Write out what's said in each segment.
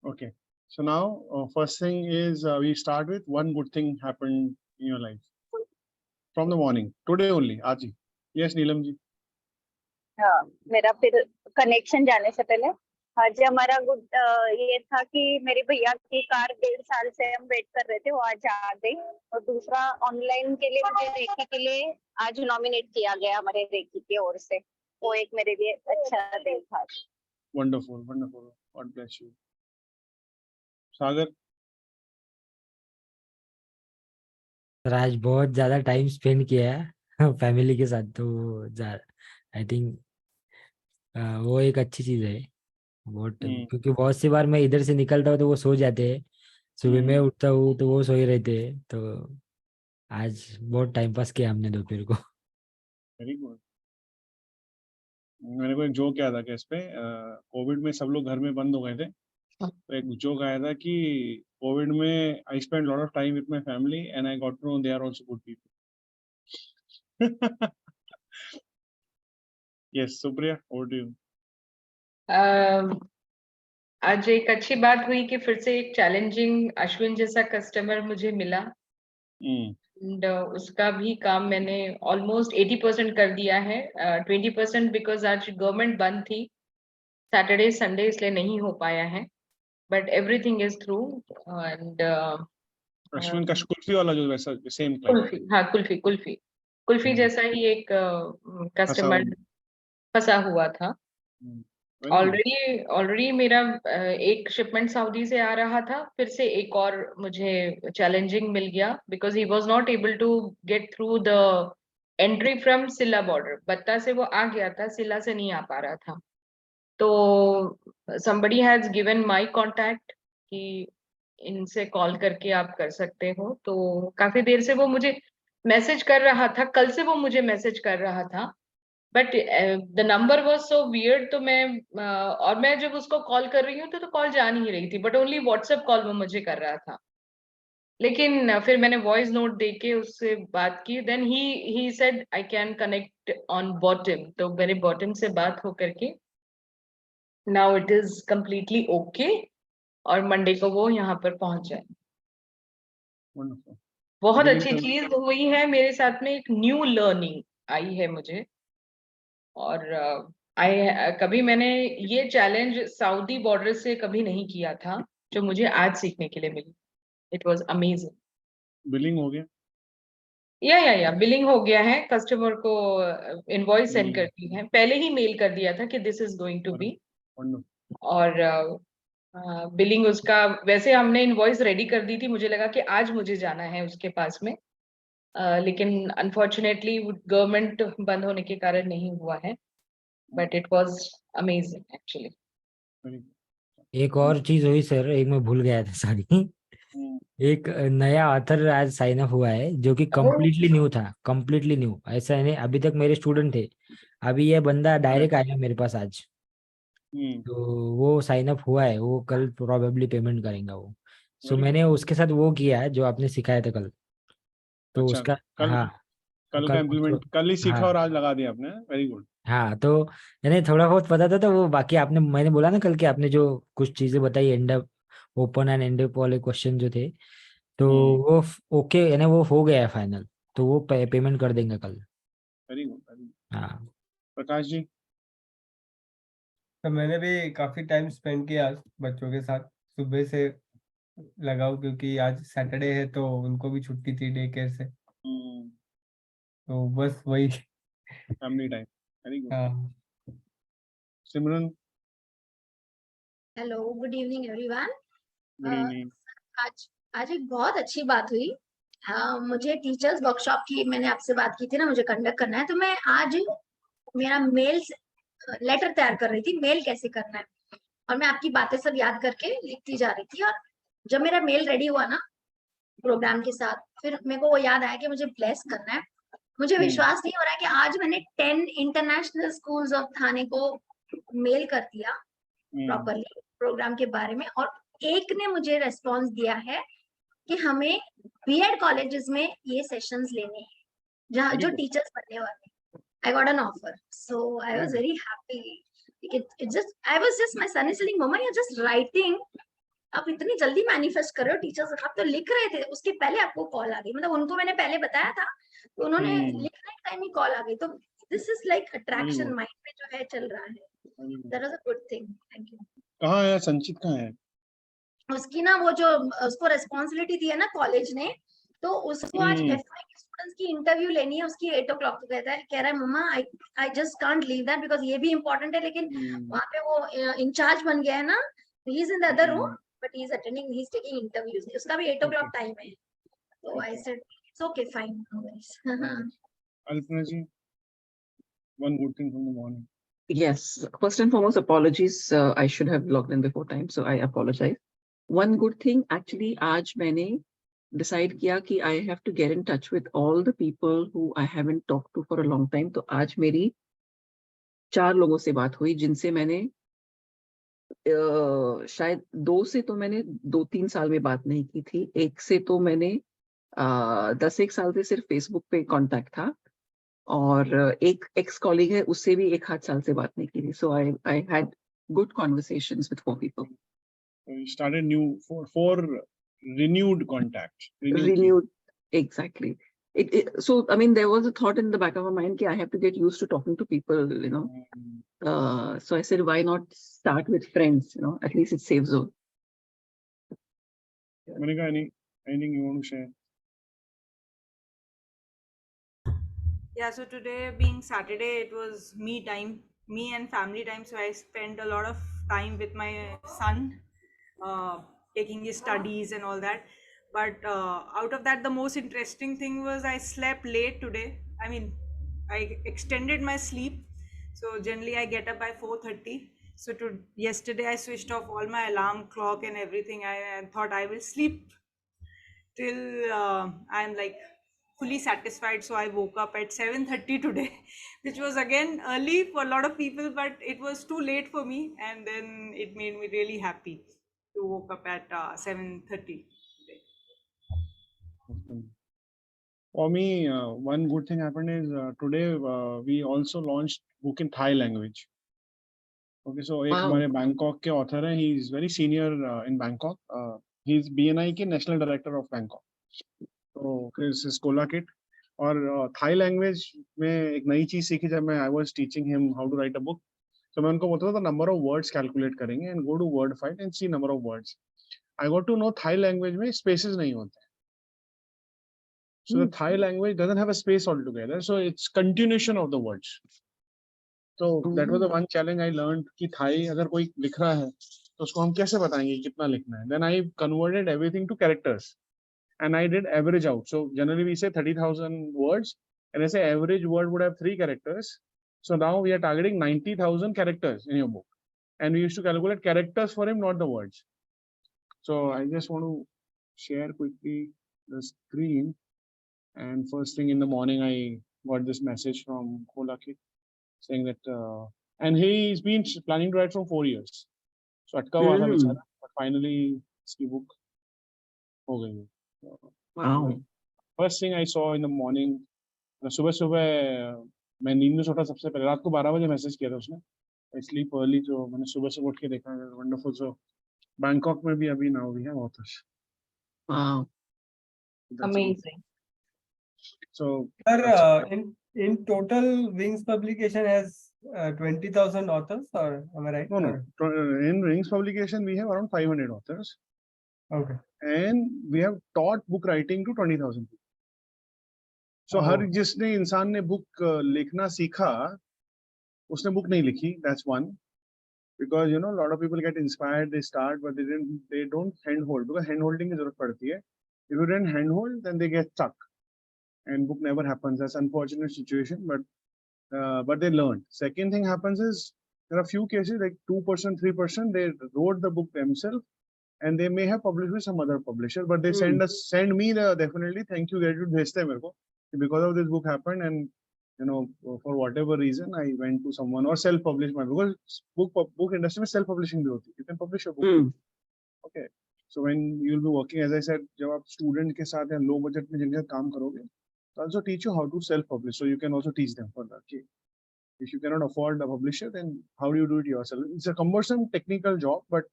Okay. So now, first thing is we start with one good thing happened in your life from the morning today only. Aji. Yes, Neelam ji. हाँ, मेरा फिर connection जाने से पहले आज हमारा good ये था कि मेरे भैया की कार 1.5 साल से हम वेट कर रहे थे, वो आज आ गई। और दूसरा ऑनलाइन के लिए मुझे रेकी के लिए आज नॉमिनेट किया गया हमारे रेकी की ओर से, वो एक मेरे लिए अच्छा दिन था। Wonderful, wonderful. God bless you. Sagar. Sir आज बहुत ज्यादा टाइम स्पेंड किया है फैमिली के साथ, तो आई थिंक वो एक अच्छी चीज है बहुत, क्योंकि बहुत सी बार मैं इधर से निकलता हूँ तो वो सो जाते हैं, सुबह में उठता हूँ तो वो सो ही रहते हैं। तो आज बहुत टाइम पास किया हमने दोपहर को। Very good. मैंने को एक जोक याद आ गया इस पे। कोविड में सब लोग घर में बंद हो गए थे, तो एक जोक आया था कि कोविड में I spend lot of time with my family and I got to know they are also good people. Yes, Supriya, over to you. आज एक अच्छी बात हुई कि फिर से एक चैलेंजिंग अश्विन जैसा कस्टमर मुझे मिला, एंड उसका भी काम मैंने ऑलमोस्ट 80% कर दिया है। 20% बिकॉज आज गवर्नमेंट बंद थी, सैटरडे संडे, इसलिए नहीं हो पाया है, but everything is through. And Ashwin का कुल्फी वाला जो वैसा सेम कुल्फी, हाँ कुल्फी जैसा ही एक कस्टमर फंसा हुआ था। ऑलरेडी मेरा एक शिपमेंट सऊदी से आ रहा था, फिर से एक और मुझे चैलेंजिंग मिल गया because he was not able to get through the entry from सिला बॉर्डर। बत्ता से वो आ गया था, सिला से नहीं आ पा रहा था। तो somebody has given my contact कि इनसे कॉल करके आप कर सकते हो। तो काफी देर से वो मुझे मैसेज कर रहा था, कल से वो मुझे मैसेज कर रहा था, but the number was so weird. तो मैं और मैं जब उसको कॉल कर रही हूँ तो कॉल जा नहीं रही थी, बट ओनली व्हाट्सएप कॉल वो मुझे कर रहा था। लेकिन फिर मैंने वॉइस नोट दे के उससे बात की, then he said I can connect on bottom. तो मेरे बॉटम से बात होकर के now it is completely okay, और मंडे को वो यहाँ पर पहुंच जाए। बहुत अच्छी चीज हुई है मेरे साथ में, एक न्यू लर्निंग आई है मुझे। और कभी मैंने ये चैलेंज सऊदी बॉर्डर से कभी नहीं किया था, जो मुझे आज सीखने के लिए मिली। It was amazing. बिलिंग हो गया? या बिलिंग हो गया है, कस्टमर को इनवॉइस सेंड कर दी है, पहले ही मेल कर दिया था कि this is going to be. और बिलिंग उसका, वैसे हमने इनवॉइस रेडी कर दी थी, मुझे लगा कि आज मुझे जाना है उसके पास में, लेकिन अनफॉर्चुनेटली गवर्नमेंट बंद होने के कारण नहीं हुआ है, but it was amazing actually. एक और चीज हुई सर, एक मैं भूल गया था सारी। एक नया ऑथर आज साइन अप हुआ है जो कि कम्प्लीटली न्यू था, कम्प्लीटली न्यू। ऐसा नहीं, अभी तक मेरे स्टूडेंट थे, अभी ये बंदा डायरेक्ट आया मेरे पास आज। तो वो साइन अप हुआ है, वो कल प्रोबेबली पेमेंट करेगा वो। सो मैंने उसके साथ वो किया है जो आपने सिखाया था कल, तो अच्छा, उसका कल हाँ कल का इम्प्लीमेंट कल ही सीखा हाँ और आज लगा दिया आपने। Very good. हाँ, तो यानी थोड़ा बहुत पता था, तो वो बाकी आपने, मैंने बोला ना कल के आपने जो कुछ चीजें बताई, and up open and and up वाले क्वेश्चन जो थे, तो वो ओके, यानी वो हो गया है फाइनल, तो वो पेमेंट कर देंगे कल। Very good. हाँ प्रकाश जी। तो मैंने भी काफी टाइम स्पेंड किया आज बच्चों के साथ, सुबह से लगाओ, क्योंकि आज सैटरडे है तो उनको भी छुट्टी थी डे केयर से, तो बस वही फैमिली टाइम। Very good. हाँ। Simran. Hello, good evening everyone. Good evening. आज एक बहुत अच्छी बात हुई। मुझे टीचर्स वर्कशॉप की, मैंने आपसे बात की थी ना, मुझे कंडक्ट करना है, तो मैं आज मेरा मेल लेटर तैयार कर रही थी, मेल कैसे करना है, और मैं आपकी बातें सब याद करके लिखती जा रही थी। और जब मेरा मेल रेडी हुआ ना प्रोग्राम के साथ, फिर मेरे को वो याद आया कि मुझे ब्लेस करना है। मुझे विश्वास नहीं हो रहा है कि आज मैंने 10 इंटरनेशनल स्कूल्स ऑफ थाने को मेल कर दिया प्रॉपरली प्रोग्राम के बारे में, और एक ने मुझे रेस्पॉन्स दिया है कि हमें बीएड कॉलेजेस में ये सेशंस लेने हैं जहाँ जो टीचर्स बनने वाले। I got an offer, so I was very happy. I was just, my son is telling, Mama, you're just writing आप इतनी जल्दी मैनिफेस्ट कर रहे हो टीचर्स, आप तो लिख रहे थे, उसके पहले आपको कॉल आ गई, मतलब उनको मैंने पहले बताया था तो उन्होंने लिखने के टाइम ही कॉल आ गई, तो this is like attraction mind में जो है चल रहा है, that is a good thing. Thank you. कहाँ है संचित, कहाँ है? उसकी ना वो जो उसको रेस्पॉन्सिबिलिटी दी है ना कॉलेज ने, तो उसको आज F1 के स्टूडेंट्स की इंटरव्यू लेनी है, उसकी 8 o'clock को कहता है, कह रहा है मम्मा I just can't leave that because ये भी इम्पोर्टेंट है, लेकिन वहाँ पे वो इंचार्ज बन गया है ना, he is in the other room but he is attending, he is taking interviews, उसका भी 8 o'clock टाइम है, तो I said it's okay fine. Alpana ji, one good thing from the morning. Yes, first and foremost, apologies. I should have logged in before time, so I apologize. One good thing, actually, आज मैंने decide किया कि I have to get in touch with all the people who I haven't talked to for a long time. तो आज मेरी 4 लोगों से बात हुई जिनसे मैंने शायद 2 से तो मैंने 2-3 साल में बात नहीं की थी, एक से तो मैंने 10-1 साल से सिर्फ फेसबुक पे कांटेक्ट था, और एक एक्स कॉलीग है, उससे भी 1-8 साल से बात नहीं की थी। So I had good conversations with 4 people. You started new for renewed contact. Renewed, exactly. So I mean, there was a thought in the back of my mind that I have to get used to talking to people, you know. So I said, why not start with friends, you know, at least it's safe zone. Monica, anything you want to share? Yeah, so today being Saturday, it was me and family time. So I spent a lot of time with my son, taking his studies and all that. But out of that, the most interesting thing was I slept late today. I mean, I extended my sleep. So generally I get up by 4:30. So yesterday I switched off all my alarm clock and everything. I thought I will sleep till I'm like fully satisfied. So I woke up at 7:30 today, which was again early for a lot of people, but it was too late for me, and then it made me really happy to woke up at 7:30 today. For me, one good thing happened is today we also launched book in Thai language. Okay, so एक हमारे Bangkok के author हैं, he is very senior in Bangkok. He is BNI के national director of Bangkok. So Chris is Kolakit. और Thai language में एक नई चीज सीखी जब मैं I was teaching him how to write a book. तो मैं उनको बोलता था number of words calculate करेंगे and go to word find and see number of words. I got to know Thai language में spaces नहीं होते. So the Thai language doesn't have a space altogether. So it's continuation of the words. So that was the one challenge I learned कि Thai अगर कोई लिख रहा है तो उसको हम कैसे बताएंगे कितना लिखना है. Then I converted everything to characters and I did average out. So generally we say 30,000 words and I say average word would have 3 characters. So now we are targeting 90,000 characters in your book and we used to calculate characters for him, not the words. So I just want to share quickly the screen. And first thing in the morning I got this message from Kolakit saying that and he's been planning to write for 4 years. So अटका हुआ था बेचारा, but finally इसकी book हो गई है. Wow. First thing I saw in the morning, सुबह सुबह मैं नींद में सोता सबसे पहले, रात को 12 बजे मैसेज किया था उसने. I sleep early, तो मैंने सुबह से उठ के देखा. Wonderful. So बैंकॉक में भी अभी now we have authors. Wow. Amazing. So in total, Wings publication has 20,000 authors, or am I right? no. In Rings publication we have around 500 authors. Okay. And we have taught book writing to 20,000 people. So हर जिसने इंसान ने book लिखना सीखा उसने book नहीं लिखी. That's one. Because you know a lot of people get inspired, they start, but they don't handhold, because handholding की जरूरत पड़ती है. If you didn't handhold, then they get stuck and book never happens. That's an unfortunate situation, but they learned. Second thing happens is there are few cases like 2%, 3% they wrote the book themselves and they may have published with some other publisher, but they send me the definitely thank you gratitude भेजते हैं मेरे को because of this book happened, and you know for whatever reason I went to someone or self published my, because book industry में self publishing भी होती है. You can publish your book. Okay, so when you'll be working, as I said, जब आप student के साथ या low budget में जिनके साथ काम करोगे, also teach you how to self publish, so you can also teach them for that. Okay, if you cannot afford a publisher, then how do you do it yourself? It's a cumbersome technical job, but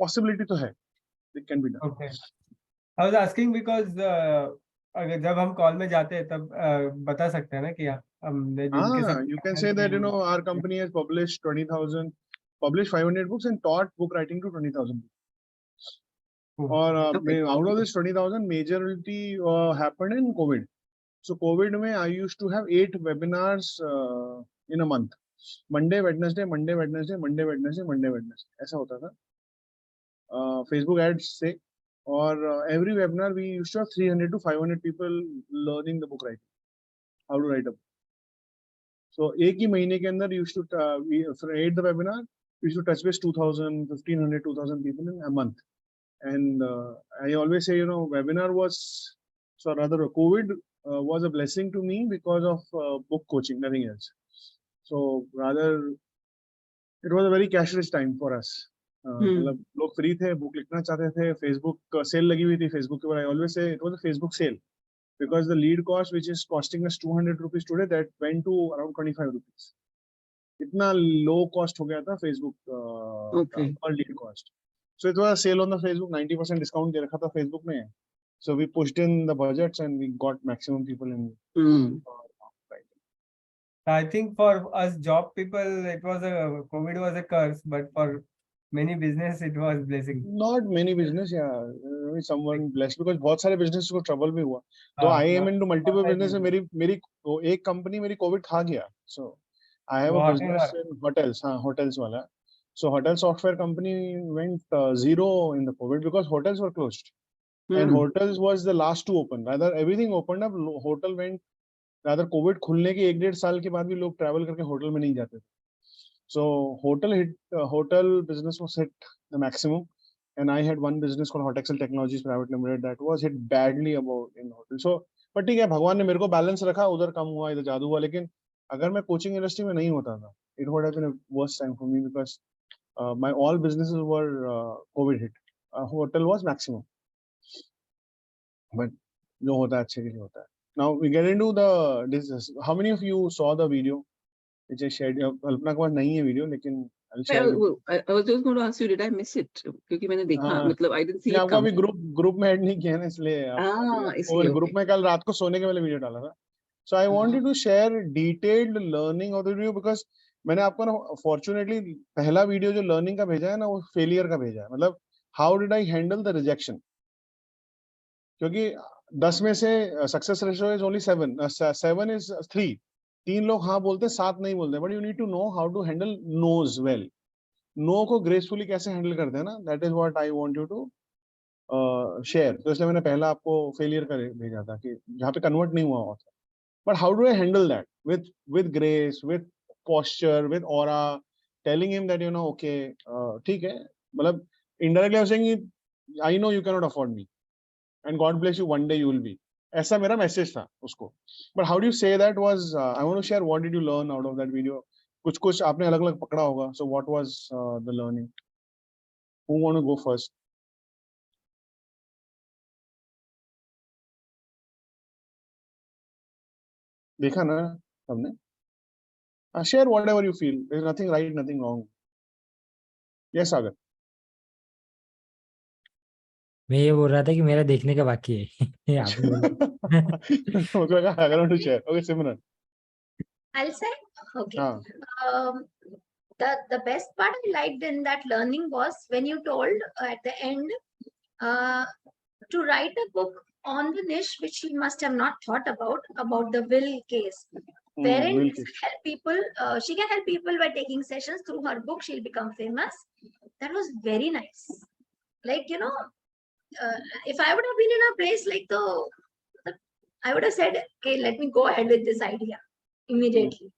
possibility तो है. it can be done. Okay. I was asking because अगर जब हम call में जाते हैं तब बता सकते हैं ना कि हमने जिनके साथ You can say that, our company has published 500 books and taught book writing to 20,000 people. Or out of this 20,000, majority happened in COVID. So COVID mein I used to have 8 webinars in a month. Monday, Wednesday, Monday, Wednesday, Monday, Wednesday, Monday, Wednesday. ऐसा होता था. Facebook ads से. Or every webinar we used to have 300 to 500 people learning the book writing, how to write a book. So एक ही महीने के अंदर used to for 8 the webinar, we used to touch base 2,000, 1,500, 2,000 people in a month. And I always say, webinar was, so rather COVID was a blessing to me because of book coaching, nothing else. So rather, it was a very cash-rich time for us. मतलब लोग free थे, book लिखना चाहते थे, Facebook cell लगी हुई थी Facebook के ऊपर. I always say it was a Facebook sale because the lead cost, which is costing us 200 rupees today, that went to around 25 rupees. इतना low cost हो गया था Facebook per lead cost. So it was a sale on the Facebook, 90% discount दे रखा था Facebook में. So we pushed in the budgets and we got maximum people in. I think for us job people, COVID was a curse, but for many business it was blessing. Not many business, yeah. Someone blessed because बहुत सारे business को trouble भी हुआ. Though I am into multiple business, मेरी एक company मेरी COVID खा गया. So I have a business in hotels, hotels वाला. So hotel software company went zero in the COVID because hotels were closed. And hotels was the last to open. Rather everything opened up, hotel went. Rather COVID खुलने के 1-1.5 साल के बाद भी लोग travel करके hotel में नहीं जाते थे. So hotel business was hit the maximum, and I had one business called Hotexel Technologies Private Limited that was hit badly about in hotel. So, but ठीक है, भगवान ने मेरे को balance रखा, उधर कम हुआ, इधर ज़्यादा हुआ, लेकिन अगर मैं coaching industry में नहीं होता था, it would have been a worse time for me because my all businesses were COVID hit. Hotel was maximum, but जो होता है अच्छे के लिए होता है. Now we get into the business. How many of you saw the video which I shared? कल्पना के पास नहीं है video, लेकिन I'll share it. I was just going to ask you, did I miss it? क्योंकि मैंने देखा, मतलब I didn't see it. आपको अभी ग्रुप में ऐड नहीं किया ना, इसलिए इसलिए ग्रुप में कल रात को सोने के पहले वीडियो डाला था. So I wanted to share detailed learning of the video because मैंने आपको ना fortunately पहला वीडियो जो learning का भेजा है ना, वो failure का भेजा है. मतलब how did I handle the rejection? क्योंकि 10 में से success ratio is only 7 is 3. 3 लोग हाँ बोलते हैं, 7 नहीं बोलते. But you need to know how to handle nos well. No को ग्रेसफुली कैसे हैंडल करते हैं ना, that is what I want you to share. तो इसलिए मैंने पहला आपको फेलियर का भेजा था कि जहाँ पे कन्वर्ट नहीं हुआ था. But how do I handle that with grace, with posture, with aura, telling him that okay ठीक है. मतलब indirectly I am saying I know you can not afford me and God bless you, one day you will be. ऐसा मेरा message था उसको. But how do you say that was I want to share what did you learn out of that video. कुछ आपने अलग अलग पकड़ा होगा. So what was the learning? Who want to go first? देखा ना सबने? Share whatever you feel. There is nothing right, nothing wrong. Yes, Sagar. मैं ये बोल रहा था कि मेरा देखने का बाकी है. आपने मुझे लगा I want to share. Okay, Simran. I'll say, okay. The best part I liked in that learning was when you told at the end to write a book on the niche which you must have not thought about the will case. Wherein help people, she can help people by taking sessions through her book. She'll become famous. That was very nice. Like, if I would have been in a place like I would have said, okay, let me go ahead with this idea immediately.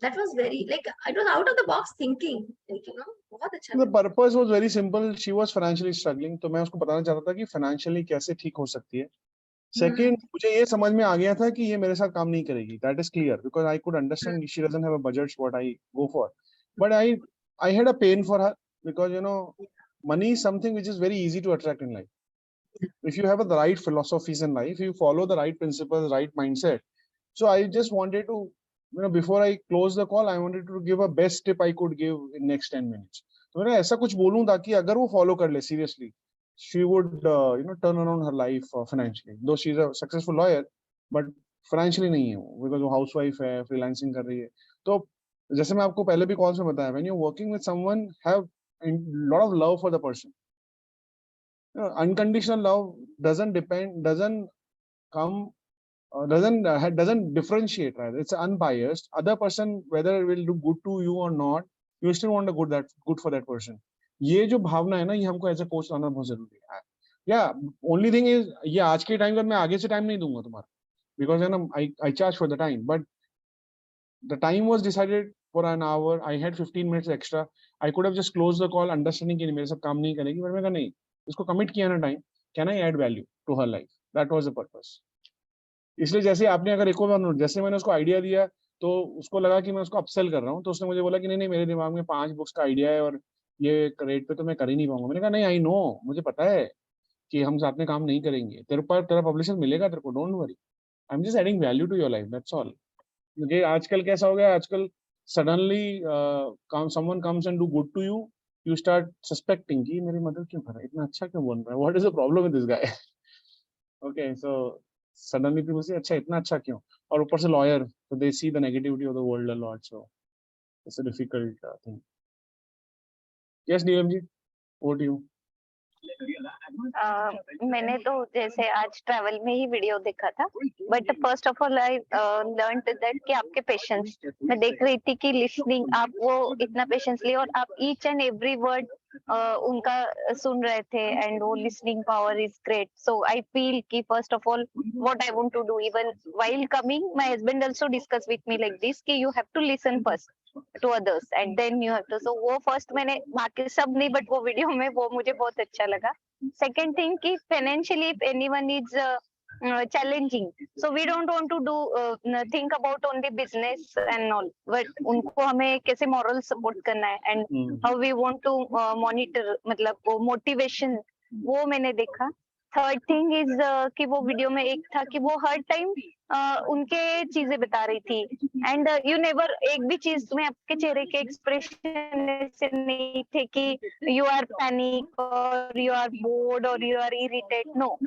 That was very, like, I was out of the box thinking, like, बहुत अच्छा. The purpose was very simple. She was financially struggling. तो मैं उसको बताना चाहता था कि financially कैसे ठीक हो सकती है. Second, मुझे ये समझ में आ गया था कि ये मेरे साथ काम नहीं करेगी. That is clear because I could understand she doesn't have a budget what I go for. But I had a pain for her because money is something which is very easy to attract in life. If you have the right philosophies in life, you follow the right principles, right mindset. So I just wanted to, before I close the call, I wanted to give a best tip I could give in next 10 minutes. तो मैंने ऐसा कुछ बोलूं ताकि अगर वो follow कर ले seriously, she would turn around her life financially. Though she's a successful lawyer, but financially नहीं है वो, because वो housewife है, freelancing कर रही है. तो जैसे मैं आपको पहले भी कॉल्स में बताया, when you're working with someone, have a lot of love for the person. Unconditional love doesn't come doesn't differentiate, right? It's unbiased. Other person, whether it will do good to you or not, you still want a good for that person. ये जो भावना है ना, ये हमको as a coach लाना बहुत जरूरी है. ओनली थिंग इज, ये आज के टाइम का मैं आगे से टाइम नहीं दूंगा तुम्हारा, बिकॉज है ना, आई charge for the time, but the time was decided for an hour. I had 15 minutes extra. I could have just closed the call, understanding कि मेरे सब काम नहीं करेगी, but मैं कहा नहीं, इसको commit किया ना time, can I add value to her life? That was the purpose. इसलिए जैसे आपने अगर एक और, जैसे मैंने उसको आइडिया दिया तो उसको लगा कि मैं उसको अपसेल कर रहा हूँ, तो उसने मुझे बोला कि नहीं नहीं, मेरे दिमाग में 5 बुक्स का आइडिया है और ये रेट पे तो मैं कर ही नहीं पाऊंगा. मैंने कहा नहीं, आई नो, मुझे पता है कि हम साथ में काम नहीं करेंगे, तेरे पर तेरा पब्लिशर मिलेगा तेरे को, don't worry, I am just adding value to your life, that's all. मुझे आजकल कैसा हो गया, आजकल suddenly someone comes and do good to you, you start suspecting कि मेरी मदद क्यों कर रहा है, इतना अच्छा क्यों बोल रहा है, what is the problem with this guy. Okay, so suddenly people से अच्छा, इतना अच्छा क्यों, और ऊपर से lawyer, so they see the negativity of the world a lot, so it's a difficult thing. Yes, Neelam ji, over to you. मैंने तो जैसे आज ट्रैवल में ही वीडियो देखा था, but first of all I learn that कि आपके patience, मैं देख रही थी कि लिसनिंग, आप वो इतना पेशेंसली और आप ईच एंड एवरी वर्ड उनका सुन रहे थे, एंड वो listening power is great. So I feel कि first of all what I want to do, even while coming my husband also discuss with me like this कि you have to listen first to others and then you have to, so वो first मैंने, बाकी सब नहीं, but वो video में वो मुझे बहुत अच्छा लगा. Second thing कि financially if anyone is challenging, so we don't want to do think about only business and all, but उनको हमें कैसे moral support करना है and how we want to monitor, मतलब वो motivation, वो मैंने देखा. थर्ड थिंग इज कि वो वीडियो में एक था कि वो हर टाइम उनके चीजें बता रही थी, एंड यू नेवर, एक भी चीज में आपके चेहरे के एक्सप्रेशन ऐसे नहीं थे कि यू आर पैनिक और यू आर बोर्ड और you are irritate. No,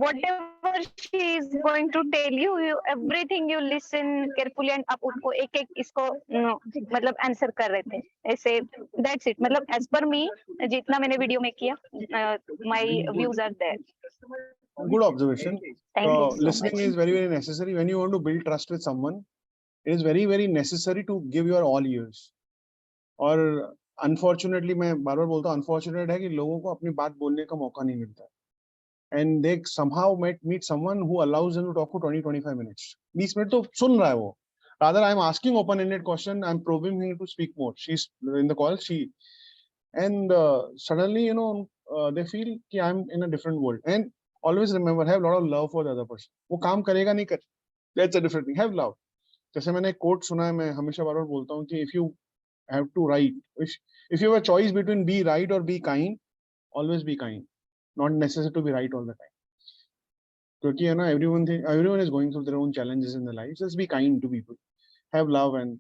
whatever she is going to tell you, everything you listen carefully and आप उनको एक एक इसको मतलब आंसर कर रहे थे ऐसे. दैट्स इट, मतलब एज पर मी जितना मैंने वीडियो में किया, my views are there. Good observation. Thank you so Listening much. is very, very necessary. When you want to build trust with someone, it is very, very necessary to give your all ears. और unfortunately, मैं बार बार बोलता हूँ, unfortunate है कि लोगों को अपनी बात बोलने का मौका नहीं मिलता. And they somehow meet someone who allows them to talk for 20-25 minutes. 20 minute तो सुन रहा है वो. Rather, I'm asking open-ended question. I'm probing him to speak more. She's in the call. And suddenly, they feel कि I'm in a different world. And always remember, have a lot of love for the other person. वो काम करेगा नहीं कर, that's a different thing. Have love. जैसे मैंने coat सुना है, मैं हमेशा बार बार बोलता हूँ कि if you have to write, if you have a choice between be right or be kind, always be kind. Not necessary to be right all the time. क्योंकि है ना, everyone is going through their own challenges in their lives. Just be kind to people. Have love and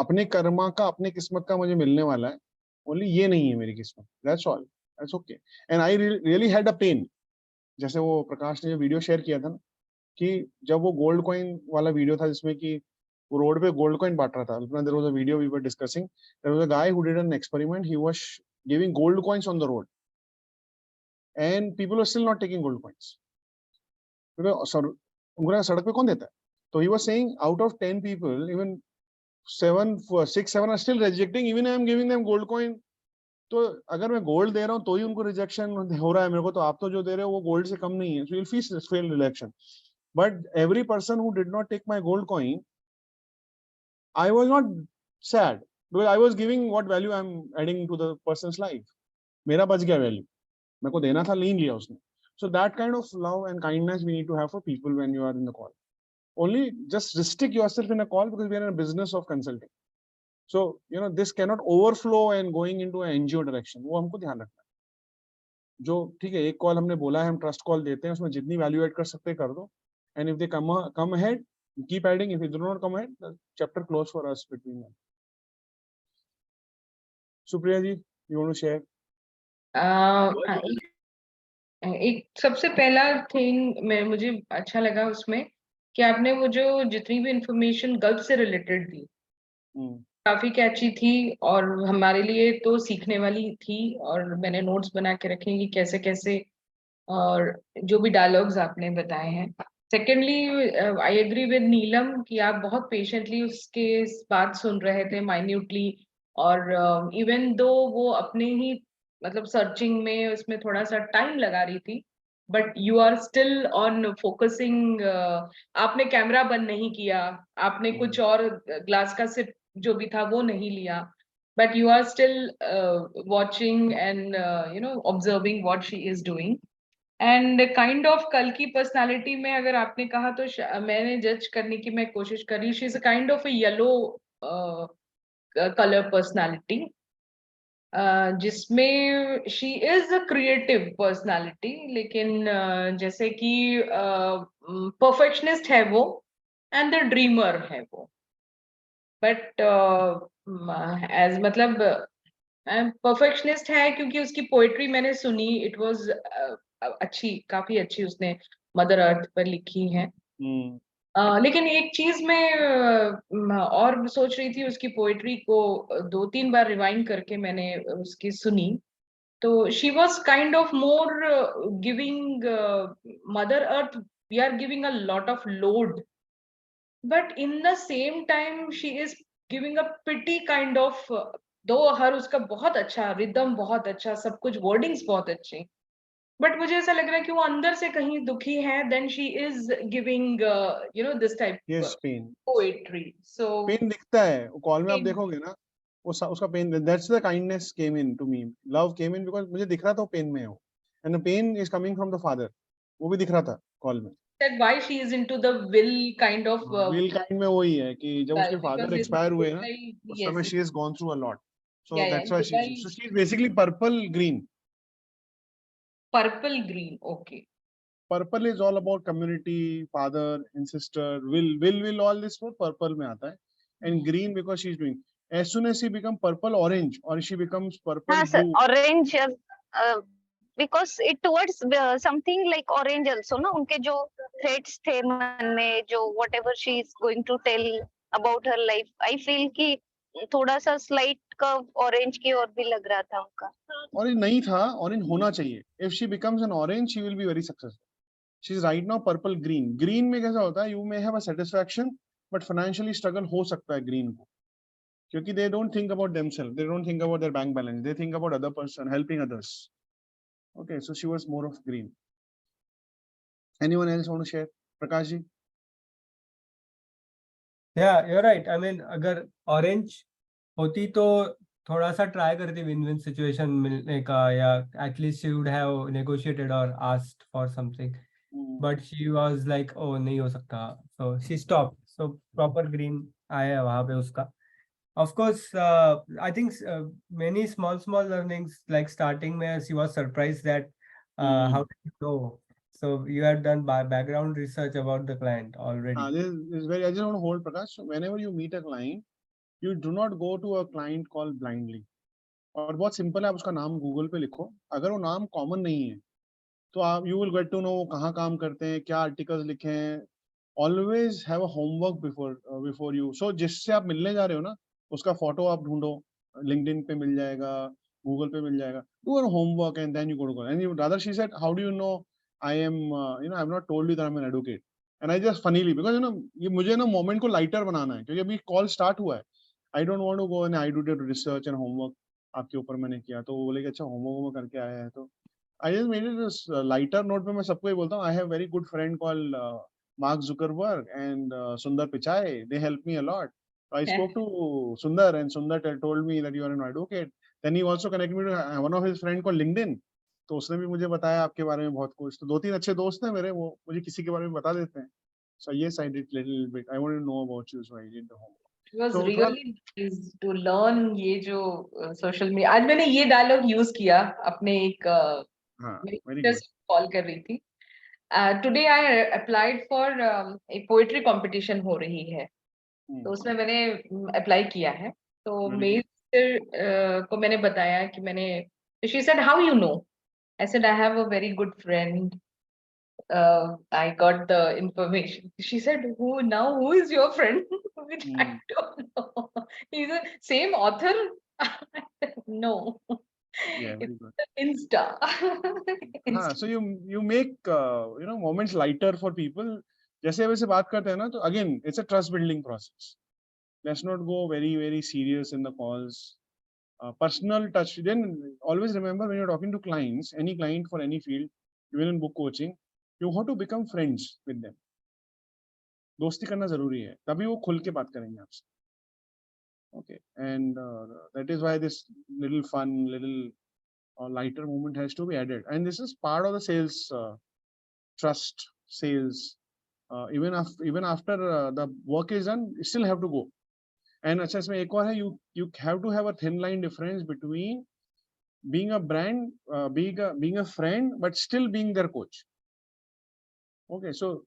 अपने कर्मा का, अपने किस्मत का मुझे मिलने वाला है. Only ये नहीं है मेरी किस्मत. That's all. That's okay. And I really had a pain. जैसे वो प्रकाश ने जो वीडियो शेयर किया था ना, कि जब वो गोल्ड कॉइन वाला वीडियो था जिसमें कि वो रोड पे गोल्ड कॉइन बांट रहा था, there was a video we were discussing, there was a guy who did an experiment, he was giving gold coins on the road and people were still not taking gold coins. उनको सड़क पे कौन देता है? तो he was saying out of 10 people, even 7 are still rejecting, even I am giving them gold coin. तो अगर मैं गोल्ड दे रहा हूँ तो ही उनको रिजेक्शन हो रहा है मेरे को, तो आप तो जो दे रहे हो वो गोल्ड से कम नहीं है, so you'll feel rejection. But every person who did not take my gold coin, I was not sad because I was giving what value I'm adding to the person's life. मेरा बच गया value, मेरे को देना था, नहीं लिया उसने. So that kind of love and kindness we need to have for people when you are in the call. Only just restrict yourself in a call because we are in a business of consulting. So, this cannot overflow and going into an NGO direction. वो हमको ध्यान रखना है. जो ठीक है, एक call हमने बोला है, हम ट्रस्ट कॉल देते हैं, उसमें जितनी वैल्यू ऐड कर सकते हैं कर दो. And if they come ahead, keep adding. If they do not come ahead, the chapter close for us between them. Supriya ji, you want to share? एक सबसे पहला थिंग मुझे अच्छा लगा उसमें कि आपने वो जो जितनी भी इंफॉर्मेशन गल्फ से रिलेटेड दी काफी कैची थी और हमारे लिए तो सीखने वाली थी, और मैंने नोट्स बना के रखे कि कैसे कैसे, और जो भी डायलॉग्स आपने बताए हैं। सेकेंडली आई एग्री विद नीलम कि आप बहुत पेशेंटली उसके बात सुन रहे थे माइन्यूटली, और इवन दो वो अपने ही मतलब सर्चिंग में उसमें थोड़ा सा टाइम लगा रही थी, but you are still on focusing. आपने कैमरा बंद नहीं किया, आपने कुछ और ग्लास का सिप जो भी था वो नहीं लिया, but you are still watching and observing what she is doing. And kind of कल की पर्सनालिटी में अगर आपने कहा तो मैंने जज करने की मैं कोशिश करी, she is a kind of a yellow colour personality, जिसमें she is a creative personality, लेकिन जैसे कि परफेक्शनिस्ट है वो एंड द ड्रीमर है वो, बट एज मतलब परफेक्शनिस्ट है क्योंकि उसकी पोएट्री मैंने सुनी, इट वाज अच्छी, काफी अच्छी उसने मदर अर्थ पर लिखी है। लेकिन एक चीज मैं और सोच रही थी, उसकी पोएट्री को 2-3 बार रिवाइंड करके मैंने उसकी सुनी, तो she was kind of more giving mother earth, we are giving a lot of load, but in the same time she is giving a pity kind of, though her उसका बहुत अच्छा rhythm, बहुत अच्छा सब कुछ, वर्डिंग्स बहुत अच्छे, but मुझे ऐसा लग रहा है कि वो अंदर से कहीं दुखी है, then she is giving this type yes, pain poetry, so pain दिखता है कॉल में, आप पेन। देखोगे ना उसका pain, that's the kindness came in to me, love came in, because मुझे दिख रहा था वो पेन में हो, and the pain is coming from the father, वो भी दिख रहा था कॉल में। That why she is into the will kind of will kind में वही है कि जब well, उसके because फादर एक्सपायर हुए ना, उस yes, समय she has gone through a lot, so yeah, that's why Dubai, she is basically purple green. purple green, okay. Purple is all about community, father and sister, will all this वो purple में आता है, and green because she is doing, as soon as she become purple orange or she becomes purple हाँ sir, blue, orange, because it towards something like orange also ना, उनके जो threads थे मन में, जो whatever she is going to tell about her life, I feel कि थोड़ा सा स्लाइट कर्व ऑरेंज की ओर भी लग रहा था उनका। ऑरेंज नहीं था, ऑरेंज होना चाहिए, if she becomes an orange she will be very successful, she is right now purple green, green में कैसा होता है, you may have a satisfaction but financially struggle हो सकता है green को, क्योंकि they don't think about themselves, they don't think about their bank balance, they think about other person, helping others. Okay, so she was more of green. Anyone else want to share? Prakash ji? Yeah, you're right. I mean, अगर orange होती तो थोड़ा सा try करती win win situation मिलने का, या at least she would have negotiated और asked for something, but she was like oh नहीं हो सकता, so she stop, so proper green आया वहां पे उसका। Of course, I think many small learnings, like starting में she was surprised that how did you know? So you had done background research about the client already. This is very, I just want to hold Prakash. So whenever you meet a client, you do not go to a client call blindly. और बहुत simple है, आप उसका नाम Google पे लिखो, अगर वो नाम कॉमन नहीं है तो आप you will get to know कहाँ काम करते हैं, क्या आर्टिकल्स लिखे हैं, always have a homework before you, so जिससे आप मिलने जा रहे हो ना उसका फोटो आप ढूंढो, लिंक्डइन पे मिल जाएगा, गूगल पे मिल जाएगा, do your homework and then you go to call, and rather she said how do you know I am I have not told you that I am an advocate, and I just funnily because ये मुझे ना moment को lighter बनाना है, क्योंकि अभी call start हुआ है, I don't want to go and I do research and homework आपके ऊपर मैंने किया, तो वो बोले कि अच्छा होमवर्क करके आया है, तो I just made it a lighter note पे मैं सबको ये बोलता हूँ, I have very good friend called Mark Zuckerberg and Sundar Pichai, they help me a lot. I spoke to Sundar and Sundar told me that you are an advocate. Then he also connected me to one of his friend called LinkedIn. तो उसने भी मुझे बताया आपके बारे में बहुत कुछ, तो 2-3 अच्छे दोस्त हैं मेरे, वो मुझे किसी के बारे में बता देते हैं. So yes, I did little bit. I wanted to know about you, so I did the homework. It was So really nice to learn ये जो सोशल मीडिया, आज मैंने ये डायलॉग यूज किया अपने एक very good. कॉल कर रही थी, टुडे आई अप्लाइड फॉर एक पोएट्री कंपटीशन हो रही है, तो उसमें मैंने अप्लाई किया है, तो मेल को मैंने बताया कि मैंने, she said how you know, I said, I have a very good friend. I got the information. She said, who is your friend? Which I don't know. He's the same author? No. Yeah, very It's good. Insta. So you make moments lighter for people. जैसे वैसे बात करते हैं ना, तो again it's a trust building process. Let's not go very serious in the calls. Personal touch. Then always remember, when you're talking to clients, any client for any field, even in book coaching, you have to become friends with them. दोस्ती करना जरूरी है, तभी वो खुल के बात करेंगे आपसे. Okay, and that is why this little fun, little lighter moment has to be added, and this is part of the sales trust sales. Even after the work is done, you still have to go. And अच्छा इसमें एक और है, you have to have a thin line difference between being a brand, being a friend, but still being their coach. Okay, so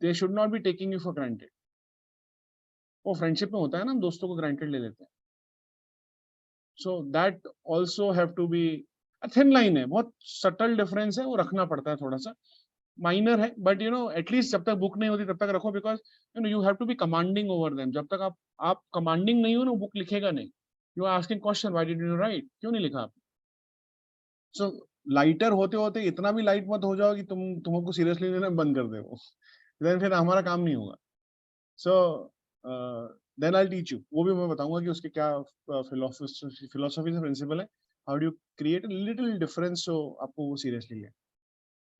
they should not be taking you for granted. वो friendship में होता है ना, हम दोस्तों को granted ले लेते हैं. So that also have to be a thin line है, बहुत subtle difference है, वो रखना पड़ता है थोड़ा सा. Minor है, but at least जब तक बुक नहीं होती तब तक रखो, because you have to be commanding over them. जब तक आप commanding नहीं हो ना, बुक लिखेगा नहीं. You are asking question, why didn't you write? क्यों नहीं लिखा आप? So lighter होते होते इतना भी light मत हो जाओ कि तुमको seriously लेना बंद कर दे वो. Then फिर हमारा काम नहीं होगा. So then I'll teach you. वो भी मैं बताऊंगा कि उसके क्या philosophy से principle है. How do you create a little difference so आपको वो seriously ले?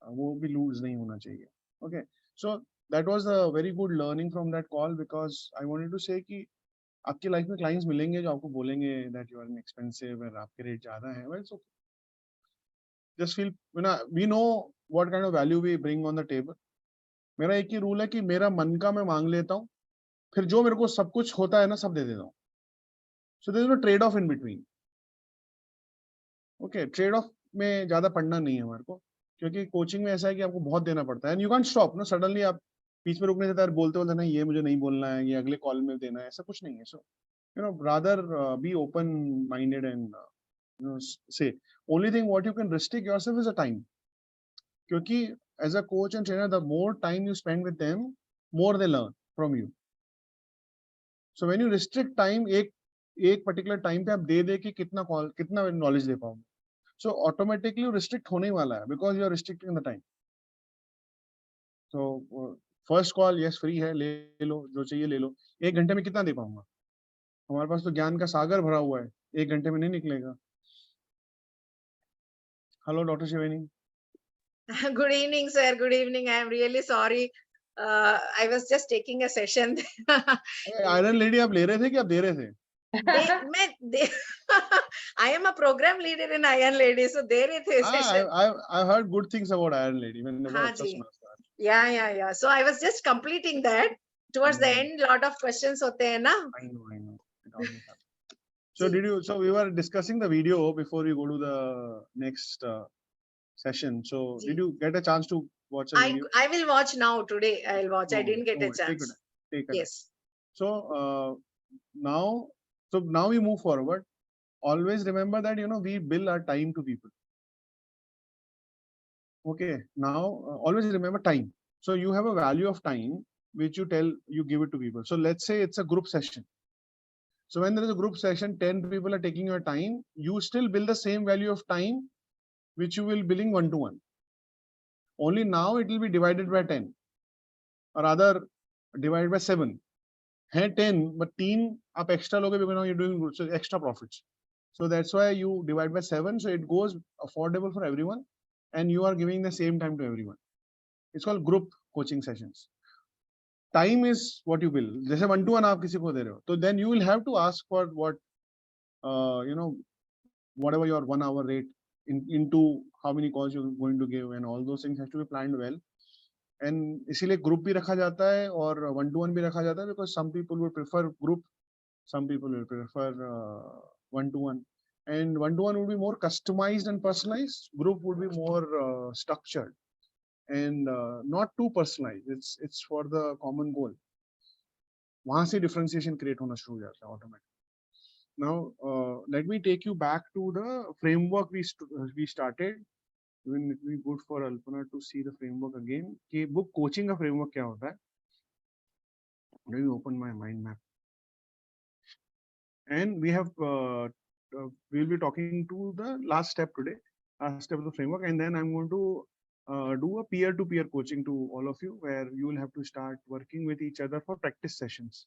वो भी lose नहीं होना चाहिए. Okay, so that was a very good learning from that call, because I wanted to say कि आपकी लाइफ में clients मिलेंगे जो आपको बोलेंगे that you are expensive और आपके रेट ज्यादा है. Well, so just feel, we know what kind of value we bring on the table. मेरा एक ही रूल है कि मेरा मन का मैं मांग लेता हूँ, फिर जो मेरे को सब कुछ होता है ना, सब दे देता हूँ. So there is no trade off in between. Okay, trade off में ज्यादा पढ़ना नहीं है हमारे को, क्योंकि कोचिंग में ऐसा है कि आपको बहुत देना पड़ता है. एंड यू कांट स्टॉप ना, सडनली आप बीच में रुकने से तैयार बोलते नहीं, ये मुझे नहीं बोलना है, ये अगले कॉल में देना है, ऐसा कुछ नहीं है. So rather be open minded and say only thing what you can restrict yourself is a time, क्योंकि as a coach and trainer the more time you spend with them, more they learn from you. So when you restrict time, एक particular time पे आप दे कि कितना knowledge दे पाओगे, so automatically restrict होने वाला है, because you are restricting the time. So first call, yes, free है, ले लो जो चाहिए ले लो. 1 घंटे में कितना दे पाऊंगा? हमारे पास तो ज्ञान का सागर भरा हुआ है, 1 घंटे में नहीं निकलेगा. Hello doctor Shivani. Good evening, sir. Good evening. I am really sorry. I was just taking a session. Iron lady आप ले रहे थे कि आप दे रहे थे? I am a program leader in Iron Lady, so दे रहे थे session. I heard good things about Iron Lady. हाँ जी. Yeah. So I was just completing that. Towards the end, lot of questions होते हैं ना. I know. So we were discussing the video before we go to the next session. So did you get a chance to watch a video? I will watch now today. I'll watch. I didn't get a chance. Take a yes. So now we move forward. Always remember that we bill our time to people. Okay, now always remember time. So you have a value of time which you give it to people. So let's say it's a group session. So when there is a group session, 10 people are taking your time, you still bill the same value of time which you will billing 1-to-1. Only now it will be divided by 10, or rather divided by 7. है 10, but 3 आप extra लोगे because now you're doing good, so extra profits. So that's why you divide by 7, so it goes affordable for everyone, and you are giving the same time to everyone. It's called group coaching sessions. Time is what you bill. जैसे 1-to-1 आप किसी को दे रहे हो, तो then you will have to ask for what whatever your 1 hour rate into how many calls you're going to give, and all those things have to be planned well. And इसीलिए group भी रखा जाता है और 1-to-1 भी रखा जाता है, because some people will prefer group, some people will prefer 1-to-1, and 1-to-1 would be more customized and personalized. Group would be more structured and not too personalized. It's for the common goal. वहाँ से differentiation create होना शुरू हो जाता है automatically. Now let me take you back to the framework we started. Even it will be good for Alpana to see the framework again. कि book coaching का framework क्या होता है? Let me open my mind map. And we have we'll be talking to the last step today, last step of the framework, and then I'm going to do a peer-to-peer coaching to all of you, where you will have to start working with each other for practice sessions.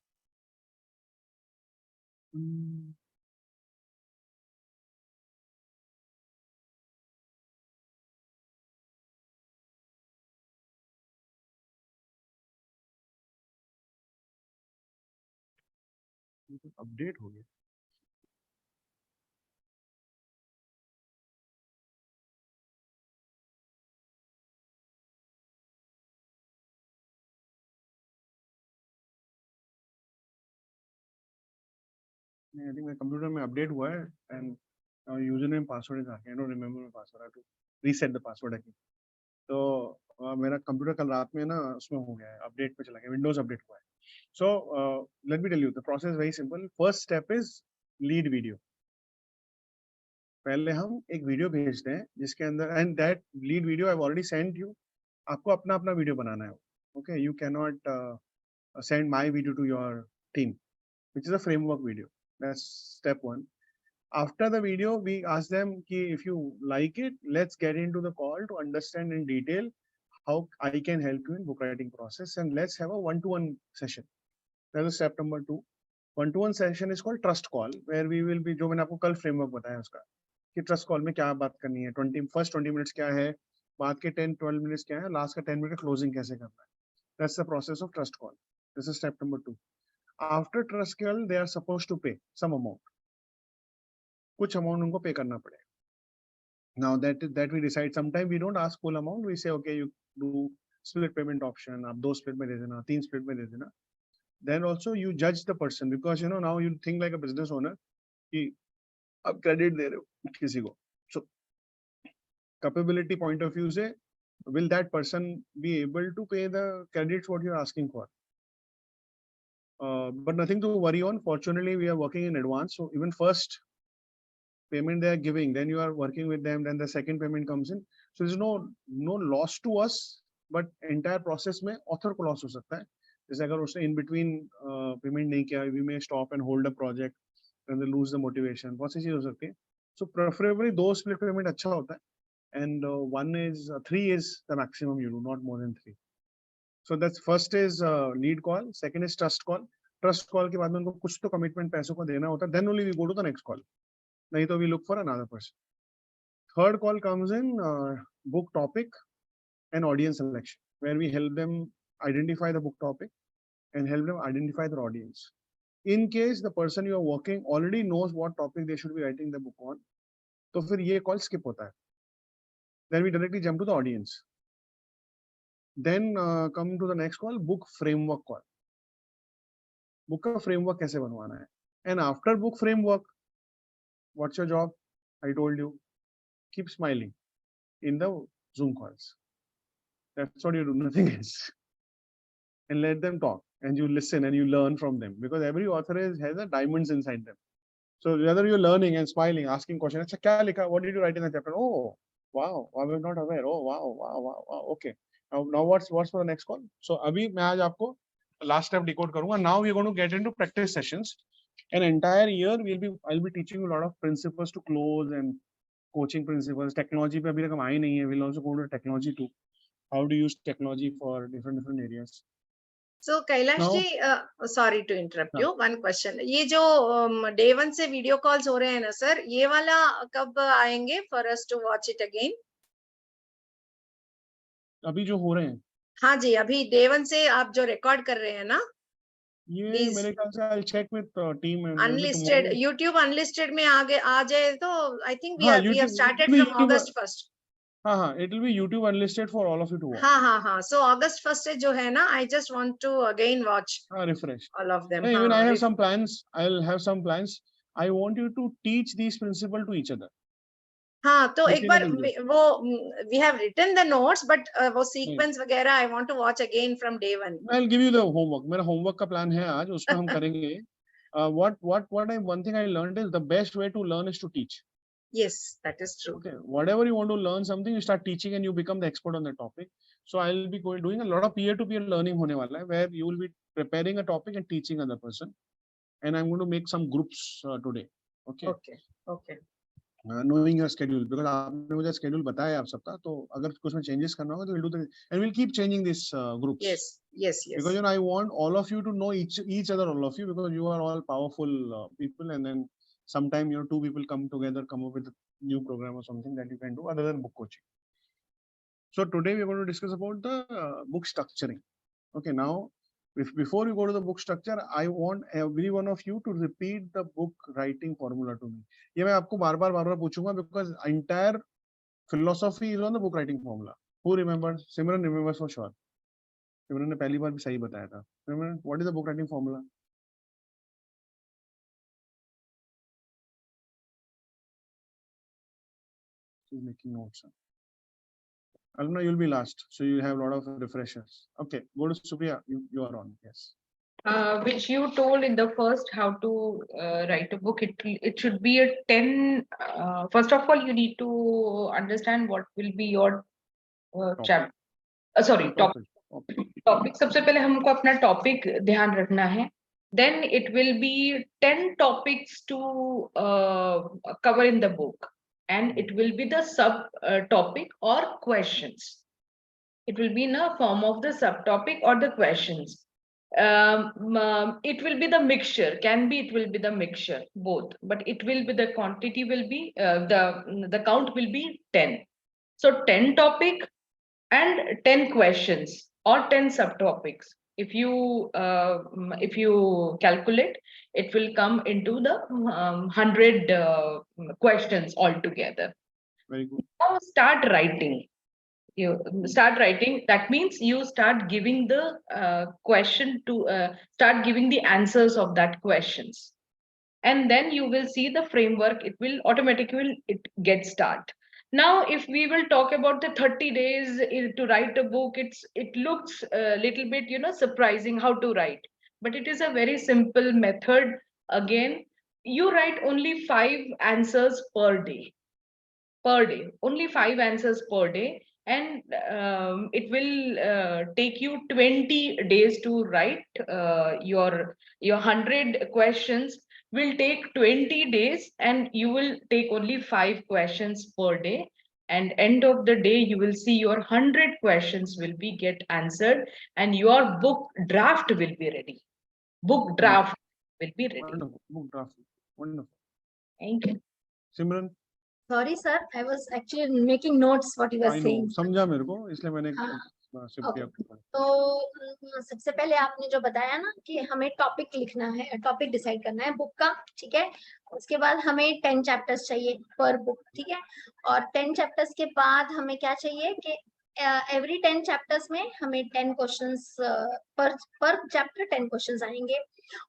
Update हो गया. I think my computer में update हुआ है and username password is आके. I don't remember my password. I have to reset the password again. तो मेरा computer कल रात में ना उसमें हो गया है, अपडेट पे चला गया, विंडोज अपडेट हुआ है. So let me tell you, the process is very simple. First step is lead video. पहले हम एक वीडियो भेजते हैं जिसके अंदर, and that lead video I've already sent you. आपको अपना अपना वीडियो बनाना है. Okay, you cannot send my video to your team, which is a framework video. That's step one. After the video, we ask them ki if you like it, let's get into the call to understand in detail how I can help you in book writing process, and let's have a one-to-one session. That is step number 2. One-to-one session is called trust call, where we will be, जो मैंने आपको कल framework बताया उसका, कि trust call में क्या बात करनी है, 20 minutes क्या है, बाद के 10-12 minutes क्या है, last का 10 minute closing कैसे करना है. That's the process of trust call. This is step number 2. After trust call, they are supposed to pay some amount. कुछ amount उनको pay करना पड़ेगा. Now that we decide. Sometimes we don't ask full amount. We say, okay, you do split payment option. आप 2 split में दे देना, 3 split में दे देना. Then also you judge the person, because you know now you think like a business owner कि अब credit दे रहे हो किसी को. So capability point of view से, will that person be able to pay the credits what you're asking for? But nothing to worry on. Fortunately, we are working in advance. So even first payment they are giving, then you are working with them, then the second payment comes in. So there's no loss to us, but entire process में author को loss हो सकता है. जैसे अगर उसने in between payment नहीं किया, we may stop and hold the project, and they lose the motivation. बहुत सी चीज हो सकती है. So preferably 2 split payment अच्छा होता है, and 3 is the maximum you do, not more than 3. So that's first is lead call, second is trust call. Trust call के बाद में उनको कुछ तो commitment पैसों को देना होता है, then only we go to the next call. नहीं तो we look for another person. Third call comes in book topic and audience selection, where we help them identify the book topic and help them identify their audience. In case the person you are working already knows what topic they should be writing the book on, तो फिर ये call skip होता है. Then we directly jump to the audience. Then come to the next call, book framework call. Book का framework कैसे बनवाना है? And after book framework, what's your job? I told you, keep smiling in the Zoom calls. That's what you do, nothing else. And let them talk, and you listen and you learn from them, because every author has a diamonds inside them. So whether you're learning and smiling, asking questions, अच्छा क्या लिखा? What did you write in the chapter? Oh, wow, I was not aware. Oh, wow. Okay. Now what's for the next call? So अभी मैं आज आपको last step decode करूँगा. Now we're going to get into practice sessions. An entire year I'll be teaching you a lot of principles to close and coaching principles. Technology पे अभी तक हम आए नहीं है. We'll also go to technology too. How to use technology for different areas. So Kailash Now, ji, sorry to interrupt you. One question. ये जो day 1 से video calls हो रहे हैं ना sir, ये वाला कब आएंगे for us to watch it again? अभी जो हो रहे हैं. हाँ जी, अभी day 1 से आप जो record कर रहे हैं ना, ये मेरे ख्याल से I'll check with team and unlisted YouTube unlisted में आगे आ जाए तो I think we have started from YouTube, August 1st. हाँ, it will be YouTube unlisted for all of you to watch. हाँ. So August 1st से जो है ना, I just want to again watch. Refresh all of them. Even I have some plans. I'll have some plans. I want you to teach these principles to each other. हाँ, तो एक बार वो we have written the notes, but वो sequence वगैरह I want to watch again from day 1. I'll give you the homework. मेरा homework का plan है आज, उसमें हम करेंगे. One thing I learned is the best way to learn is to teach. Yes, that is true. Okay, whatever you want to learn something, you start teaching and you become the expert on the topic. So I'll be doing a lot of peer-to-peer learning hone wala hai, where you will be preparing a topic and teaching other person. And I'm going to make some groups today. Okay. Okay. Okay. Knowing your schedule, because आपने मुझे schedule बताया आप सबका, तो अगर कुछ में changes करना होगा तो we'll do the, and we'll keep changing these groups. Yes. Yes. Yes. Because I want all of you to know each other, all of you, because you are all powerful people, and then sometime two people come together, come up with a new program or something that you can do other than book coaching. So today we're going to discuss about the book structuring. Okay, now before you go to the book structure, I want every one of you to repeat the book writing formula to me. ये मैं आपको बार-बार पूछूंगा, because entire philosophy is on the book writing formula. Who remembers? Simran remembers for sure. Simran ने पहली बार भी सही बताया था. Simran, what is the book writing formula? She's making notes. Almna, you'll be last, so you have a lot of refreshers. Okay, go to Supriya. You are on. Yes. Which you told in the first how to write a book. It should be a 10. First of all, you need to understand what will be your chapter. Sorry, topic. सबसे पहले हमको अपना topic ध्यान रखना है. Then it will be 10 topics to cover in the book, and it will be the sub topic or questions. It will be in a form of the subtopic or the questions. It will be the mixture, it will be the mixture, both, but it will be the quantity will be the count will be 10. So 10 topic and 10 questions or 10 subtopics. If you calculate, it will come into the 100 questions altogether. Very good. Now start writing. You start writing. That means you start giving the question to start giving the answers of that questions, and then you will see the framework. It will automatically get start. Now, if we will talk about the 30 days to write a book, it looks a little bit surprising how to write, but it is a very simple method. Again, you write only 5 answers per day. Only 5 answers per day, and it will take you 20 days to write your 100 questions will take 20 days, and you will take only 5 questions per day, and end of the day you will see your 100 questions will be get answered, and your book draft will be ready. Will be ready. Wonderful. Book draft. Wonderful. Thank you. Simran. Sorry sir, I was actually making notes what you were saying. समझा मेरे को, इसलिए मैंने तो सबसे पहले आपने जो बताया ना कि हमें टॉपिक लिखना है, टॉपिक डिसाइड करना है बुक का, ठीक है. उसके बाद हमें 10 चैप्टर्स चाहिए पर बुक, ठीक है. और 10 चैप्टर्स के बाद हमें क्या चाहिए कि एवरी 10 चैप्टर्स में हमें 10 क्वेश्चंस पर चैप्टर 10 क्वेश्चंस आएंगे.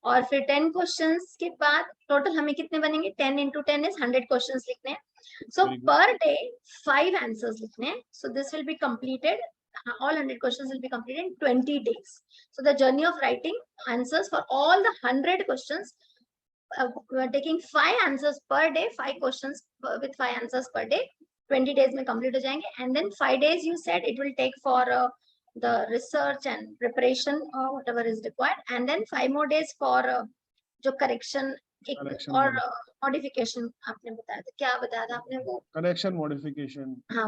और फिर 10 क्वेश्चंस के बाद टोटल हमें कितने बनेंगे? 10 into 10 is 100 क्वेश्चंस लिखने हैं. So per day 5 answers लिखने हैं. So this will be completed. All 100 questions will be completed in 20 days. So the journey of writing answers for all the 100 questions, we are taking 5 answers per day, 5 questions with 5 answers per day. 20 days में complete हो जाएंगे. And then 5 days you said it will take for the research and preparation or whatever is required. And then 5 more days for जो correction और modification आपने बताया था. क्या बताया था आपने वो? Correction, modification. हाँ.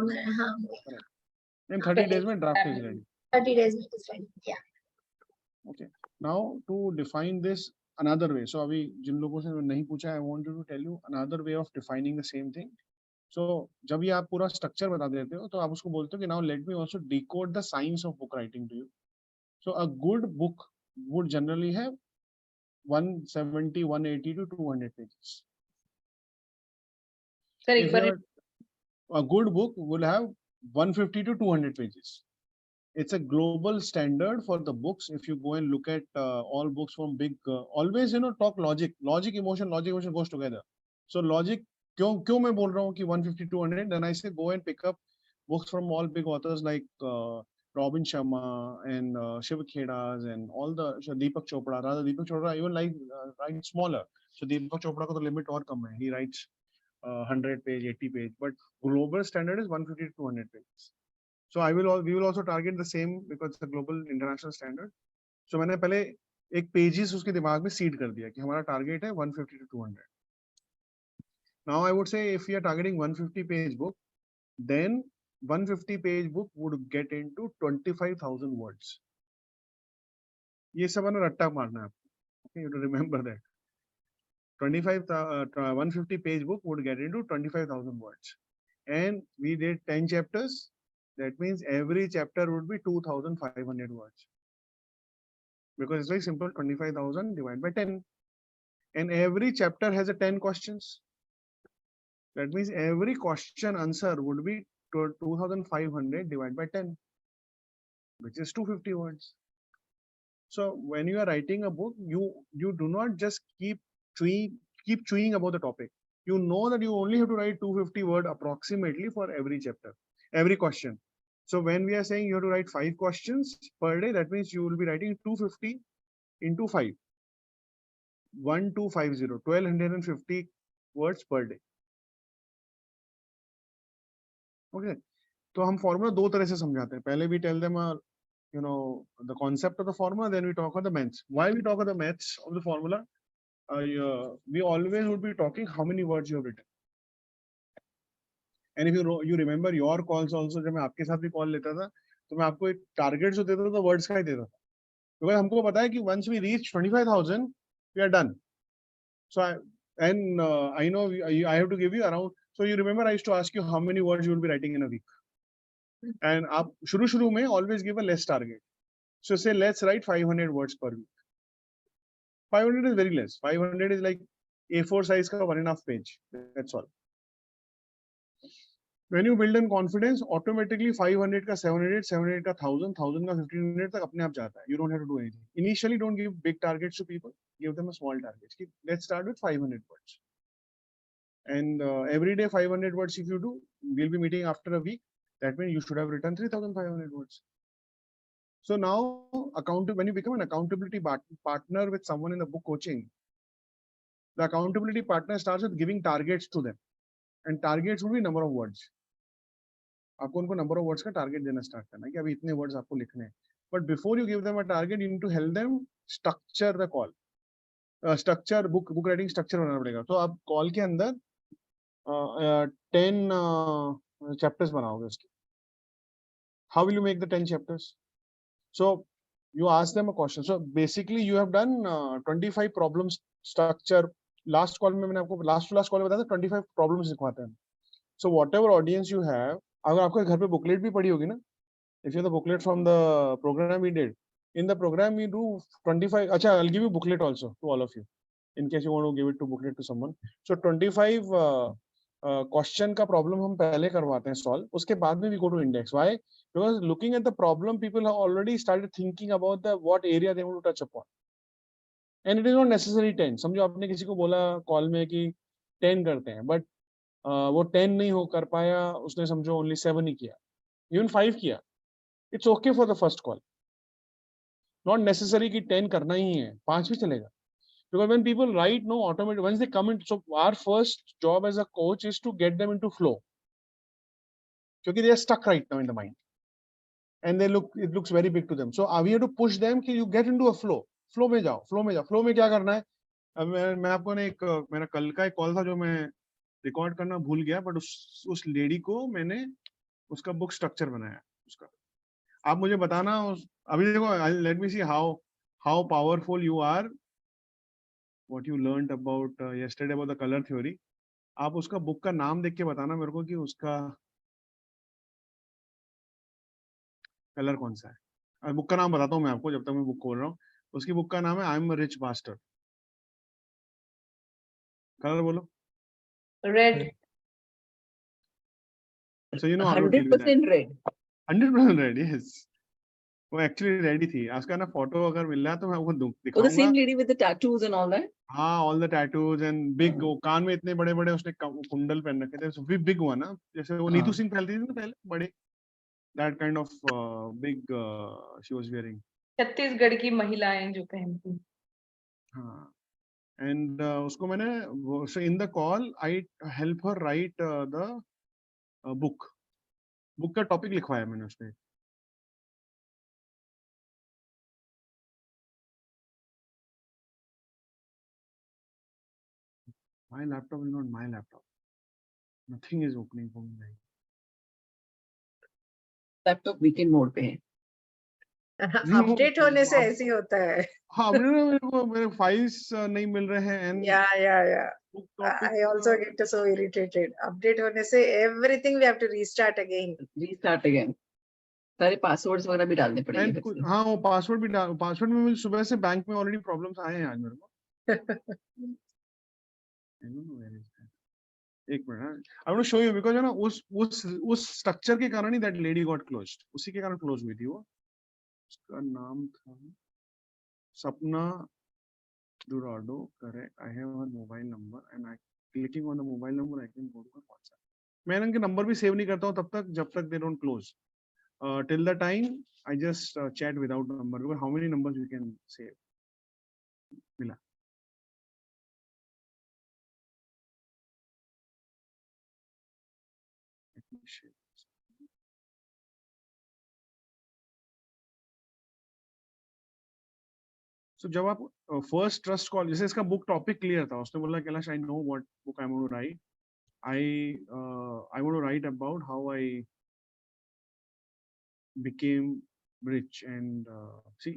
In 30 days में draft is ready. 30 days में is ready. Yeah. Okay. Now to define this another way. So अभी जिन लोगों से नहीं पूछा, I want to tell you another way of defining the same thing. So जब ये आप पूरा structure बता देते हो, तो आप उसको बोलते हो कि now let me also decode the science of book writing to you. So a good book would generally have 170, 180 to 200 pages. A good book will have 150 to 200 pages. It's a global standard for the books. If you go and look at all books from big, always talk logic, emotion goes together. So logic, क्यों मैं बोल रहा हूँ कि 150 200? Then I say go and pick up books from all big authors like Robin Sharma and Shiv Khedas and all the Deepak Chopra. Rather Deepak Chopra even writes smaller. So Deepak Chopra को तो limit और कम है. He writes 100 page, 80 page, but global standard is 150 to 200 pages. So we will also target the same because it's a global international standard. So मैंने पहले एक pages उसके दिमाग में seed कर दिया कि हमारा target है 150 to 200. Now I would say if we are targeting 150 page book, then 150 page book would get into 25,000 words. ये सब ना रट्टा मारना है आपको. Okay, you have to remember that. 150 page book would get into 25,000 words. And we did 10 chapters. That means every chapter would be 2,500 words. Because it's very simple, 25,000 divided by 10. And every chapter has a 10 questions. That means every question answer would be 2,500 divided by 10, which is 250 words. So when you are writing a book, you do not just keep chewing about the topic. You know that you only have to write 250 words approximately for every chapter, every question. So when we are saying you have to write 5 questions per day, that means you will be writing 250 into 5. 1250, 1250 words per day. Okay. तो हम formula दो तरह से समझाते हैं. पहले we tell them the concept of the formula, then we talk about the maths. Why we talk about the maths of the formula? We always would be talking how many words you have written. And if you remember your calls also, जब मैं आपके साथ भी call लेता था तो मैं आपको एक टारगेट जो देता था तो वर्ड्स का ही देता था. क्योंकि हमको पता है कि once we reach 25,000 we are done. So I know I have to give you around. So you remember I used to ask you how many words you will be writing in a week. And आप शुरू में always give a less target. So say let's write 500 words per week. 500 is very less. 500 is like A4 size का 1.5 page. That's all. When you build in confidence, automatically 500 का 700, 700 का 1,000, 1,000 का 1,500 तक अपने आप जाता है. You don't have to do anything. Initially, don't give big targets to people. Give them a small target. Let's start with 500 words. And every day 500 words if you do, we'll be meeting after a week. That means you should have written 3,500 words. So now, when you become an accountability partner with someone in the book coaching, the accountability partner starts with giving targets to them. And targets will be number of words. आपको उनको number of words का target देना start करना है कि अभी इतने words आपको लिखने हैं. But before you give them a target, you need to help them structure the call. Structure book writing structure बनाना पड़ेगा. तो आप call के अंदर 10 chapters बनाओगे उसके. How will you make the 10 chapters? So you ask them a question. So basically you have done 25 problems structure. Last call में मैंने आपको last call में बताया था 25 problems लिखवाते हैं. So whatever audience you have, अगर आपके घर पे booklet भी पड़ी होगी ना, if you have the booklet from the program we did, in the program we do 25. अच्छा, I'll give you booklet also to all of you, in case you want to give it to booklet to someone. So 25 question का problem हम पहले करवाते हैं solve. उसके बाद में we go to index. Why? Because looking at the problem, people have already started thinking about what area they want to touch upon. And it is not necessary 10. समझो आपने किसी को बोला call में कि 10 करते हैं, but वो 10 नहीं हो कर पाया, उसने समझो only 7 ही किया, even 5 किया. It's okay for the first call. Not necessary कि 10 करना ही है, 5 भी चलेगा. Because when people write, no, automatically once they come in, so our first job as a coach is to get them into flow. Because they are stuck right now in the mind, and it looks very big to them. So we have to push them कि you get into a flow. Flow में जाओ. Flow में क्या करना है? अब मैं आपको ने एक मेरा कल का एक कॉल था जो मैं रिकॉर्ड करना भूल गया, बट उस लेडी को मैंने उसका बुक स्ट्रक्चर बनाया उसका. आप मुझे बताना अभी देखो, let me see how powerful you are. What you learned about yesterday about the color theory. आप उसका बुक का नाम देख के बताना मेरे को कि उसका कलर कौन सा है. बुक का नाम बताता हूँ मैं आपको जब तक मैं बुक खोल रहा हूँ. उसकी बुक का नाम है I am a rich bastard. Colour बोलो. Red. So you know how to deal with that. 100% red. 100% red. Yes. वो एक्चुअली रेडी थी. उसका ना फोटो अगर मिल रहा है तो मैं आपको Oh, the दिखाऊंगा. same lady with the tattoos and all that? हाँ, all the tattoos and big. कान में इतने बड़े बड़े उसने कुंडल पहन रखे थे. So big हुआ ना, जैसे वो नीतू सिंह पहनती थी ना पहले बड़े. That kind of big she was wearing. Chhattisgarh की महिलाएं जो पहनती. हाँ. and उसको मैंने so in the call I help her write the book का topic लिखवाया मैंने उसमें. My laptop is not my laptop. Nothing is opening for me. Laptop weekend mode पे है. अपडेट होने से ऐसे ही होता है. हाँ मेरे फाइल्स नहीं मिल रहे हैं and Yeah. book topic I also get so irritated. Update होने से everything we have to restart again. Restart again. सारे पासवर्ड्स वगैरह भी डालने पड़ेंगे and फिर से. हाँ वो पासवर्ड में मुझे सुबह से बैंक में ऑलरेडी प्रॉब्लम्स आए हैं आज मेरे को. I don't know where is that. एक minute. I want to show you because है ना उस स्ट्रक्चर के कारण ही that lady got closed. उसी के कारण क्लोज हुई थी वो. उसका नाम था सपना Durado. Correct. I have her mobile number and I clicking on the mobile number I can go to her WhatsApp. मैं इनके नंबर भी सेव नहीं करता हूँ तब तक जब तक they don't close. Till the time I just chat without number. Because how many numbers we can save? मिला. So जब आप फर्स्ट ट्रस्ट कॉल जैसे इसका बुक टॉपिक क्लियर था उसने बोला Kailash I know what book I want to write I want to write about how I became rich and see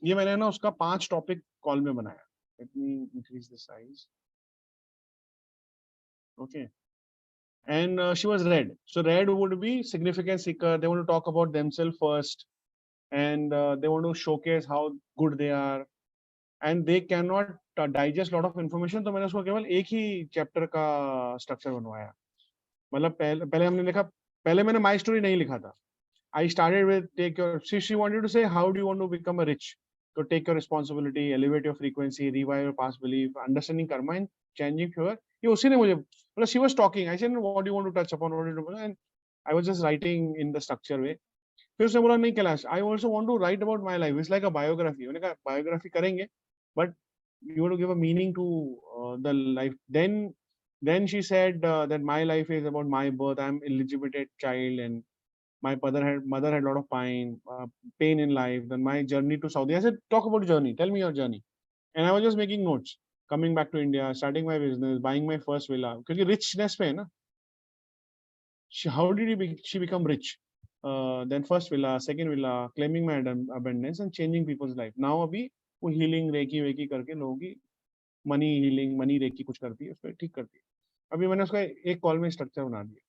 ये मैंने ना उसका 5 टॉपिक कॉल में बनाया. Let me increase the size. Okay. And she was red. So red would be significance seeker. They want to talk about themselves first. And they want to showcase how good they are. And they cannot digest lot of information. तो मैंने उसको केवल एक ही chapter का structure बनवाया. मतलब पहले हमने लिखा पहले मैंने माई स्टोरी नहीं लिखा था. I started with take your she wanted to say how do you want to become a rich. So take your responsibility, elevate your frequency, revive your past belief, understanding karma and changing your. ये उसी ने मुझे मतलब she was talking. I said what do you want to touch upon, what do you want to, and I was just writing in the structure way. फिर उसने बोला नहीं Kailash I also want to write about my life. It's like a biography. मैंने कहा biography करेंगे, but you want to give a meaning to the life. Then she said that my life is about my birth. I'm illegitimate child and my mother had a lot of pain in life. Then my journey to Saudi. I said, talk about journey. Tell me your journey. And I was just making notes. Coming back to India, starting my business, buying my first villa. Because richness पे है ना. How did she become rich? Then first villa, second villa, claiming my abundance and changing people's life. Now अभी वो healing recce करके लोगों की money healing, money recce कुछ करती है उसको ठीक करती है. अभी मैंने उसका एक कॉल में स्ट्रक्चर बना दिया.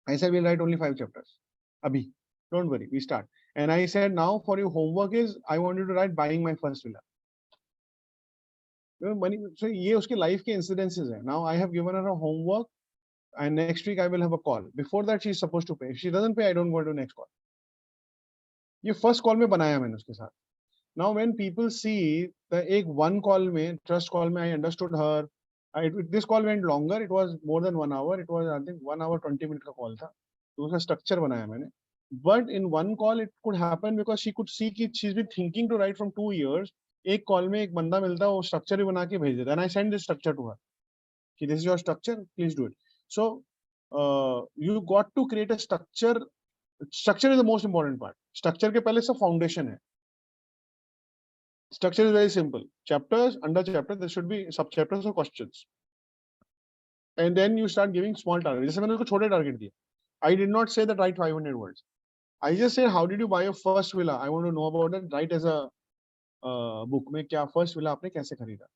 I said we'll write only 5 chapters. Abhi, don't worry, we start. And I said now for your homework is I want you to write buying my first villa. Money, so ये उसके life के incidences है. Now I have given her a homework and next week I will have a call. Before that she is supposed to pay. If she doesn't pay, I don't go to next call. ये first call में बनाया मैंने उसके साथ. Now when people see the एक one call में trust call में I understood her. This call went longer. It was more than 1 hour. It was I think 1 hour 20 minutes का call था. तो उसका structure बनाया मैंने. But in one call it could happen because she could see कि she's been thinking to write from 2 years. एक call में एक बंदा मिलता वो structure ही बना के भेज देता. And I send this structure to her. कि this is your structure. Please do it. So you got to create a structure. Structure is the most important part. Structure के पहले सब foundation है. Structure is very simple. Chapters, under chapter, there should be sub chapters or questions. And then you start giving small targets. जैसे मैंने उसको छोटे target दिए. I did not say that write 500 words. I just said, how did you buy your first villa? I want to know about it. Write as a book. में क्या first villa आपने कैसे खरीदा?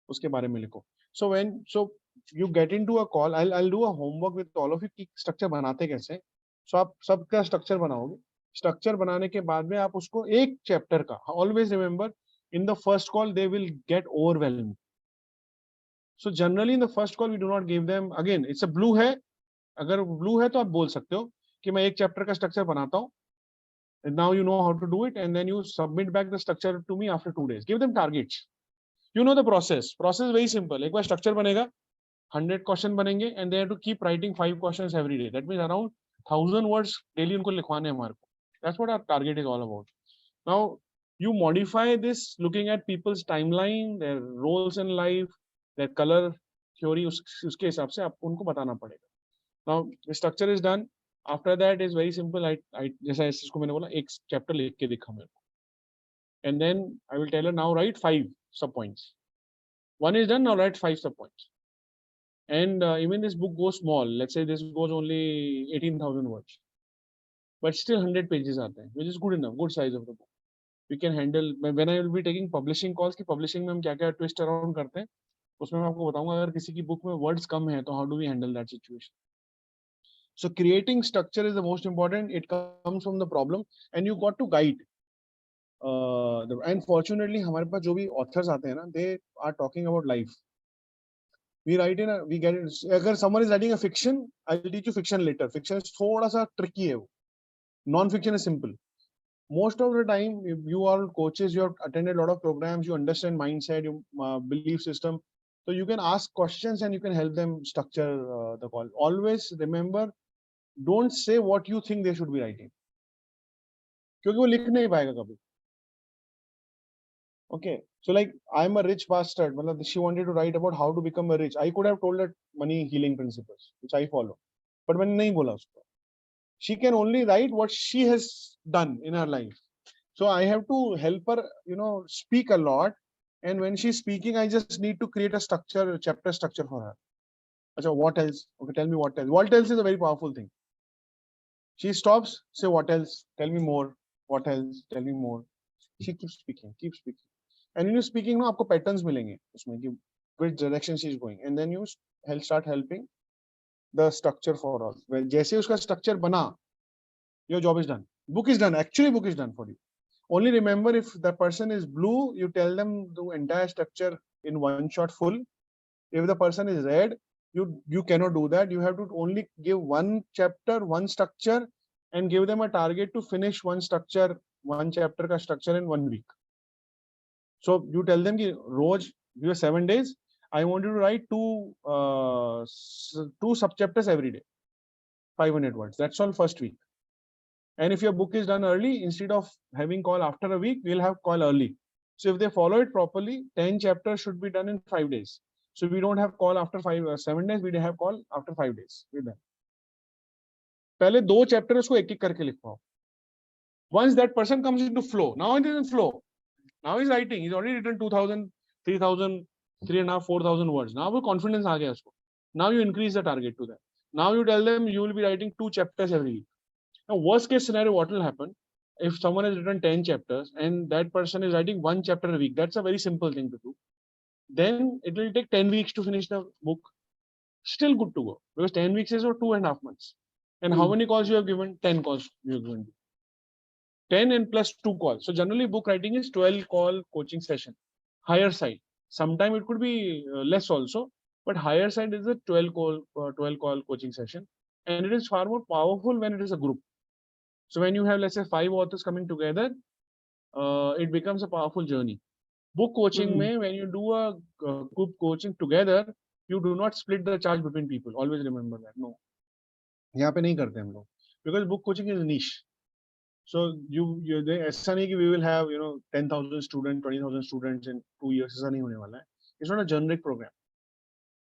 उसके बारे में लिखो. So you get into a call. I'll do a homework with all of you कि structure बनाते कैसे. So आप सबका structure बनाओगे. Structure बनाने के बाद में आप उसको एक chapter का. Always remember, in the first call they will get overwhelmed. So generally in the first call we do not give them. Again, it's a blue है. अगर blue है तो आप बोल सकते हो कि मैं एक chapter का structure बनाता हूँ. And now you know how to do it, and then you submit back the structure to me after 2 days. Give them targets. You know the process. Process is very simple. एक बार structure बनेगा, 100 question बनेंगे, and they have to keep writing 5 questions every day. That means around 1000 words daily उनको लिखवाने हैं हमारे को. That's what our target is all about. Now You modify this looking at people's timeline, their roles in life, their color theory, उसके हिसाब से आपको उनको बताना पड़ेगा. Now the structure is done. After that is very simple. I जैसा इसको मैंने बोला एक chapter लिख के दिखा मेरे को. And then I will tell her now write 5 sub points. One is done, now write 5 sub points. And even this book goes small. Let's say this goes only 18,000 words. But still 100 pages आते हैं, which is good enough, good size of the book. We can handle. When I will be taking publishing calls, कि publishing में हम क्या क्या twist around करते हैं, उसमें मैं आपको बताऊंगा अगर किसी की book में words कम है तो how do we handle that situation. So creating structure is the most important. It comes from the problem and you got to guide. And fortunately हमारे पास जो भी authors आते हैं ना, they are talking about life. We write in a, we get it. अगर someone is writing a fiction, I'll teach you fiction later. Fiction is थोड़ा सा tricky है वो. Non-fiction is simple. Most of the time, you are coaches, you have attended a lot of programs, you understand mindset, your belief system. So you can ask questions and you can help them structure the call. Always remember, don't say what you think they should be writing. क्योंकि वो लिख नहीं पाएगा कभी. Okay, so like I'm a rich bastard. मतलब she wanted to write about how to become a rich. I could have told her money healing principles, which I follow, but मैंने नहीं बोला उसको. She can only write what she has done in her life. So I have to help her, speak a lot. And when she's speaking, I just need to create a structure, a chapter structure for her. Achha, what else? Okay, tell me what else. What else is a very powerful thing. She stops, say what else? Tell me more. What else? Tell me more. She keeps speaking, keeps speaking. And when you're speaking, no, आपको patterns मिलेंगे उसमें कि which direction she is going. And then you start helping the structure for all. Well, जैसे उसका structure बना, your job is done. Book is done. Actually, book is done for you. Only remember, if the person is blue, you tell them the entire structure in one shot full. If the person is red, you cannot do that. You have to only give one chapter, one structure, and give them a target to finish one structure, one chapter ka structure in 1 week. So you tell them, Roj, you have 7 days. I want you to write two sub chapters every day, 500 words. That's all first week. And if your book is done early, instead of having call after a week, we'll have call early. So if they follow it properly, 10 chapters should be done in 5 days. So we don't have call after 7 days, we have call after 5 days with them. पहले 2 chapters उसको एक-एक करके लिखवाओ. Once that person comes into flow, now it is in flow. Now he's writing. He's already written 2,000, 3,000, 3,500, 4,000 words. Now confidence आ गया उसको. Now you increase the target to them. Now you tell them you will be writing 2 chapters every week. Now, worst case scenario, what will happen if someone has written 10 chapters and that person is writing 1 chapter a week? That's a very simple thing to do. Then it will take 10 weeks to finish the book. Still good to go, because 10 weeks is 2.5 months. And how many calls you have given? 10 calls you have given. 10 and plus 2 calls. So generally book writing is 12 call coaching session. Higher side. Sometimes it could be less also, but higher side is a 12 call coaching session. And it is far more powerful when it is a group. So when you have, let's say, 5 authors coming together, it becomes a powerful journey. Book coaching, when you do a group coaching together, you do not split the charge between people. Always remember that. No. यहाँ पे नहीं करते हम लोग. Because book coaching is niche. So ऐसा नहीं कि we will have 10,000 students, 20,000 students in 2 years. ऐसा नहीं होने वाला है. It's not a generic program.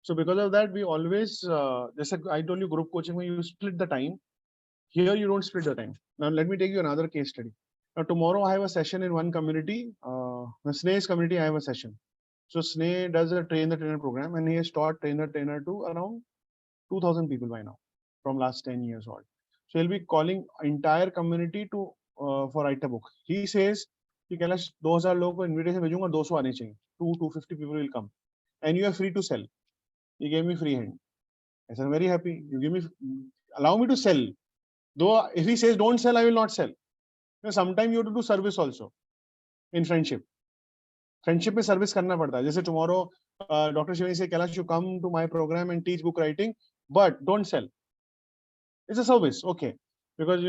So because of that, we always, I told you, group coaching when you split the time. Here you don't split the time. Now let me take you another case study. Now tomorrow I have a session in one community, the Sneha's community. I have a session. So Sneha does a train the trainer program, and he has taught train the trainer to around 2,000 people by now, from last 10 years old. So he'll be calling entire community to for write a book. He says, Kailash, 2,000 लोगों को invitation भेजूंगा, 200 आने चाहिए. 250 people will come, and you are free to sell. He gave me free hand. I said, I'm very happy. You give me, allow me to sell. Though if he says don't sell, I will not sell. Sometimes you have to do service also in friendship. Friendship में service करना पड़ता है. जैसे tomorrow, Dr. Shivani say, Kailash, you come to my program and teach book writing, but don't sell. It's a service, okay? Because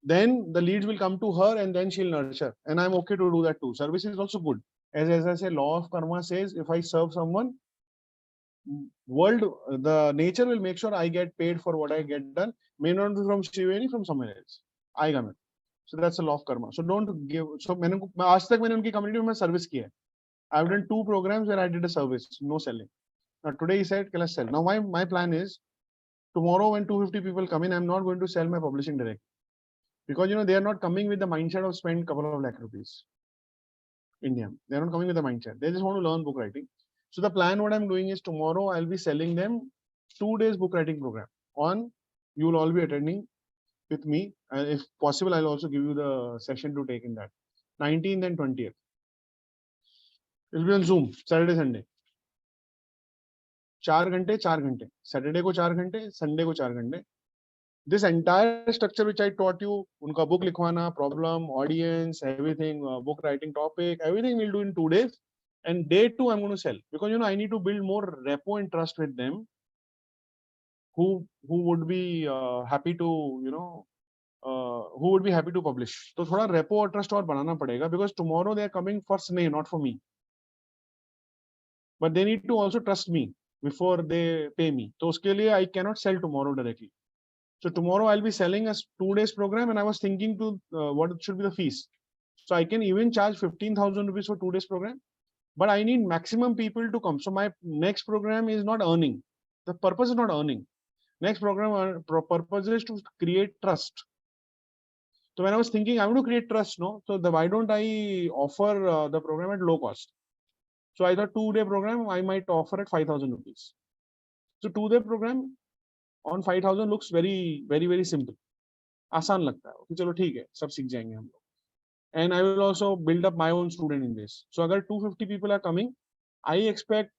then the leads will come to her and then she'll nurture. And I'm okay to do that too. Service is also good. As I say, law of karma says, if I serve someone, the nature will make sure I get paid for what I get done. May not be from Shivani, from somewhere else. I come in. So that's a law of karma. So don't give. So मैंने आज तक मैंने उनकी community में service किया है. I've done 2 programs where I did a service, no selling. Now today he said, "Let's sell." Now my plan is tomorrow when 250 people come in, I'm not going to sell my publishing direct, because they are not coming with the mindset of spend couple of lakh rupees. India, they are not coming with the mindset. They just want to learn book writing. So the plan what I'm doing is tomorrow I'll be selling them 2 days book writing program. You will all be attending with me, and if possible, I'll also give you the session to take in that. 19th and 20th. It will be on Zoom, Saturday, Sunday. 4 घंटे 4 घंटे, Saturday को 4 घंटे, Sunday को 4 घंटे. This entire structure which I taught you, उनका book लिखवाना, problem, audience, everything, book writing topic, everything we'll do in 2 days. And day 2 I'm going to sell, because I need to build more rapport and trust with them, who would be happy to who would be happy to publish. तो थोड़ा rapport और trust और बनाना पड़ेगा, because tomorrow they are coming for Sneh, not for me. But they need to also trust me before they pay me. So उसके लिए I cannot sell tomorrow directly. So tomorrow I'll be selling a 2 days program, and I was thinking to what should be the fees. So I can even charge 15,000 rupees for 2 days program, but I need maximum people to come. So my next program is not earning. The purpose is not earning. Next program purpose is to create trust. So when I was thinking, I want to create trust, no? So why don't I offer the program at low cost? So I thought 2-day program I might offer at 5,000 rupees. So 2-day program on 5,000 looks very, very, very simple. आसान लगता है कि चलो ठीक है, सब सीख जाएंगे हम लोग. And I will also build up my own student in this. So अगर 250 people are coming, I expect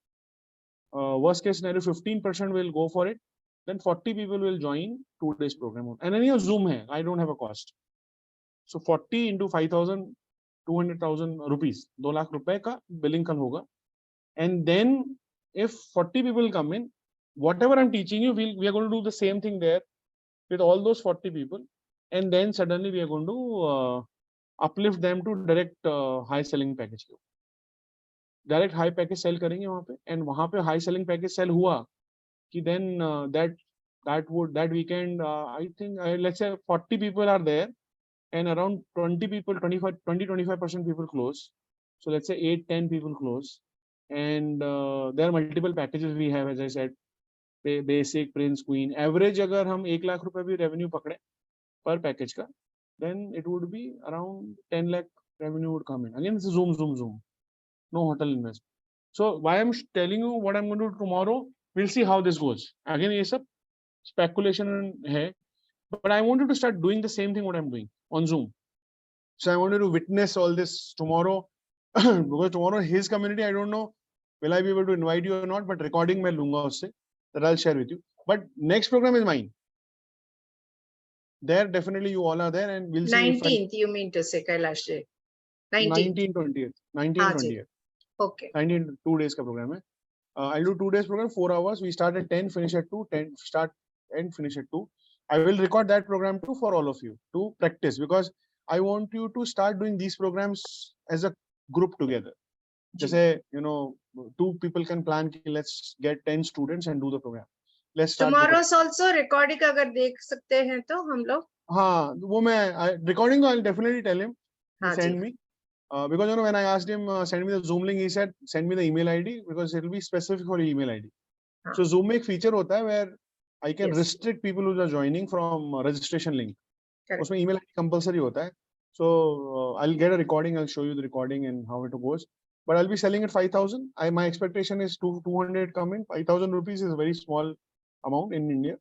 worst case scenario 15% will go for it. Then 40 people will join 2 days program. And then your Zoom hai, I don't have a cost. So 40 into 5,000, 200,000 rupees, 2 lakh रुपए का billing कल होगा. And then if 40 people come in, whatever I'm teaching you, we are going to do the same thing there with all those 40 people. And then suddenly we are going to uplift them to direct high selling package. Direct high package sell करेंगे वहाँ पे, and वहाँ पे high selling package sell हुआ कि then that weekend I think let's say 40 people are there, and around 20 people, 25% people close. So let's say 8-10 people close, and there are multiple packages we have, as I said, basic, prince, queen. Average अगर हम 1 लाख रुपए भी revenue पकड़े per package का, then it would be around 10 lakh revenue would come in. Again, it's zoom, no hotel investment. So why I'm telling you what I'm going to do tomorrow, we'll see how this goes. Again, ये सब speculation है, but I wanted to start doing the same thing what I'm doing on Zoom. So I wanted to witness all this tomorrow, because tomorrow his community, I don't know, will I be able to invite you or not, but recording मैं लूँगा उससे, that I'll share with you. But next program is mine. There definitely you all are there, and we'll see. 19th, you mean to say, Kailash ji? 19th. 19th. Okay. 19 2 days का program है. I'll do 2 days program, 4 hours. We start at 10, finish at 2. 10 start and finish at 2. I will record that program too for all of you to practice, because I want you to start doing these programs as a group together. Just 2 people can plan. Let's get 10 students and do the program. Let's start. Tomorrow's also recording अगर देख सकते हैं तो हम लोग. हाँ, वो मैं recording I'll definitely tell him to send me. Because when I asked him send me the Zoom link, he said send me the email ID, because it will be specific for email ID. So Zoom में एक feature होता है where I can restrict people who are joining from registration link. उसमें email ID compulsory होता है. So I'll get a recording. I'll show you the recording and how it goes. But I'll be selling at 5,000. My expectation is 200 come in. 5,000 rupees is a very small amount in India.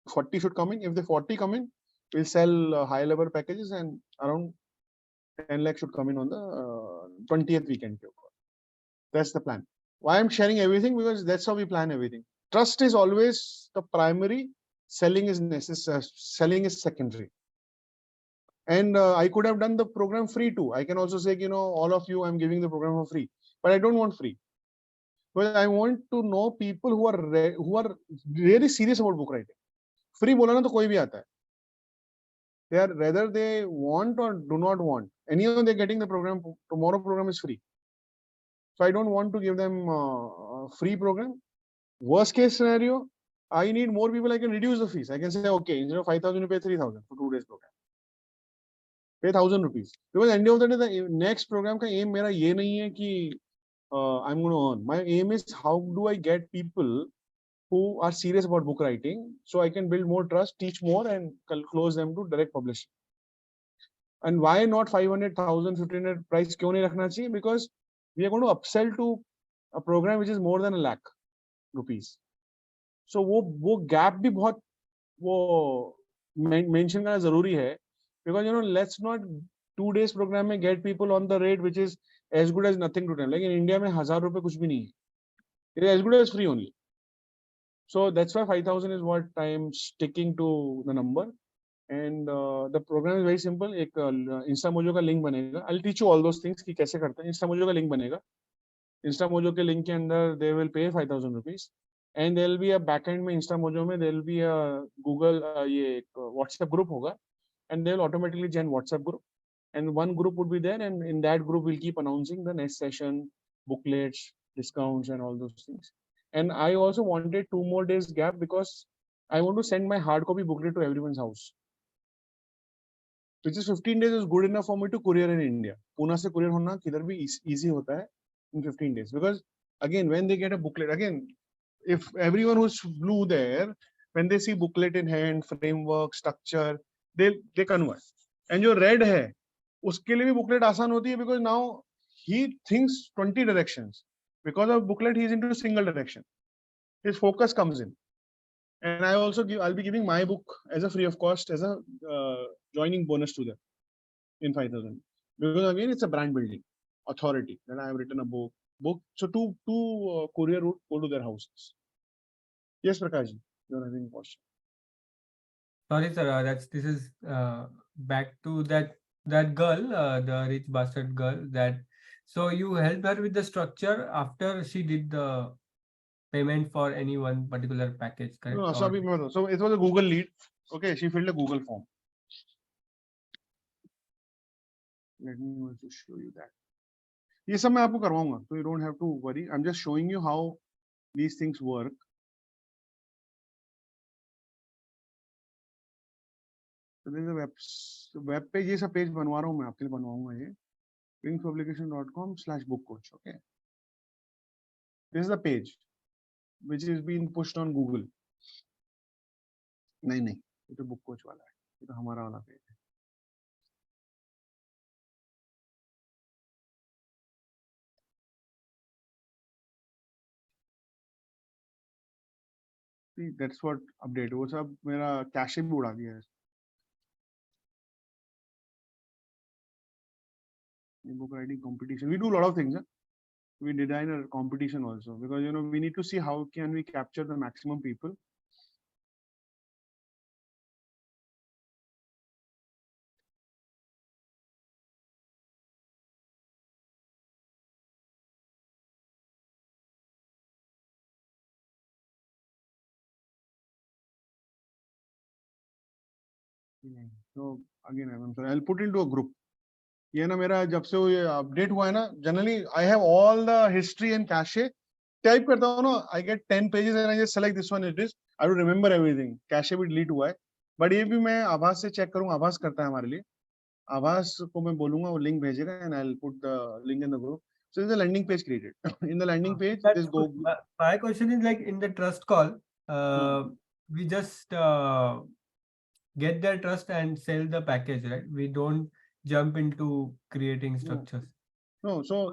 40 should come in. If the 40 come in, we'll sell high level packages, and around 10 lakh should come in on the 20th weekend. That's the plan. Why I'm sharing everything? Because that's how we plan everything. Trust is always the primary. Selling is necessary. Selling is secondary. And I could have done the program free too. I can also say, all of you, I'm giving the program for free. But I don't want free. But I want to know people who are really serious about book writing. Free बोला ना तो कोई भी आता है. They are whether they want or do not want. Anyhow, they're getting the program. Tomorrow program is free. So I don't want to give them a free program. Worst case scenario, I need more people. I can reduce the fees. I can say, okay, instead of 5,000, you pay 3,000 for 2 days program. पे 1000 rupees. Because end of the day, the next program का aim मेरा ये नहीं है कि I'm going to earn. My aim is how do I get people who are serious about book writing, so I can build more trust, teach more, and close them to direct publishing. And why not 500,000, 1,500 price क्यों नहीं रखना चाहिए? Because we are going to upsell to a program which is more than ₹1 lakh. So वो gap भी बहुत वो mention करना जरूरी है, because let's not 2 days program में get people on the rate which is as good as nothing to them. Like in India में 1000 रुपए कुछ भी नहीं है. It is as good as free only. So that's why 5,000 is what I am sticking to the number. And the program is very simple. एक InstaMojo का link बनेगा. I'll teach you all those things कि कैसे करते हैं. InstaMojo का link बनेगा. InstaMojo के link के अंदर they will pay 5,000 rupees. And there will be a backend में InstaMojo में there will be a Google ये एक WhatsApp group होगा. And they will automatically join WhatsApp group. And one group would be there, and in that group we'll keep announcing the next session, booklets, discounts, and all those things. And I also wanted 2 more days gap because I want to send my hard copy booklet to everyone's house. Which is 15 days is good enough for me to courier in India. Pune se courier hona kidhar bhi easy hota hai in 15 days. Because again, when they get a booklet, again, if everyone who's blue there, when they see booklet in hand, framework, structure, they convert. And जो red है, उसके लिए भी booklet आसान होती है because now he thinks 20 directions. Because of booklet, he is into single direction. His focus comes in. And I also I'll be giving my book as a free of cost as a joining bonus to them in 5,000. Because again, it's a brand building authority that I have written a book. So two courier would go to their houses. Yes, Prakash, you're having a question. Sorry, sir. This is back to that girl, the rich bastard girl. So you helped her with the structure after she did the payment for any one particular package, correct? No, so it was a Google lead. Okay, she filled a Google form. Let me also show you that. ये सब मैं आपको करवाऊंगा, so you don't have to worry. I'm just showing you how these things work. So there's a web page. ये सब page बनवा रहा हूँ मैं आपके लिए बनवाऊंगा ये. wingspublication.com/bookcoach. Okay. This is the page which is being pushed on Google. नहीं, ये तो book coach वाला है. ये तो हमारा वाला page है. See, that's what update. वो सब मेरा cache भी उड़ा दिया है. Book writing competition. We do a lot of things. Huh? We design a competition also because we need to see how can we capture the maximum people. So again, I'm sorry. I'll put into a group. ये ना मेरा जब से वो ये update हुआ है ना, generally I have all the history and cache. Type करता हूँ ना, I get 10 pages and I just select this one. It is I don't remember everything. Cache भी delete हुआ है, but ये भी मैं आभास से चेक करूँ. आभास करता है हमारे लिए. आभास को मैं बोलूँगा वो लिंक भेजेगा and I'll put the link in the group. So there's a landing page created. In the landing page, this go. My question is like in the trust call, we just get their trust and sell the package, right? We don't jump into creating structures. No, so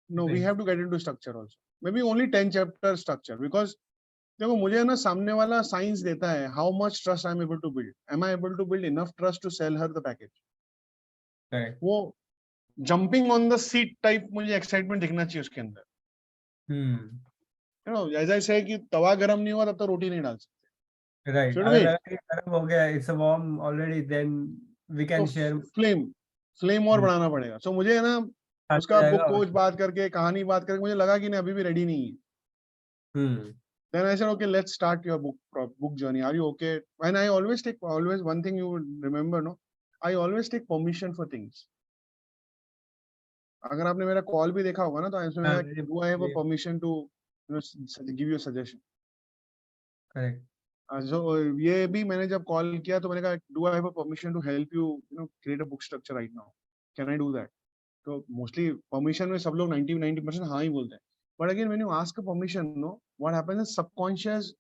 no, we have to get into structure also. Maybe only 10 chapter structure because देखो मुझे ना सामने वाला science देता है how much trust I'm able to build. Am I able to build enough trust to sell her the package? Correct. वो jumping on the seat type मुझे excitement दिखना चाहिए उसके अंदर. As I say कि तवा गरम नहीं हुआ तब तक रोटी नहीं डाल सकते. Right. It's a warm already. Then we can share. Flame और बढ़ाना पड़ेगा. So मुझे है ना उसका book coach बात करके कहानी बात करके मुझे लगा कि नहीं अभी भी ready नहीं है. Then I said, okay, let's start your book journey. Are you okay? And I always one thing you would remember, no? I always take permission for things. अगर आपने मेरा call भी देखा होगा ना तो do I have a permission to give you a suggestion? Correct. So ये भी मैंने जब कॉल किया तो मैंने कहा do I have a permission to help you create a book structure right now, can I do that? तो mostly permission में सब लोग 90% हाँ ही बोलते हैं, but again when you ask a permission, what happens is subconscious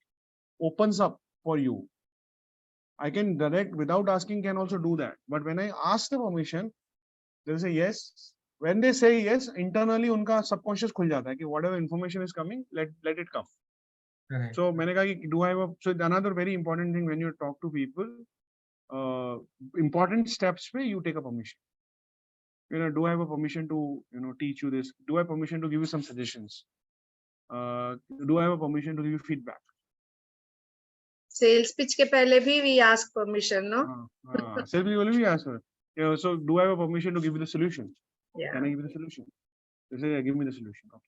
opens up for you. I can direct without asking, can also do that, but when I ask the permission they'll say yes. When they say yes, internally उनका subconscious खुल जाता है कि whatever information is coming, let it come. Correct. So मैंने कहा कि do I have a, so another very important thing when you talk to people, important steps पे you take a permission. Do I have a permission to teach you this? Do I have permission to give you some suggestions? Do I have a permission to give you feedback? Sales pitch के पहले भी we ask permission, no? Sales will be asked. So do I have a permission to give you the solution? Yeah. Can I give you the solution? They say, yeah, give me the solution. Okay.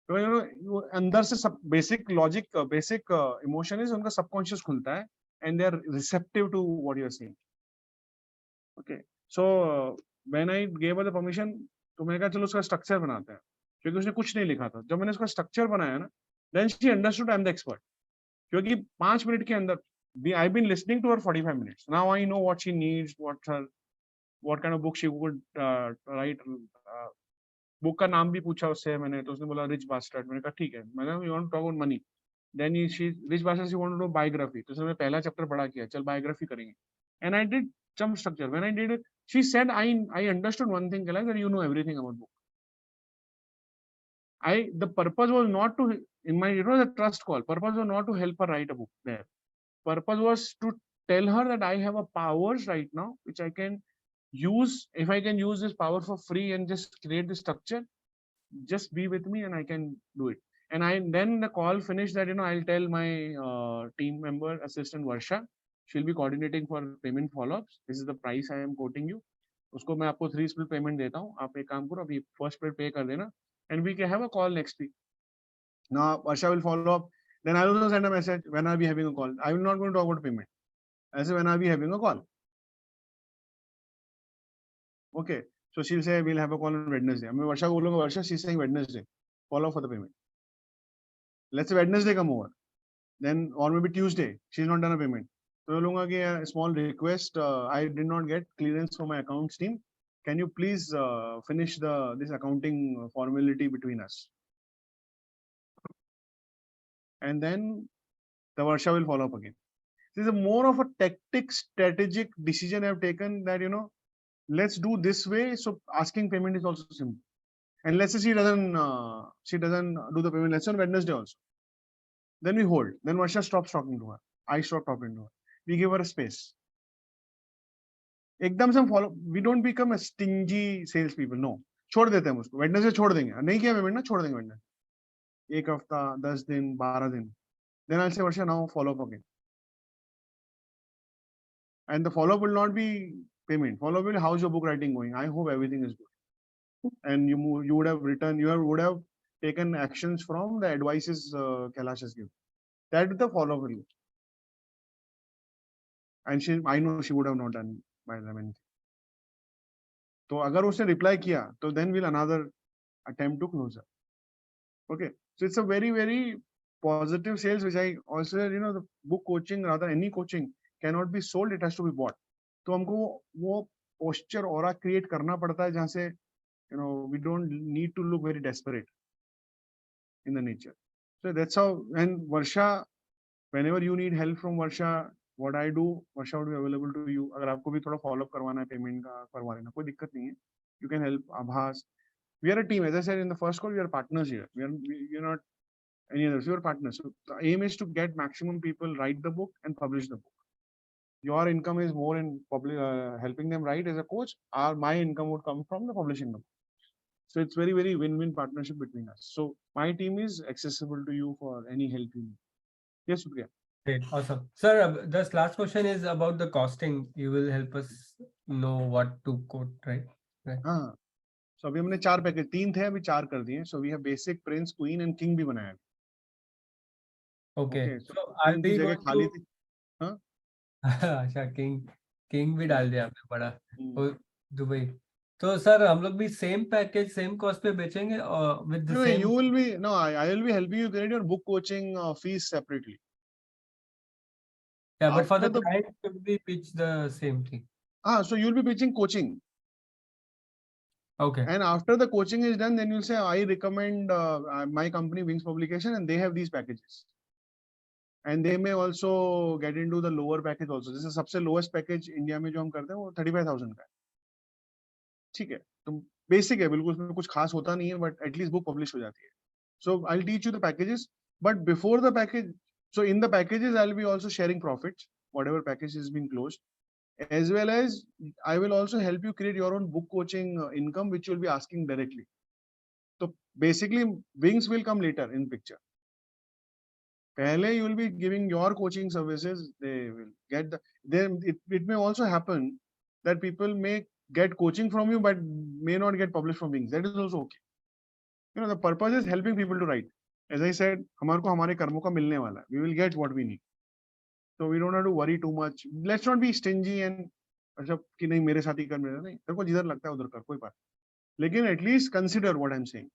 So अंदर से सब basic logic, basic emotion is उनका subconscious खुलता है and they are receptive to what you are saying. Okay. So when I gave her the permission, तो मैंने कहा चलो उसका structure बनाते हैं, क्योंकि उसने कुछ नहीं लिखा था. जब मैंने उसका structure बनाया ना, then she understood I'm the expert. क्योंकि 5 मिनट के अंदर I've been listening to her 45 minutes. Now I know what she needs, what kind of book she would write. Book का नाम भी पूछा उससे मैंने, तो उसने बोला रिच बास्टर्ड. मैंने कहा ठीक है, मैंने you want to talk about money, then she rich bastard she want to know biography, तो उसने पहला चैप्टर पढ़ा किया, चल बायोग्राफी करेंगे. And I did some structure. When I did it she said I understood one thing, Kailash, that you know everything about book. The purpose was not to, in my, it was a trust call. Purpose was not to help her write a book there. Purpose was to tell her that I have a powers right now which I can use. If I can use this power for free and just create the structure, just be with me and I can do it. And then the call finished that I'll tell my team member assistant Varsha, she'll be coordinating for payment follow-ups. This is the price I am quoting you. उसको मैं आपको 3 split payment देता हूँ, आप एक काम करो अभी first split pay कर देना, and we can have a call next week. Now Varsha will follow up. Then I will also send a message, when are we having a call? I will not going to talk about payment. I say when are we having a call? Okay. So she'll say we'll have a call on Wednesday. मैं वर्षा को बोलूँगा, वर्षा, she's saying Wednesday, follow for the payment. Let's say Wednesday come over, then or maybe Tuesday she's not done a payment. तो मैं बोलूँगा कि a small request, I did not get clearance from my accounts team. Can you please finish this accounting formality between us? And then the Varsha will follow up again. This is more of a tactic, strategic decision I've taken that let's do this way. So asking payment is also simple. And let's say she doesn't do the payment. Let's say on Wednesday also. Then we hold. Then Varsha stops talking to her. I stop talking to her. We give her a space. एकदम से हम follow. We don't become a stingy salespeople. No. छोड़ देते हैं उसको. Wednesday छोड़ देंगे. नहीं किया payment ना, छोड़ देंगे Wednesday. एक हफ्ता, 10 दिन, 12 दिन. Then I'll say Varsha, now follow up again. And the follow up will not be payment. Follow up will, how's your book writing going? I hope everything is good. And you would have written, would have taken actions from the advices Kailash has given. That is the follow up will. And I know she would have not done by them anything. So अगर उसने reply किया, तो then we'll another attempt to close her. Okay. So it's a very, very positive sales, which I also said, the book coaching, rather any coaching cannot be sold, it has to be bought. तो हमको वो posture aura create करना पड़ता है जहाँ से we don't need to look very desperate in the nature. So that's how. And Varsha, whenever you need help from Varsha, what I do, Varsha would be available to you. अगर आपको भी थोड़ा follow up करवाना है payment का, करवा लेना, कोई दिक्कत नहीं है. You can help Abhas. We are a team. As I said in the first call, we are partners here. We are not any others. We are partners. So the aim is to get maximum people write the book and publish the book. Your income is more in helping them write as a coach. My income would come from the publishing the book. So it's very, very win-win partnership between us. So my team is accessible to you for any help you need. Yes, Supriya. Great, awesome. Sir, this last question is about the costing. You will help us know what to quote, right? हाँ. So अभी हमने 4 package, 3 थे अभी 4 कर दिए. So we have basic, prince, queen and king भी बनाया. Okay. So are we जगह going खाली to? थी. हाँ. अच्छा, king भी डाल दिया आपने, बड़ा दुबई. तो सर हम लोग भी सेम पैकेज सेम कॉस्ट पे बेचेंगे और with the No, same. you will be I will be helping you create your book coaching fees separately. Yeah, but for after the client, we pitch the same thing. So you'll be pitching coaching. Okay. And after the coaching is done, then you'll say, I recommend my company Wings Publication, and they have these packages. And they may also get into the lower package also. This is सबसे lowest package India में जो हम करते हैं वो 35,000 का है. ठीक है, तो basic है, बिल्कुल उसमें कुछ खास होता नहीं है, but at least book publish हो जाती है. So I'll teach you the packages, but before the package, so in the packages I'll be also sharing profits, whatever package is being closed, as well as I will also help you create your own book coaching income, which you'll be asking directly. So basically, Wings will come later in picture. Pehle you will be giving your coaching services. They will get the. Then it may also happen that people may get coaching from you, but may not get published from Wings. That is also okay. You know, the purpose is helping people to write. As I said, हमारे को हमारे कर्मों का मिलने वाला है. We will get what we need. So we don't have to worry too much. Let's not be stingy and अच्छा कि नहीं मेरे साथ ही कर मेरा नहीं. तेरे को जिधर लगता है उधर कर, कोई बात. लेकिन at least consider what I'm saying.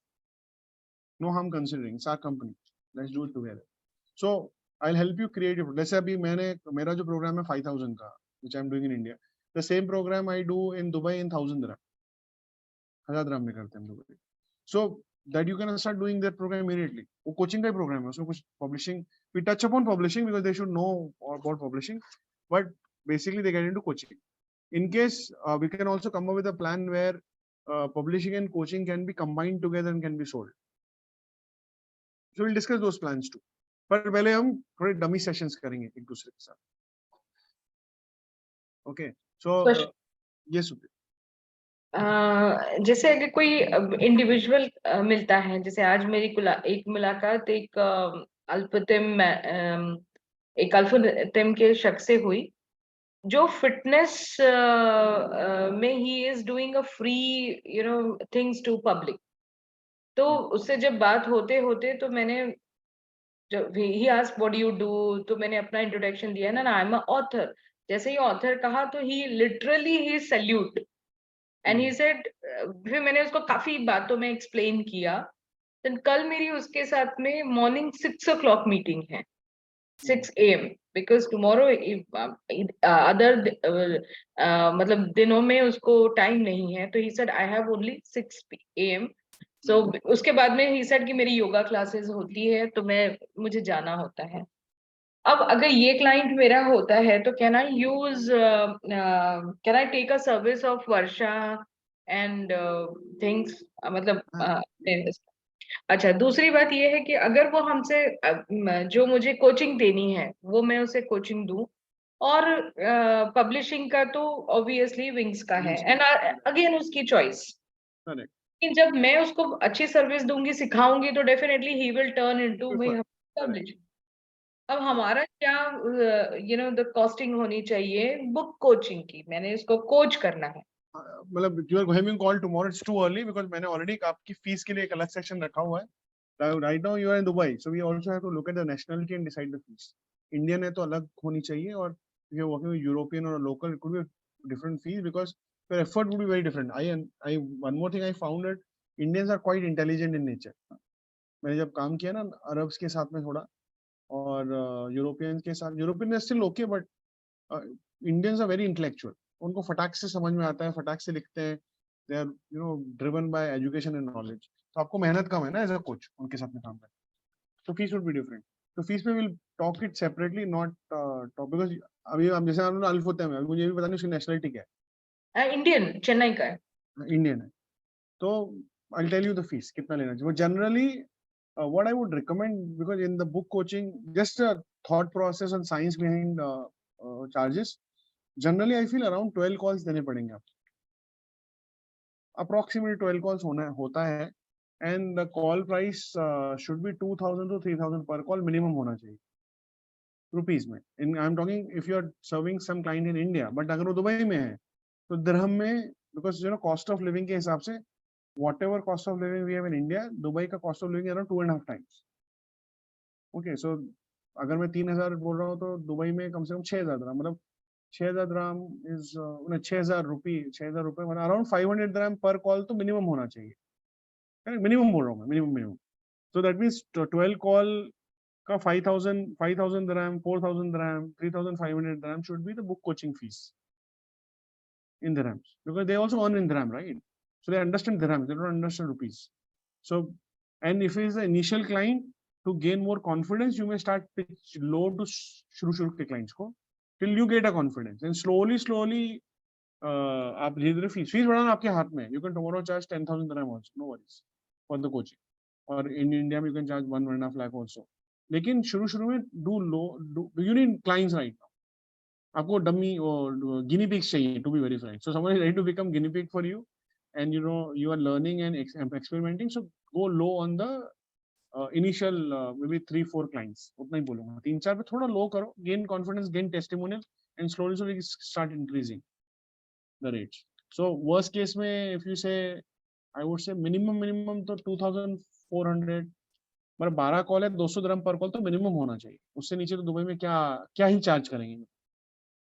No harm considering. It's our company. Let's do it together. So I'll help you create your. जैसे अभी मैंने मेरा जो program है 5,000 का, which I'm doing in India. The same program I do in Dubai in 1,000 dirham. 1,000 dirham में करते हैं Dubai. So that you can start doing that program immediately. वो coaching का program है, उसमें कुछ publishing. We touch upon publishing because they should know about publishing, but basically they get into coaching. In case we can also come up with a plan where publishing and coaching can be combined together and can be sold. So we'll discuss those plans too. पर पहले हम थोड़े dummy sessions करेंगे एक दूसरे के साथ. Okay. So yes. जैसे अगर कोई इंडिविजुअल मिलता है, जैसे आज मेरी एक मुलाकात एक अल्पतिम के शख्स से हुई जो फिटनेस में he is doing a free things to public. तो उससे जब बात होते होते तो मैंने जब he asked what you do, तो मैंने अपना इंट्रोडक्शन दिया ना, आई एम अ ऑथर. जैसे ही ऑथर कहा तो he literally he salute and he said. फिर मैंने उसको काफी बातों में एक्सप्लेन किया. देन कल मेरी उसके साथ में मॉर्निंग 6 o'clock मीटिंग है, 6 AM, because tomorrow other मतलब दिनों में उसको टाइम नहीं है. तो he said I have only 6 AM. So उसके बाद में he said कि मेरी योगा क्लासेस होती है तो मुझे जाना होता है. अब अगर ये क्लाइंट मेरा होता है तो can I take a service of Varsha and things, मतलब अच्छा. दूसरी बात ये है कि अगर वो हमसे जो मुझे कोचिंग देनी है वो मैं उसे कोचिंग दूं, और पब्लिशिंग का तो ऑब्वियसली विंग्स का है, एंड अगेन उसकी चॉइस. कि जब मैं उसको अच्छी सर्विस दूंगी, सिखाऊंगी, तो definitely he will turn into publishing. अब हमारा क्या द कॉस्टिंग होनी चाहिए बुक कोचिंग की. मैंने इसको कोच करना है. मतलब you are having call tomorrow, it's too early because मैंने already आपकी फीस के लिए एक अलग सेक्शन रखा हुआ है. Right now you are in Dubai, so we also have to look at the nationality and decide the fees. Indian है तो अलग होनी चाहिए, और if you are working with European or a local, it could be a different fees because your effort would be very different. One more thing I found that Indians are quite intelligent in nature. मैंने जब काम किया ना Arabs के साथ में थोड़ा, और यूरोपियन के साथ, European is still okay, but Indians are very intellectual. उनको फटाक से समझ में आता है, फटाक से लिखते हैं. They are driven by education and knowledge. तो आपको मेहनत कम है ना एज अ कोच उनके साथ में काम करना. तो फीस would be different. तो फीस में we'll talk it separately, not talk because अभी हम जैसे हम अल्फ होते हैं, मुझे भी पता नहीं उसकी नेशनलिटी क्या है. इंडियन, चेन्नई का है. इंडियन है. तो I'll tell you the fees कितना लेना चाहिए. Generally what I would recommend, because in the book coaching, just a thought process and science behind charges. Generally I feel around 12 calls देने पड़ेंगे आपको. Approximately 12 calls होता है, and the call price should be 2,000 to 3,000 per call minimum होना चाहिए rupees में. I'm talking if you are serving some client in India, but अगर वो दुबई में है तो दिरहम में, because cost of living के हिसाब से whatever cost of living we have in India, Dubai का cost of living is around 2.5 times. Okay, so अगर मैं 3,000 बोल रहा हूँ तो दुबई में कम से कम 6,000 dirham, मतलब 6,000 dirham is 6,000 रुपए, मतलब अराउंड 500 dirham पर कॉल तो मिनिमम होना चाहिए. मिनिमम बोल रहा हूँ मैं, minimum. So that means 12 call का 5,000 dirham, 4,000 dirham, 3,500 dirham should be the book coaching fees in dirhams, because they also earn in dirham, right? So they understand dirhams, they don't understand rupees. So, and if it is the initial client, to gain more confidence, you may start pitch low to shuru के clients को, till you get a confidence, and slowly आप धीरे-धीरे fees बढ़ाना आपके हाथ में. You can tomorrow charge 10,000 dirham also, no worries for the coaching. Or in India you can charge 1.5 lakh also. लेकिन शुरू में do you need clients right now? आपको डमी और guinea pigs चाहिए, to be very frank. So someone is ready to become guinea pig for you, and you know you are learning and experimenting. So go low on the initial maybe 3-4 clients. उतना ही बोलूँगा. 3-4 पे थोड़ा low करो, gain confidence, gain testimonial, and slowly start increasing the rates. So worst case में if you say, I would say minimum तो 2,400. मतलब 12 call है, 200 dirham पर कॉल तो मिनिमम होना चाहिए. उससे नीचे तो दुबई में क्या ही चार्ज करेंगे.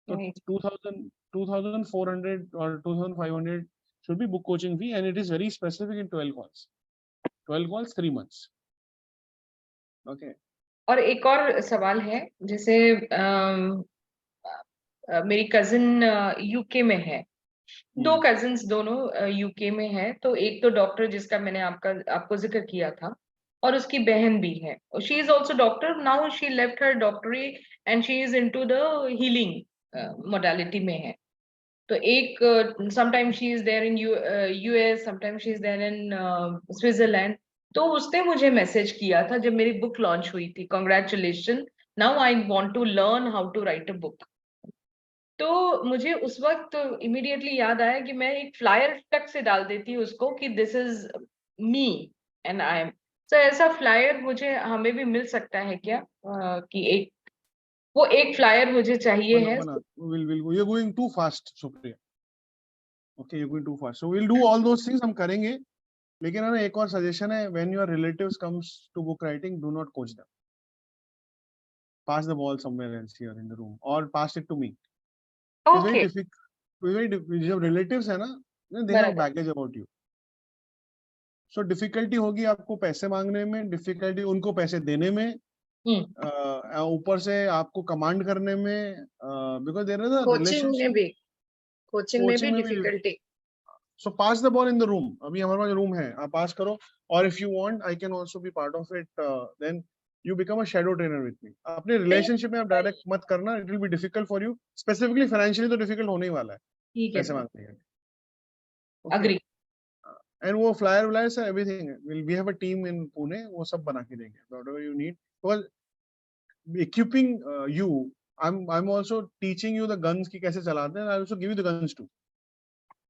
तो 2,400 or 2,500 should be book coaching fee, and it is very specific in 12 calls. 12 calls, 3 months. Okay. और एक और सवाल है, जैसे मेरी कजिन यूके में है, 2 कजिन्स दोनों यूके में है. तो एक तो डॉक्टर जिसका मैंने आपको जिक्र किया था, और उसकी बहन भी है. She is also doctor. Now she left her डॉक्टरी and she is into the healing modality में है. तो एक sometime she is there in US, sometime she is there in Switzerland. तो उसने मुझे मैसेज किया था जब मेरी बुक लॉन्च हुई थी, congratulation, now I want to learn how to write a book. तो मुझे उस वक्त इमीडिएटली याद आया कि मैं एक फ्लायर तक से डाल देती उसको कि this is me and I am. तो ऐसा फ्लायर मुझे हमें भी मिल सकता है क्या, कि एक फ्लायर मुझे चाहिए है. You're going too fast, Supriya. Okay, you're going too fast. So we'll do all those things. हम करेंगे. लेकिन ना एक और सजेशन है, when your relatives comes to book writing, do not coach them. Pass the ball somewhere else here in the room, or pass it to me. It's very difficult. जब relatives है ना, they have baggage about you. So difficulty होगी आपको पैसे मांगने में, difficulty उनको पैसे देने में, ऊपर से आपको कमांड करने में, because there is a relationship. Coaching में भी difficulty. So pass the ball in the room. अभी हमारे पास room है, आप pass करो. Or if you want, I can also be part of it. Then you become a shadow trainer with me. अपने relationship में आप direct मत करना. It will be difficult for you. Specifically financially तो difficult होने ही वाला है. पैसे मांगने के. Agree. And वो flyer से everything. We have a team in Pune. वो सब बना के देंगे. Whatever you need. Because equipping you, I'm also teaching you the guns की कैसे चलाते हैं. I also give you the guns too.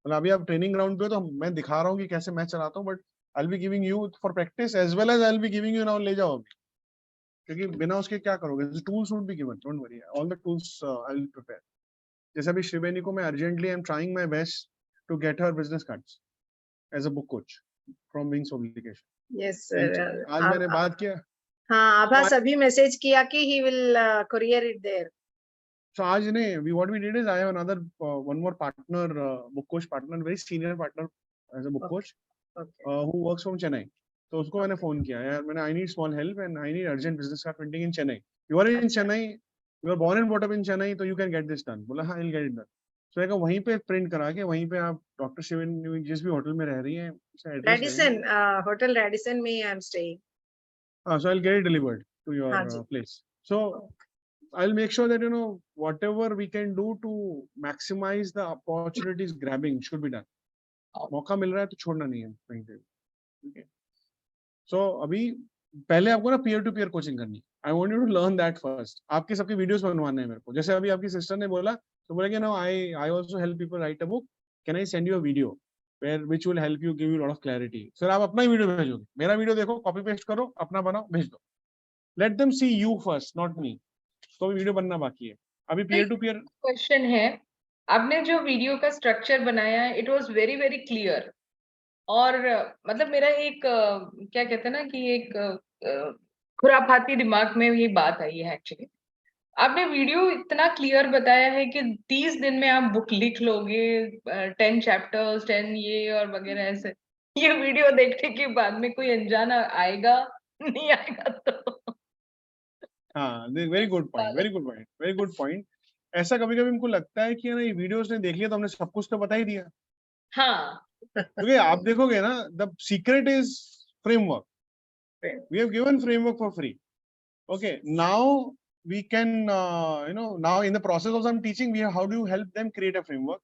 मतलब अभी आप ट्रेनिंग ग्राउंड पे हो तो मैं दिखा रहा हूँ कि कैसे मैं चलाता हूँ, but I will be giving you for practice as well as I will be giving you now. ले जाओ अभी, क्योंकि बिना उसके क्या करोगे. Tools would be given, don't worry, all the tools I will prepare. जैसे अभी श्रीवेणी को मैं urgently I am trying my best to get her business cards as a book coach from Wings Publication. Yes sir, आज मैंने बात किया. हाँ, आभास अभी मैसेज किया कि he will courier it there. So आज नहीं, what we did is I have another one more partner, book coach partner, very senior partner as a book coach, who works from Chennai. तो उसको मैंने phone किया, यार मैंने I need small help and I need urgent business card printing in Chennai. You are in Chennai, you are born and brought up in Chennai, so you can get this done. बोला हाँ, I'll get it done. So मैं वहीं पे print करा के वहीं पे आप डॉक्टर शिवेनी जिस भी होटल में रह रही हैं, रेडिसन, होटल रेडिसन में I am staying. So I'll get it delivered to your place. So I'll make sure that, you know, whatever we can do to maximize the opportunities grabbing should be done. मौका मिल रहा है तो छोड़ना नहीं है कहीं पे. Okay. So अभी पहले आपको ना peer to peer coaching करनी. I want you to learn that first. आपके सबके वीडियोस बनवाने हैं मेरे को. जैसे अभी आपकी सिस्टर ने बोला, तो बोला कि no, I also help people write a book. Can I send you a video which will help you, give you a lot of clarity. फिर आप अपना ही वीडियो भेजोगे. मेरा वीडियो देखो, कॉपी पेस्ट करो, अपना बनाओ, भेज दो. Let them see you first, not me. तो वीडियो बनना बाकी है. अभी पीयर टू पीयर क्वेश्चन है, आपने जो वीडियो का स्ट्रक्चर बनाया है, it was very very clear. और मतलब मेरा एक क्या कहते हैं ना कि एक खुराफाती दिमाग में ये बात आई है. एक्चुअली आपने वीडियो इतना क्लियर बताया है कि 30 दिन में आप बुक लिख लोगे, 10 चैप्टर्स, 10 ये और वगैरह ऐसे. ये वीडियो देखने के बाद में कोई अनजाना आएगा नहीं आएगा तो हाँ, very good point, very good point, very good point. ऐसा कभी कभी हमको लगता है कि ना ये वीडियोस ने देख लिया तो हमने सब कुछ तो बता ही दिया. हाँ. क्योंकि आप देखोगे ना, the secret is framework. We have given framework for free. Okay, now we can, now in the process of some teaching, how do you help them create a framework?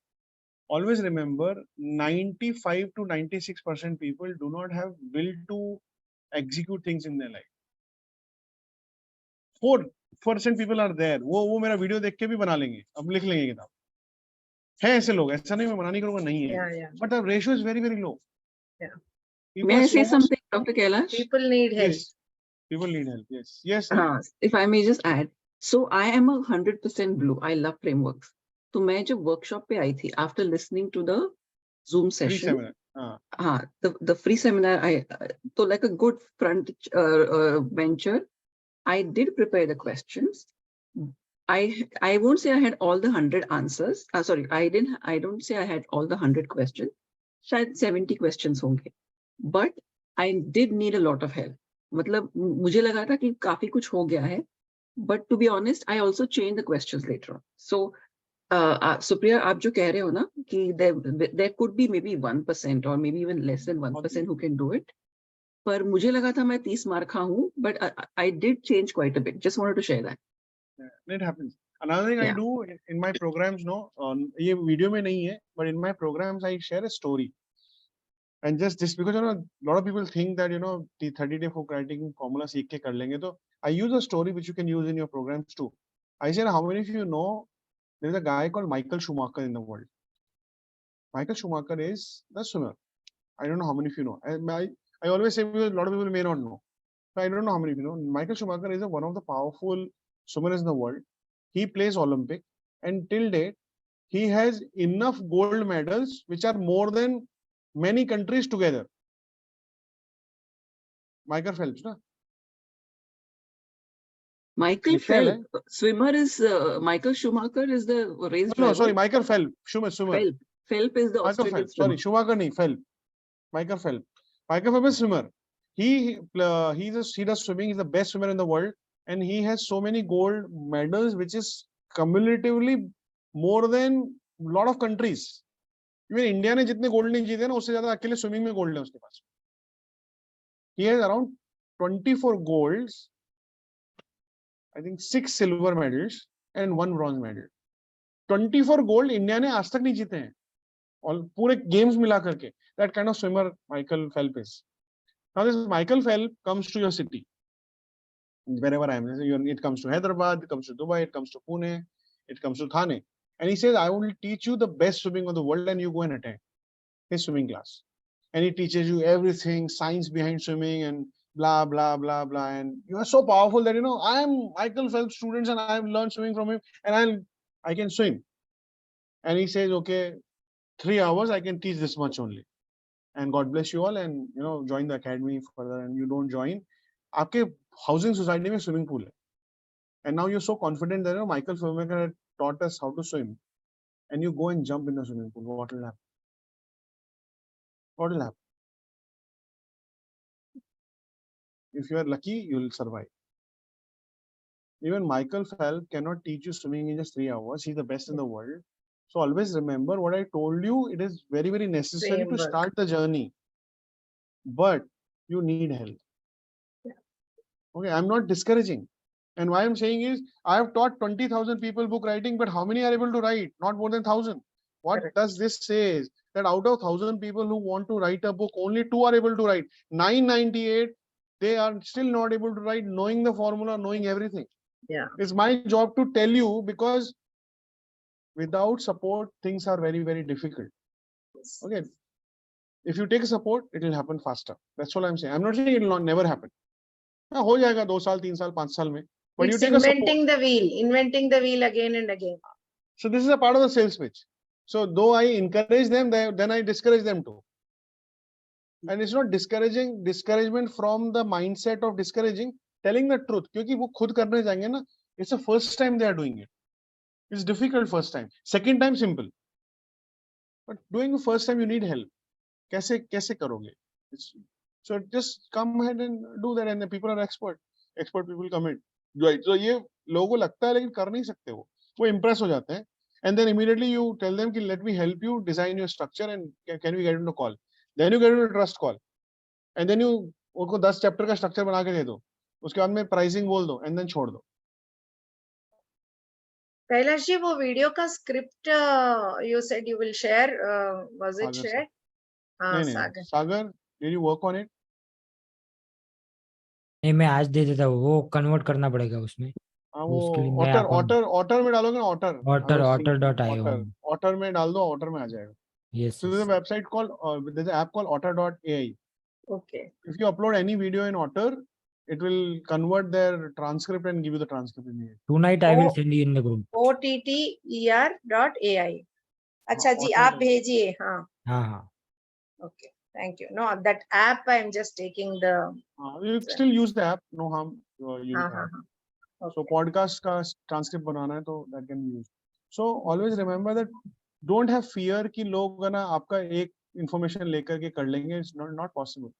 Always remember, 95 to 96% people do not have will to execute things in their life. 4% people are there. वो मेरा video देख के भी बना लेंगे, अब लिख लेंगे किताब. है ऐसे लोग, ऐसा नहीं मैं मना नहीं करूंगा, नहीं है. But the ratio is very, very low. Yeah. May I say something, Dr. Kailash? People need help. Yes. People need help. Yes. Yes. If I may just add, so I am 100% blue. I love frameworks. तो मैं जब workshop पे आई थी, after listening to the Zoom Free session, seminar. the free seminar, so like a good front venture, I did prepare the questions. I won't say I had all the 100 answers. Sorry, I don't say I had all the 100 questions. शायद 70 questions होंगे. But I did need a lot of help. मतलब मुझे लगा था कि काफी कुछ हो गया है. But to be honest, I also changed the questions later on. So, Supriya, आप जो कह रहे हो ना कि there could be maybe 1% or maybe even less than 1% who can do it. पर मुझे लगा था मैं 30 मार्क खा हूँ, but I did change quite a bit. Just wanted to share that. Yeah, it happens. Another thing I do in my programs, ये video में नहीं है, but in my programs I share a story. And just this because a lot of people think that the 30-day folk writing formula सीख के कर लेंगे, तो I use a story which you can use in your programs too. I said, how many of you know there is a guy called Michael Schumacher in the world? Michael Schumacher is the swimmer. I don't know how many of you know. I always say because a lot of people may not know. So I don't know how many of you know. Michael Schumacher is one of the powerful swimmers in the world. He plays Olympic, and till date he has enough gold medals which are more than many countries together. Michael Phelps, na? Michael Phelps, swimmer is Michael Schumacher is the race driver. No, sorry, Michael Phelps, swimmer. Phelps is the Michael Australian Phelps, sorry, Schumacher nahi, Phelps. Michael Phelps. Michael Phelps is swimmer. He does swimming. He's the best swimmer in the world, and he has so many gold medals, which is cumulatively more than a lot of countries. Even India ने जितने gold नहीं जीते ना, उससे ज्यादा अकेले swimming में gold है उसके पास. He has around 24 golds, I think 6 silver medals and 1 bronze medal. 24 gold India ने आज तक नहीं जीते हैं, और पूरे गेम्स मिला करके. That kind of swimmer Michael Phelps is. Now this Michael Phelps comes to your city, wherever I am. It comes to Hyderabad, it comes to Dubai, it comes to Pune, it comes to Thane. And he says, I will teach you the best swimming of the world, and you go and attend his swimming class. And he teaches you everything, science behind swimming and blah, blah, blah, blah. And you are so powerful that, I am Michael Phelps' students and I have learned swimming from him, and I can swim. And he says, okay, 3 hours, I can teach this much only. And God bless you all, and, join the academy further, and you don't join. आपके housing society में swimming pool है. And now you're so confident that, Michael Schumacher had taught us how to swim. And you go and jump in the swimming pool. What will happen? What will happen? If you are lucky, you will survive. Even Michael Phelps cannot teach you swimming in just 3 hours. He's the best in the world. So always remember what I told you. It is very, very necessary to start the journey. But you need help. Okay, I'm not discouraging. And why I'm saying is, I have taught 20,000 people book writing, but how many are able to write? Not more than 1,000. What does this say is that out of 1,000 people who want to write a book, only 2 are able to write. 998, they are still not able to write, knowing the formula, knowing everything. Yeah. It's my job to tell you, because without support, things are very, very difficult. Okay. If you take support, it will happen faster. That's all I'm saying. I'm not saying it will never happen. हो जाएगा 2 साल, 3 साल, 5 साल में. But It's you take inventing the wheel again and again. So this is a part of the sales pitch. So though I encourage them, then I discourage them too. And it's not discouragement from the mindset of discouraging, telling the truth. क्योंकि वो खुद करने जाएंगे ना, it's the first time they are doing it. It's difficult first time. Second time simple. But doing the first time you need help. कैसे करोगे? So just come ahead and do that, and the people are expert. Expert people come in. Right, तो ये लोगों को लगता है लेकिन कर नहीं सकते, वो इम्प्रेस हो जाते हैं, and then immediately you tell them कि let me help you design your structure and can we get into call, then you get into trust call, and then you उनको 10 चैप्टर का स्ट्रक्चर बना के दे दो, उसके बाद में प्राइसिंग बोल दो एंड देन छोड़ दो। कैलाश जी, वो वीडियो का script you said you will share, was it Sagar share? हाँ, नहीं Sagar. Sagar, did you work on it? नहीं, मैं आज दे देता हूँ, वो कन्वर्ट करना पड़ेगा उसमें। हाँ, तो वो उसके लिए मैं ऑटर अकाउंट ऑटर में डालोगे ना, Otter, I Otter was Otter thinking dot IO. Otter में डाल दो, ऑटर में आ जाएगा। Yes So there's a website called, there's an app called otter.ai. Okay. If you upload any video in Otter, it will convert their transcript and give you the transcript immediately. Tonight I will send you in the group. OTTER.ai. अच्छा जी, Otter आप भेजिए। हाँ, हाँ हाँ, okay, thank you. No, that app I am just taking the. you still use the app, no harm using हाँ the हाँ app. हाँ, So okay. podcast का transcript बनाना है तो that can be used. So always remember that don't have fear कि लोग ना आपका एक information लेकर के कर लेंगे, it's not possible.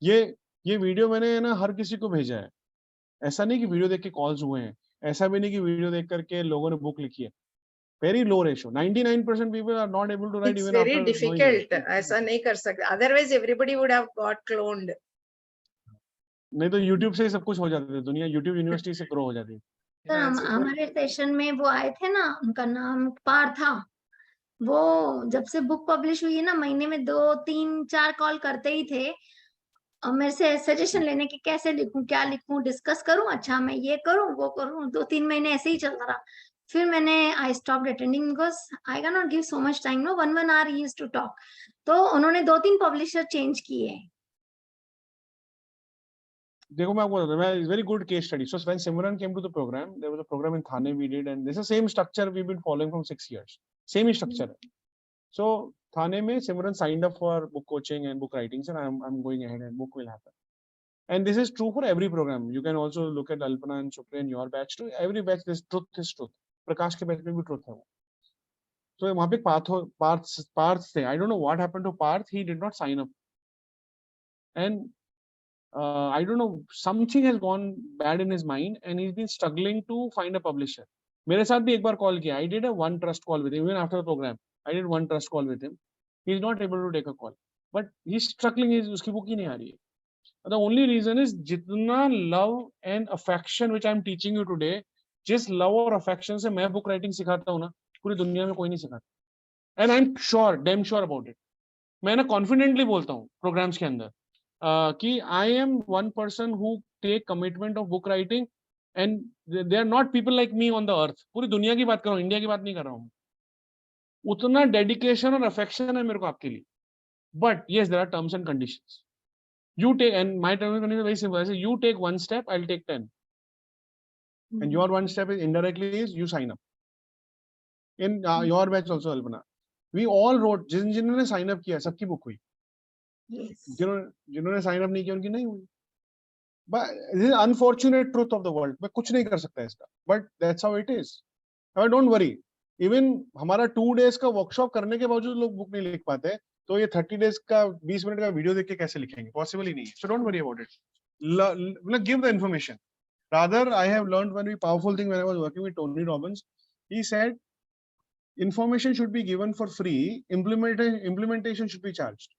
ये वीडियो मैंने ना हर किसी को भेजा है, ऐसा नहीं कि वीडियो देख के कॉल्स हुए हैं, ऐसा भी नहीं कि वीडियो देख करके लोगों ने बुक लिखी है। Very low ratio, 99% people are not able to write It's even very after knowing difficult. It. ऐसा नहीं कर सकते, otherwise everybody would have got cloned. नहीं तो यूट्यूब से ही सब कुछ हो जाता है, दुनिया यूट्यूब यूनिवर्सिटी से ग्रो हो जाती है। सर हमारे सेशन में वो आए थे ना, उनका नाम पार था, वो जब से बुक पब्लिश हुई है ना, महीने में 2-3-4 कॉल करते ही थे और मेरे से सजेशन लेने की, कैसे लिखूं, क्या लिखूं, डिस्कस करूं, अच्छा मैं ये करूं वो करूं। 2-3 महीने ऐसे ही चलता रहा। फिर मैंने I stopped attending because I can not give so much time, no 1 hour he used to talk. तो उन्होंने 2-3 पब्लिशर चेंज किए। देखो मैं आपको बताता हूं, very good case study. So when Simran came to the programme, there was a programme in Thane we did, and this is same structure we been following from 6 years, same ही structure है। So Thane में Simran signed up for book coaching and book writings, and I'm going ahead and book will happen. And this is true for every program. You can also look at Alpana and Shukri and your batch too. Every batch, this truth is truth. Prakash के batch में भी truth है वो। So वहाँ पे Parth थे. I don't know what happened to Parth. He did not sign up. And I don't know, something has gone bad in his mind, and he's been struggling to find a publisher. मेरे साथ भी एक बार call किया. I did a one trust call with him. Even after the program, I did one trust call with him. He's not able to take a call. But he's struggling. उसकी book ही नहीं आ रही है. The only reason is जितना love and affection which I'm teaching you today, जिस love और affection से मैं book writing सिखाता हूँ ना, पूरी दुनिया में कोई नहीं सिखाता. And I'm sure, damn sure about it. मैं ना confidently बोलता हूँ programs के अंदर कि I am one person who take commitment of book writing, and there are not people like me on the earth. पूरी दुनिया की बात कर रहा हूँ, इंडिया की बात नहीं कर रहा हूँ. उतना dedication और affection है मेरे को आपके लिए. But yes, there are terms and conditions. You take, and my terms and conditions are very simple. I say you take one step, I'll take 10. And your one step is indirectly is you sign up. In your batch also, Alpana, we all wrote, जिन्होंने sign up किया सबकी book हुई. Yes. जिन्होंने sign up नहीं किया उनकी नहीं हुई. But this is unfortunate truth of the world. मैं कुछ नहीं कर सकता इसका. But that's how it is. Now don't worry. Even हमारा 2 days का workshop करने के बावजूद लोग book नहीं लिख पाते, तो ये 30 days का 20 मिनट का वीडियो देख के कैसे लिखेंगे? Possible ही नहीं है. So don't worry about it. Give the information. Rather, I have learned one very powerful thing when I was working with Tony Robbins. He said, information should be given for free. Implementation should be charged.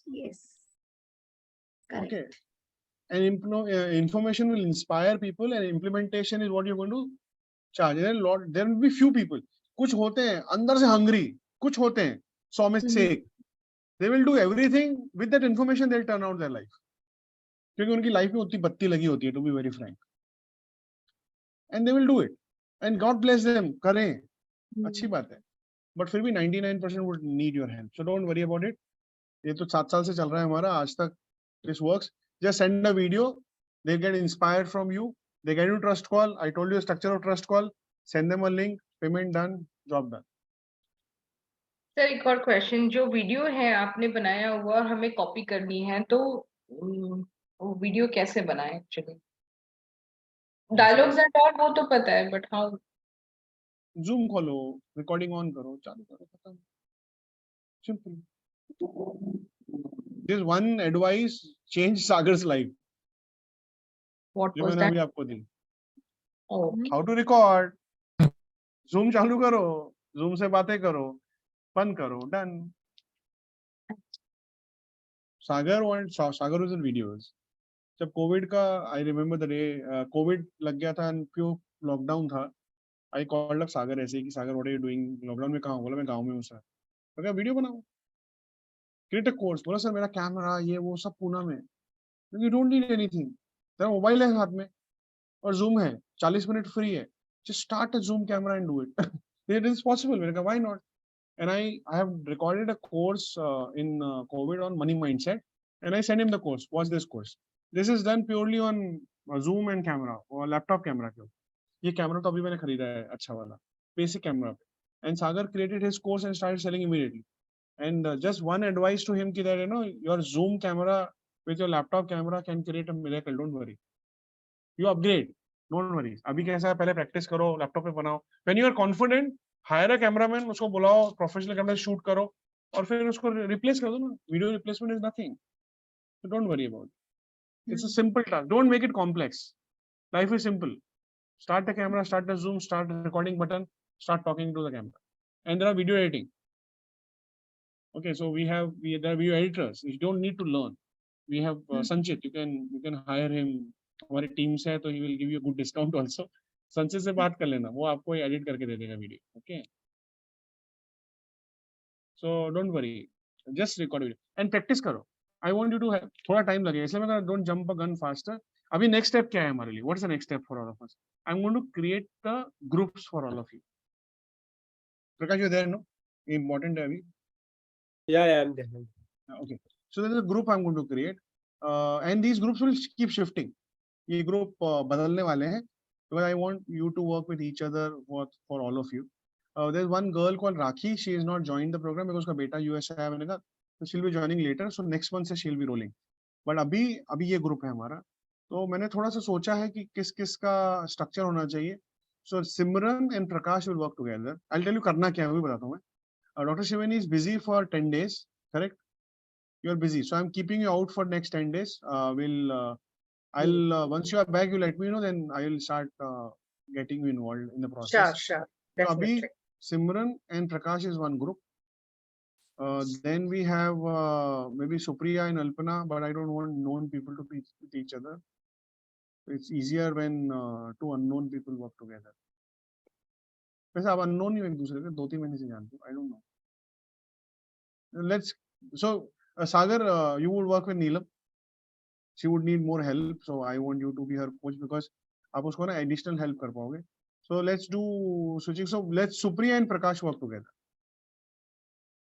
Yes. Correct. Okay. And information will inspire people, and implementation is what you're going to charge. There will be few people. कुछ होते हैं अंदर से hungry. कुछ होते हैं 100 में से एक. They will do everything with that information. They'll turn out their life. क्योंकि उनकी लाइफ में उतनी बत्ती लगी होती है, to be very frank. And they will do it. And God bless them. करें, अच्छी बात है. But फिर भी 99% would need your help. So don't worry about it. ये तो 7 साल से चल रहा है हमारा, आज तक this works. Just send a video. They get inspired from you. They get into trust call. I told you the structure of trust call. Send them a link. Payment done. Job done. Sir एक और question, जो video है आपने बनाया हुआ और हमें copy करनी है, तो वो वीडियो कैसे बनाए? एक्चुअली डायलॉग्स एंड ऑल वो तो पता है, बट हाउ? Zoom खोलो, recording on करो, चालू करो, खत्म. Simple. This one advice changed Sagar's life. What जो was मैंने that? अभी आपको दी. Oh, how to record, Zoom चालू करो, जूम से बातें करो, बंद करो, done. Sagar was in videos. जब कोविड का, I remember the day Covid लग गया था एंड प्योर लॉकडाउन था, आई कॉल्ड अप सागर ऐसे ही कि Sagar what are you doing lockdown में, कहाँ हो? बोला मैं गांव में हूँ सर. मैं कहा वीडियो बनाओ, क्रिएट अ कोर्स. बोला सर मेरा कैमरा ये वो सब पुणे में. यू डोंट नीड एनीथिंग, तेरा मोबाइल है हाथ में और जूम है, 40 मिनट फ्री है, just start a Zoom camera and do it. It is possible. मैंने कहा why not. And I have recorded a course in COVID on money mindset, and I sent him the course. Watch this course. This is done purely on Zoom and camera or laptop camera के ऊपर. ये camera तो अभी मैंने खरीदा है अच्छा वाला, बेसिक कैमरा पे. And Sagar created his course and started selling immediately. And just one advice to him कि that your Zoom camera with your laptop camera can create a miracle. Don't worry. You upgrade. Don't worry. अभी कैसा है, पहले practice करो, laptop पे बनाओ. When you are confident, higher a cameraman, उसको बुलाओ, प्रोफेशनल कैमरा शूट करो और फिर उसको रिप्लेस कर दो ना. Video replacement is nothing, so don't worry about. It's a simple task. Don't make it complex. Life is simple. Start the camera, start the Zoom, start recording button, start talking to the camera. And there are video editing. Okay, so there are video editors. You don't need to learn. We have Sanchit. You can hire him. हमारी team से है तो he will give you a good discount also. संचित से बात कर लेना, वो आपको एडिट करके दे देगा video. Okay, so don't worry, just record video and practice करो. I want you to have थोड़ा टाइम लगेगा, इसलिए मैं don't jump a gun faster. अभी next step क्या है हमारे लिए? What is the next step for all of us? I'm going to create the groups for all of you. Prakash, you there? No, important है अभी. Yeah, I'm there. Okay, so there is a group I'm going to create, and these groups will keep shifting. ये group बदलने वाले हैं because I want you to work with each other for all of you. There's one girl called Rakhi. She is not joined the program because उसका बेटा US है. मैंने कहा so she'll be joining later. So next month से she'll be rolling. But अभी ये group है हमारा. तो मैंने थोड़ा सा सोचा है कि किस किस का structure होना चाहिए. So Simran and Prakash will work together. I'll tell you करना क्या है, वो भी बताता हूँ मैं. Dr. Shivani is busy for 10 days, correct? You're busy, so I'm keeping you out for next 10 days. I'll once you are back, you let me know. Then I will start getting you involved in the process. Sure, So definitely. Abhi, Simran and Prakash is one group. Then we have maybe Supriya and Alpana, but I don't want known people to be with each other. It's easier when two unknown people work together. वैसे आप unknown ही एक दूसरे के 2-3 महीने से जानते हो. I don't know. Let's Sagar, you would work with Neelam. She would need more help, so I want you to be her coach because आप उसको ना additional help कर पाओगे. So let's do switching. So let's Supriya and Prakash work together.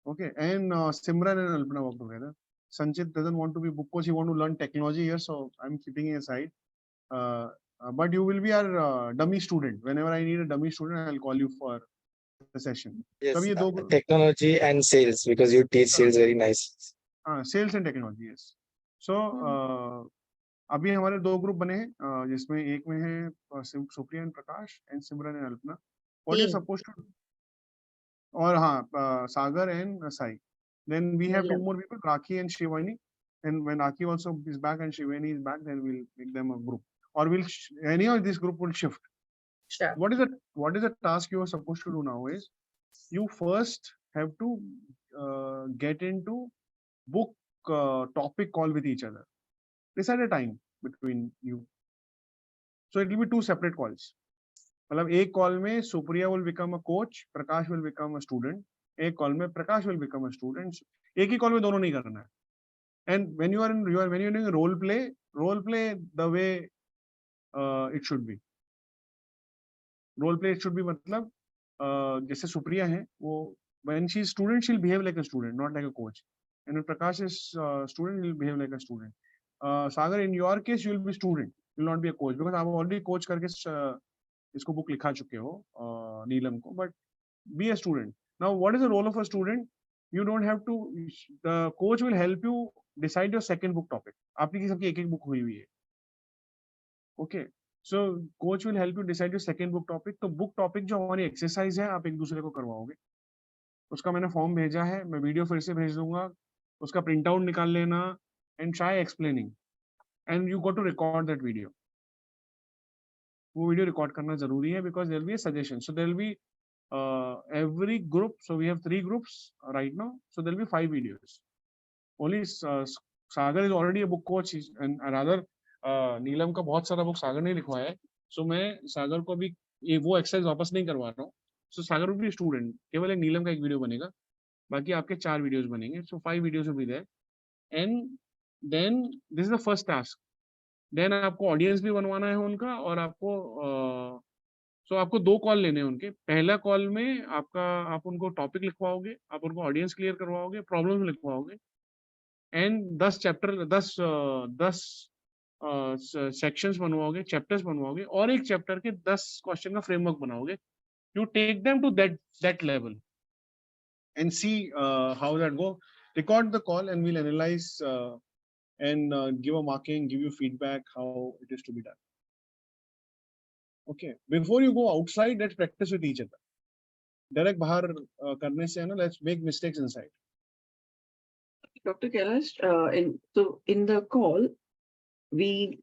Okay, and Simran and Alpana work together. Sanchit doesn't want to be book coach. He want to learn technology here, so I'm keeping it aside. But you will be our dummy student. Whenever I need a dummy student, I'll call you for the session. Yes, So ये दो technology and sales, because you teach sales very nice. Sales and technology, yes. So अभी हमारे 2 group बने हैं जिसमें एक में है Supriya and Prakash and Simran and Alpana. What you supposed to, और हाँ Sagar and Sai. Then we have 2 more people, Rakhi and Shivani. And when Rakhi also is back and Shivani is back, then we'll make them a group. Or any of this group will shift. Sure. What is the task you are supposed to do now is, you first have to get into book topic call with each other. Decide a time between you. So it will be 2 separate calls. मतलब एक call में Supriya will become a coach, Prakash will become a student. एक call में प्रकाश will become a student. एक ही call में दोनों नहीं करना है. And when you're doing role play the way it should be. Role play it should be मतलब जैसे सुप्रिया है वो when she is student she'll behave like a student, not like a coach. And when Prakash is student, he'll behave like a student. Sagar, in your case, you will be student, you will not be a coach because आप already coach करके इसको book लिखा चुके हो नीलम को. But be a student. Now, what is the role of a student? You don't have to. The coach will help you decide your second book topic. आपकी सबकी एक book हुई हुई है. Okay. So coach will help you decide your second book topic. तो book topic जो हमारी exercise है आप एक दूसरे को करवाओगे. उसका मैंने फॉर्म भेजा है, मैं वीडियो फिर से भेज दूंगा, उसका प्रिंट आउट निकाल लेना and try explaining and you go to record that video. वो वीडियो रिकॉर्ड करना जरूरी है, because there will be a suggestion. So there will be every group. So we have 3 groups right now. So there will be 5 videos. Only Sagar is already a book coach, and rather नीलम का बहुत सारा book सागर ने लिखवाया है. So मैं सागर को अभी ये वो एक्सरसाइज वापस नहीं करवा रहा हूँ. So Sagar will be a student. केवल एक नीलम का एक वीडियो बनेगा, बाकी आपके 4 वीडियोस बनेंगे. So 5 videos will be there. And then this is the first task. Then आपको ऑडियंस भी बनवाना है उनका, और आपको सो आपको 2 कॉल लेने हैं उनके. पहला कॉल में आप उनको टॉपिक लिखवाओगे, आप उनको ऑडियंस क्लियर करवाओगे, प्रॉब्लम्स लिखवाओगे, एंड 10 सेक्शंस बनवाओगे, चैप्टर्स बनवाओगे, और एक चैप्टर के 10 क्वेश्चन का फ्रेमवर्क बनाओगे. You take them to that level and see how that go. Record the call and we'll analyze and give a marking, give you feedback how it is to be done. Okay, before you go outside, let's practice with each other. Direct bahar karne se na, let's make mistakes inside. Dr. Kailash, in the call, we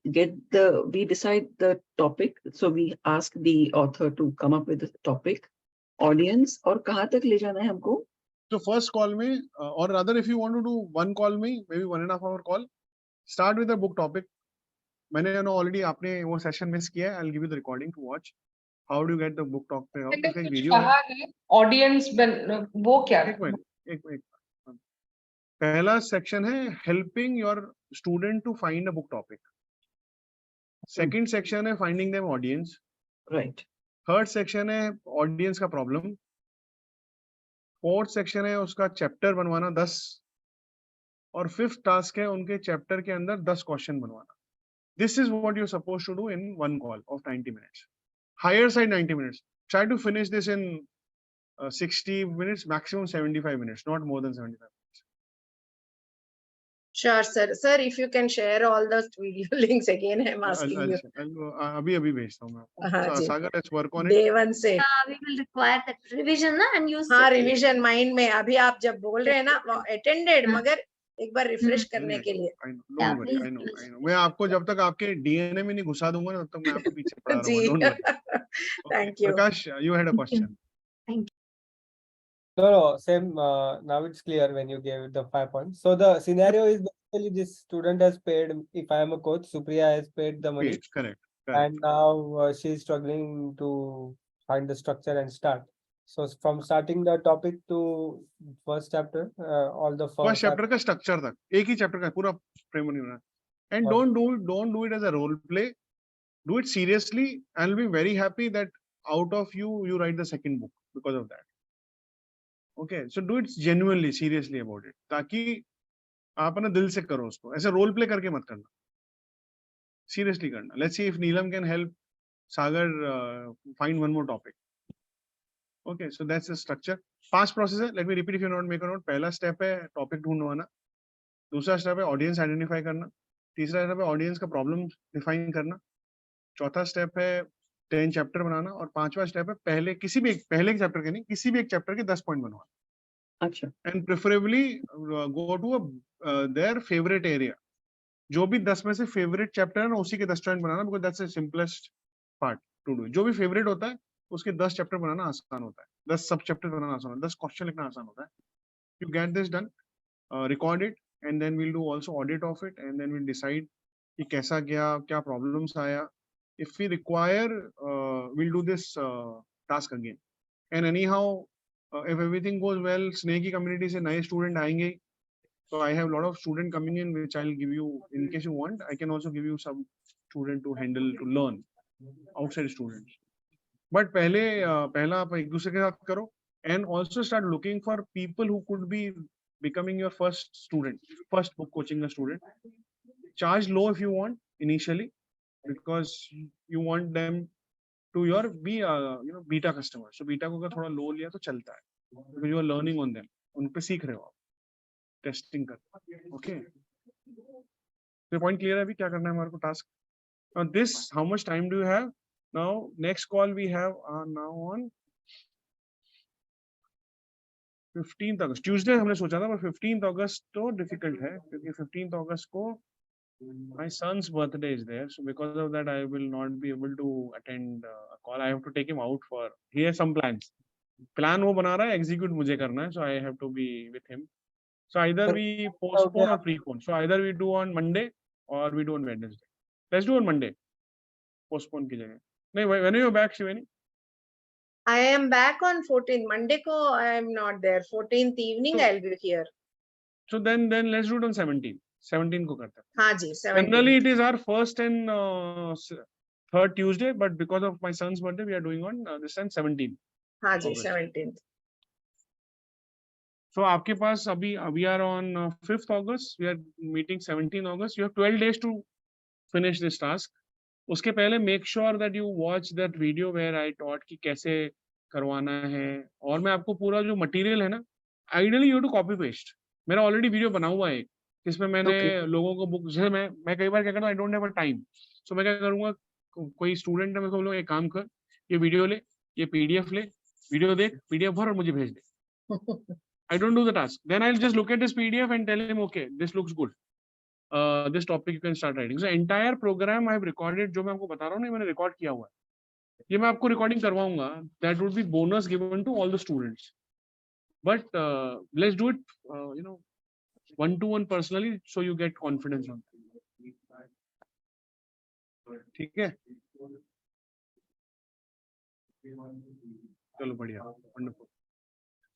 decide the topic. So we ask the author to come up with the topic, audience, और कहाँ तक ले जाना है हमको? So first call में, or rather if you want to do one call में, maybe 1.5 hour call, start with the book topic. मैंने already आपने वो session miss किया है. I'll give you the recording to watch. How do you get the book topic out? मैंने इसका एक कुछ video कहा है. है ऑडियंस वो क्या एक मिनट. पहला सेक्शन है helping your student to find a book topic. Second section है finding them audience. Right. Third section है audience का problem. Fourth section है उसका चैप्टर बनवाना 10, और फिफ्थ टास्क है उनके चैप्टर के अंदर 10 क्वेश्चन बनवाना. This is what you're supposed to do in one call of 90 minutes. Higher side 90 minutes. Try to finish this in 60 minutes, maximum 75 minutes, not more than 75 minutes. Sure, sir. Sir, if you can share all the video links again, I'm asking you. अभी भेजता हूँ मैं आपको. सागर, let's work on it. Day 1 से. We will require that revision na, and use. हाँ, revision mind में. अभी आप जब बोल रहे हैं ना, attended, मगर एक बार refresh करने के लिए. Don't worry, I know. मैं आपको जब तक आपके DNA में नहीं घुसा दूंगा ना, तब तक मैं आपको पीछे पड़ा रहूंगा. Don't worry. Thank you. Prakash, you had a question. No, same. Now it's clear when you gave the 5 points. So the scenario is basically this student has paid. If I am a coach, Supriya has paid the money. Correct. And now she is struggling to find the structure and start. So from starting the topic to first chapter, all the first chapter का structure तक, एक ही chapter का पूरा frame नहीं होना. And don't do it as a role play. Do it seriously, and I'll be very happy that out of you write the second book because of that. Okay, so do it genuinely, seriously about it. ताकि आप अपना दिल से करो उसको. ऐसे role play करके मत करना. Seriously करना. Let's see if Neelam can help Sagar find one more topic. Okay, so that's the structure. Past process है. Let me repeat if you not make a note. पहला step है topic ढूंढवाना. दूसरा step है audience identify करना. तीसरा step है audience का problem define करना. चौथा step है 10 chapter बनाना. और पांचवा step है पहले के chapter के नहीं, किसी भी एक chapter के 10 point बनवाना. अच्छा. And preferably go to their favorite area. जो भी 10 में से favorite chapter है ना, उसी के 10 point banana, because that's the simplest part to do. जो भी favorite होता है उसके 10 chapter बनाना आसान होता है, 10 सब chapter बनाना आसान होता है, 10 question लिखना आसान होता है. You get this done, record it, and then we'll do also audit of it, and then we'll decide कि कैसा गया, क्या problems आया. If we require, we'll do this task again. And anyhow, if everything goes well, स्नेह की community से नए student आएंगे. So I have a lot of student coming in, which I'll give you in case you want. I can also give you some student to handle, to learn, outside students. But पहला आप एक दूसरे के साथ करो, and also start looking for people who could be becoming your first student, first book coaching a student. Charge low if you want initially, because you want them to be beta customer. So beta को अगर थोड़ा low लिया तो चलता है, because you are learning on them, उन पे सीख रहे हो आप, testing कर. Okay. So point clear है अभी क्या करना है हमारे को task. Now this, how much time do you have? Now next call we have now on 15th August. Tuesday हमने सोचा था, पर 15th August तो difficult है, क्योंकि 15th August को My son's birthday is there, so because of that, I will not be able to attend a call. I have to take him out for. He has some plans. Plan वो बना रहा है, execute मुझे करना है, so I have to be with him. So either we postpone or prepone. So either we do on Monday or we do on Wednesday. Let's do on Monday. Postpone की जगह. नहीं, when are you back, Shivani? I am back on 14th. Monday ko I am not there. 14th evening So- I'll be here. So then let's do it on 17. 17 को करते हैं. हाँ जी, 17th. Generally, it is our first and third Tuesday, but because of my son's birthday, we are doing on this time 17. हाँ जी, August. 17th. So आपके पास अभी we are on 5th August. We are meeting 17 August. You have 12 days to finish this task. उसके पहले make sure that you watch that video where I taught कि कैसे करवाना है, और मैं आपको पूरा जो मटेरियल है ना, ideally you have to copy paste. मेरा ऑलरेडी वीडियो बना हुआ है जिसमें मैंने लोगों को बुक, जैसे मैं कई बार क्या करता हूँ, I don't have a time, so मैं क्या करूंगा, कोई स्टूडेंट है, मैं को बोलूंगा एक काम कर, ये वीडियो ले, ये पीडीएफ ले, वीडियो देख, पीडीएफ भर और मुझे भेज दे. I don't do the task. Then I'll just look at this PDF and tell him, okay, this looks good. This topic you can start writing. So entire program I have recorded. जो मैं आपको बता रहा हूँ ना, मैंने record किया हुआ है. ये मैं आपको रिकॉर्डिंग करवाऊंगा. That would be bonus given to all the students. But let's do it, one-to-one personally, so you get confidence on it. ठीक है? चलो बढ़िया, wonderful.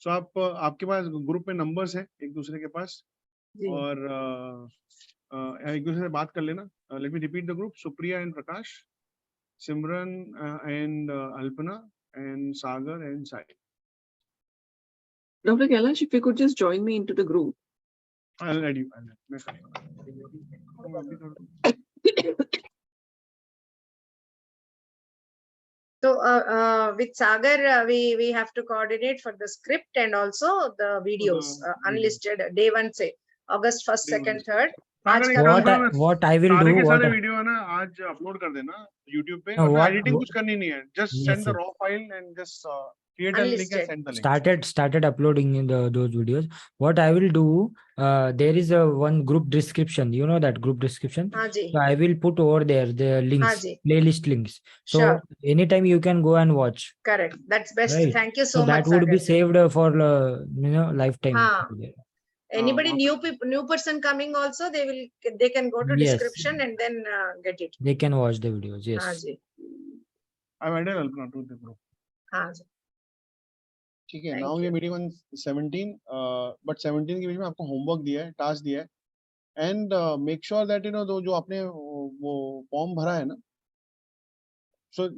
So आपके पास ग्रुप में नंबर्स है एक दूसरे के पास, और एक दूसरे से बात कर लेना. Let me repeat the group. Supriya and Prakash, Simran and Alpana and Sagar and Sai. Dr. Kailash, if you could just join me into the group. I'll add you. So with Sagar, we have to coordinate for the script and also the videos, unlisted day 1 से August 1st, 2nd, 3rd. What I will do, सारे video है ना आज upload कर देना YouTube पे. Editing कुछ करनी नहीं है, just send the raw file and just create a link and send the link. Started uploading those videos. What I will do, there is a one group description, you know that group description. हाँ जी. So I will put over there the links, हाँ जी. playlist links. So Sure. anytime you can go and watch. Correct. That's best. Right. Thank you so much. That would be saved for lifetime. हाँ. Anybody new person coming also, they can go to description and then get it. They can watch the videos. Yes. हाँ जी. I've added Alpna to the group. हाँ जी. ठीक है. Now we are meeting on 17, but 17 के बीच में आपको homework दिया है, task दिया है, and make sure that जो आपने वो form भरा है ना, so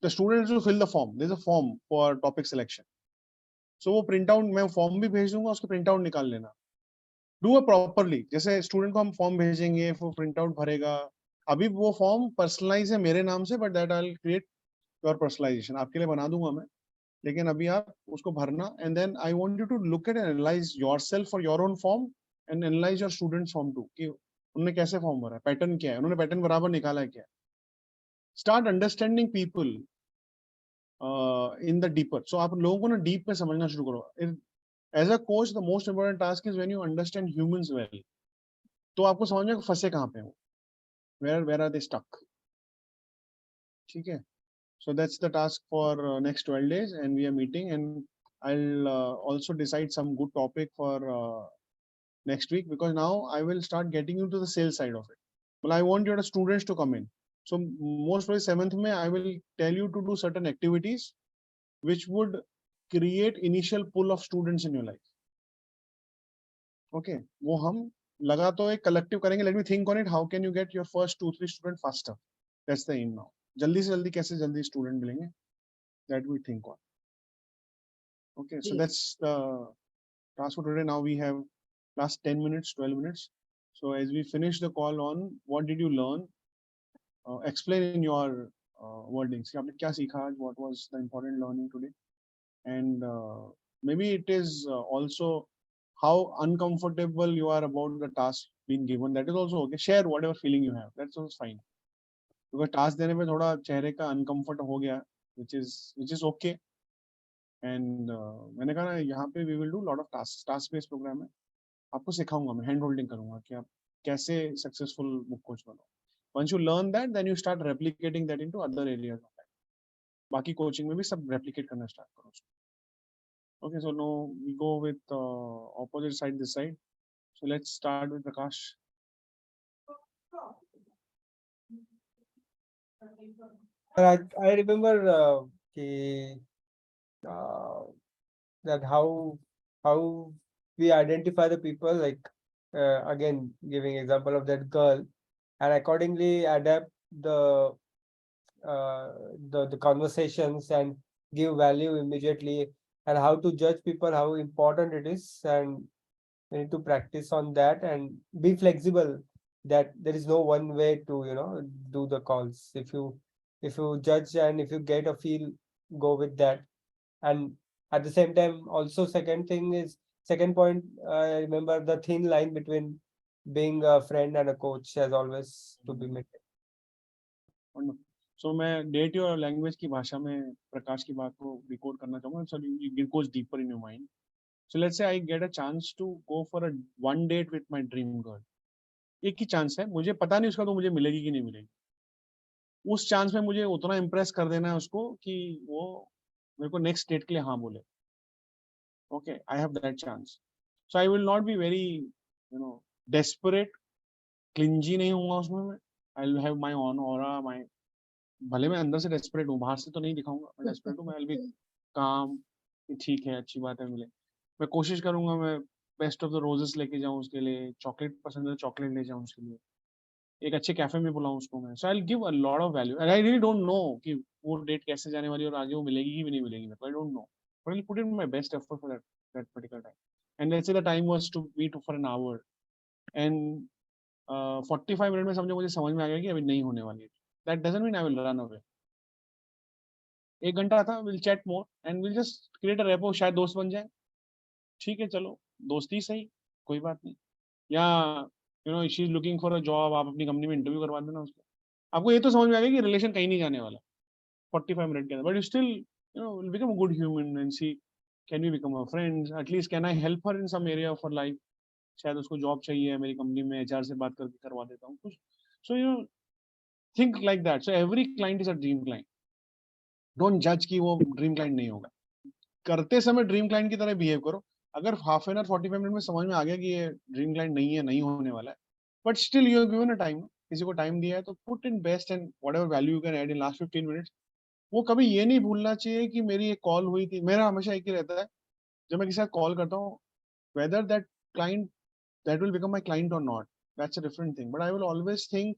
the students will fill the form. There's a form for topic selection. So वो print out, मैं form भी भेज दूंगा, उसको print out निकाल लेना. Do it properly. जैसे स्टूडेंट को हम फॉर्म भेजेंगे, वो प्रिंट आउट भरेगा. अभी वो फॉर्म पर्सनलाइज है मेरे नाम से, but that I will create your personalization. आपके लिए बना दूंगा मैं, लेकिन अभी आप उसको भरना. And then I want you to look at and analyse yourself for your own form and analyse your students form too, कि उन्होंने कैसे फॉर्म भरा है, पैटर्न क्या है, उन्होंने पैटर्न बराबर निकाला है क्या. Start understanding people in the deeper. So आप लोगों को ना डीप में समझना शुरू करो. As a coach, the most important task is when you understand humans well. तो आपको समझ में फंसे कहाँ पे हो, where are they stuck. ठीक है. So that's the task for next 12 days, and we are meeting, and I'll also decide some good topic for next week, because now I will start getting into the sales side of it. Well, I want your students to come in. So most probably 7th May, I will tell you to do certain activities which would create initial pull of students in your life. Okay, वो हम लगा तो एक collective करेंगे. Let me think on it. How can you get your first 2-3 student faster? That's the aim now. जल्दी से जल्दी कैसे जल्दी student मिलेंगे? That we think on. Okay, so that's the task for today. Now we have last 10 minutes, 12 minutes. So as we finish the call on what did you learn, explain in your wordings. आपने क्या सीखा? What was the important learning today? And maybe it is also how uncomfortable you are about the task being given. That is also okay. Share whatever feeling you have. That's also fine. Because task देने पे थोड़ा चेहरे का uncomfort हो गया, which is okay. And मैंने कहा ना यहाँ पे we will do lot of tasks. Task based program है. आपको सिखाऊंगा मैं, hand holding करूंगा कि आप कैसे सक्सेसफुल बुक कोच बनो. Once you learn that, then you start replicating that into other areas of life. बाकी कोचिंग में भी सब replicate करना start करो. Okay, so now we go with opposite side this side. So let's start with Prakash. I remember that how we identify the people, like again giving example of that girl, and accordingly adapt the conversations and give value immediately, and how to judge people, how important it is, and we need to practice on that and be flexible, that there is no one way to do the calls. If you judge and if you get a feel, go with that. And at the same time also, second point, I remember the thin line between being a friend and a coach has always to be maintained. So मैं date your language की भाषा में प्रकाश की बात को decode करना चाहूँगा. So it goes deeper in your mind. So let's say I get a chance to go for a one date with my dream girl. एक ही चांस है, मुझे पता नहीं उसका तो मुझे मिलेगी कि नहीं मिलेगी. उस चांस में मुझे उतना इम्प्रेस कर देना है उसको कि वो मेरे को नेक्स्ट डेट के लिए हाँ बोले. Okay, I have that chance. So I will not be very, desperate. Clingy नहीं हूँगा उसमें मैं. I'll have my own aura, my. भले मैं अंदर से desperate हूँ, बाहर से तो नहीं दिखाऊंगा. मैं desperate हूँ, मैं I'll be calm. ठीक है, अच्छी बात है मिले. मैं कोशिश करूँगा मैं बेस्ट ऑफ द रोजेस लेके जाऊँ उसके लिए. चॉकलेट पसंद है, चॉकलेट ले जाऊँ उसके लिए. एक अच्छे कैफे में बुलाऊँ उसको मैं. So I'll give a lot of value. And I really don't know कि वो डेट कैसे जाने वाली और आगे वो मिलेगी कि भी नहीं मिलेगी. I don't know. But I'll put in my best effort for that particular time. And let's say the time was to meet for an hour. And 45 minute में समझो मुझे समझ में आ गया कि अभी नहीं होने वाली है. That doesn't mean I will run away. एक घंटा था, we'll chat more and we'll just create a repo. शायद दोस्त बन जाए. ठीक है, चलो दोस्ती सही, कोई बात नहीं. या she is looking for a job, आप अपनी कंपनी में इंटरव्यू करवा देना उसको. आपको ये तो समझ में आ गया कि रिलेशन कहीं नहीं जाने वाला 45 मिनट के अंदर. But you still will become a good human and see can we become a friends. At least can I help her in some area of her life. शायद उसको जॉब चाहिए है मेरी कंपनी में, एचआर से बात करके करवा देता हूँ कुछ. सो think like that. So every client is a dream client. Don't judge कि वो ड्रीम क्लाइंट नहीं होगा. करते समय ड्रीम क्लाइंट की तरह बिहेव करो. अगर हाफ एन आवर 45 मिनट में समझ में आ गया कि ये ड्रीम क्लाइंट नहीं है, नहीं होने वाला है, but still you have given a time. किसी को टाइम दिया है तो put in best and whatever value you can add in last 15 minutes. वो कभी ये नहीं भूलना चाहिए कि मेरी एक कॉल हुई थी. मेरा हमेशा एक ही रहता है जब मैं किसी का कॉल करता हूँ, whether that client that will become my client or not, that's a different thing. But I will always think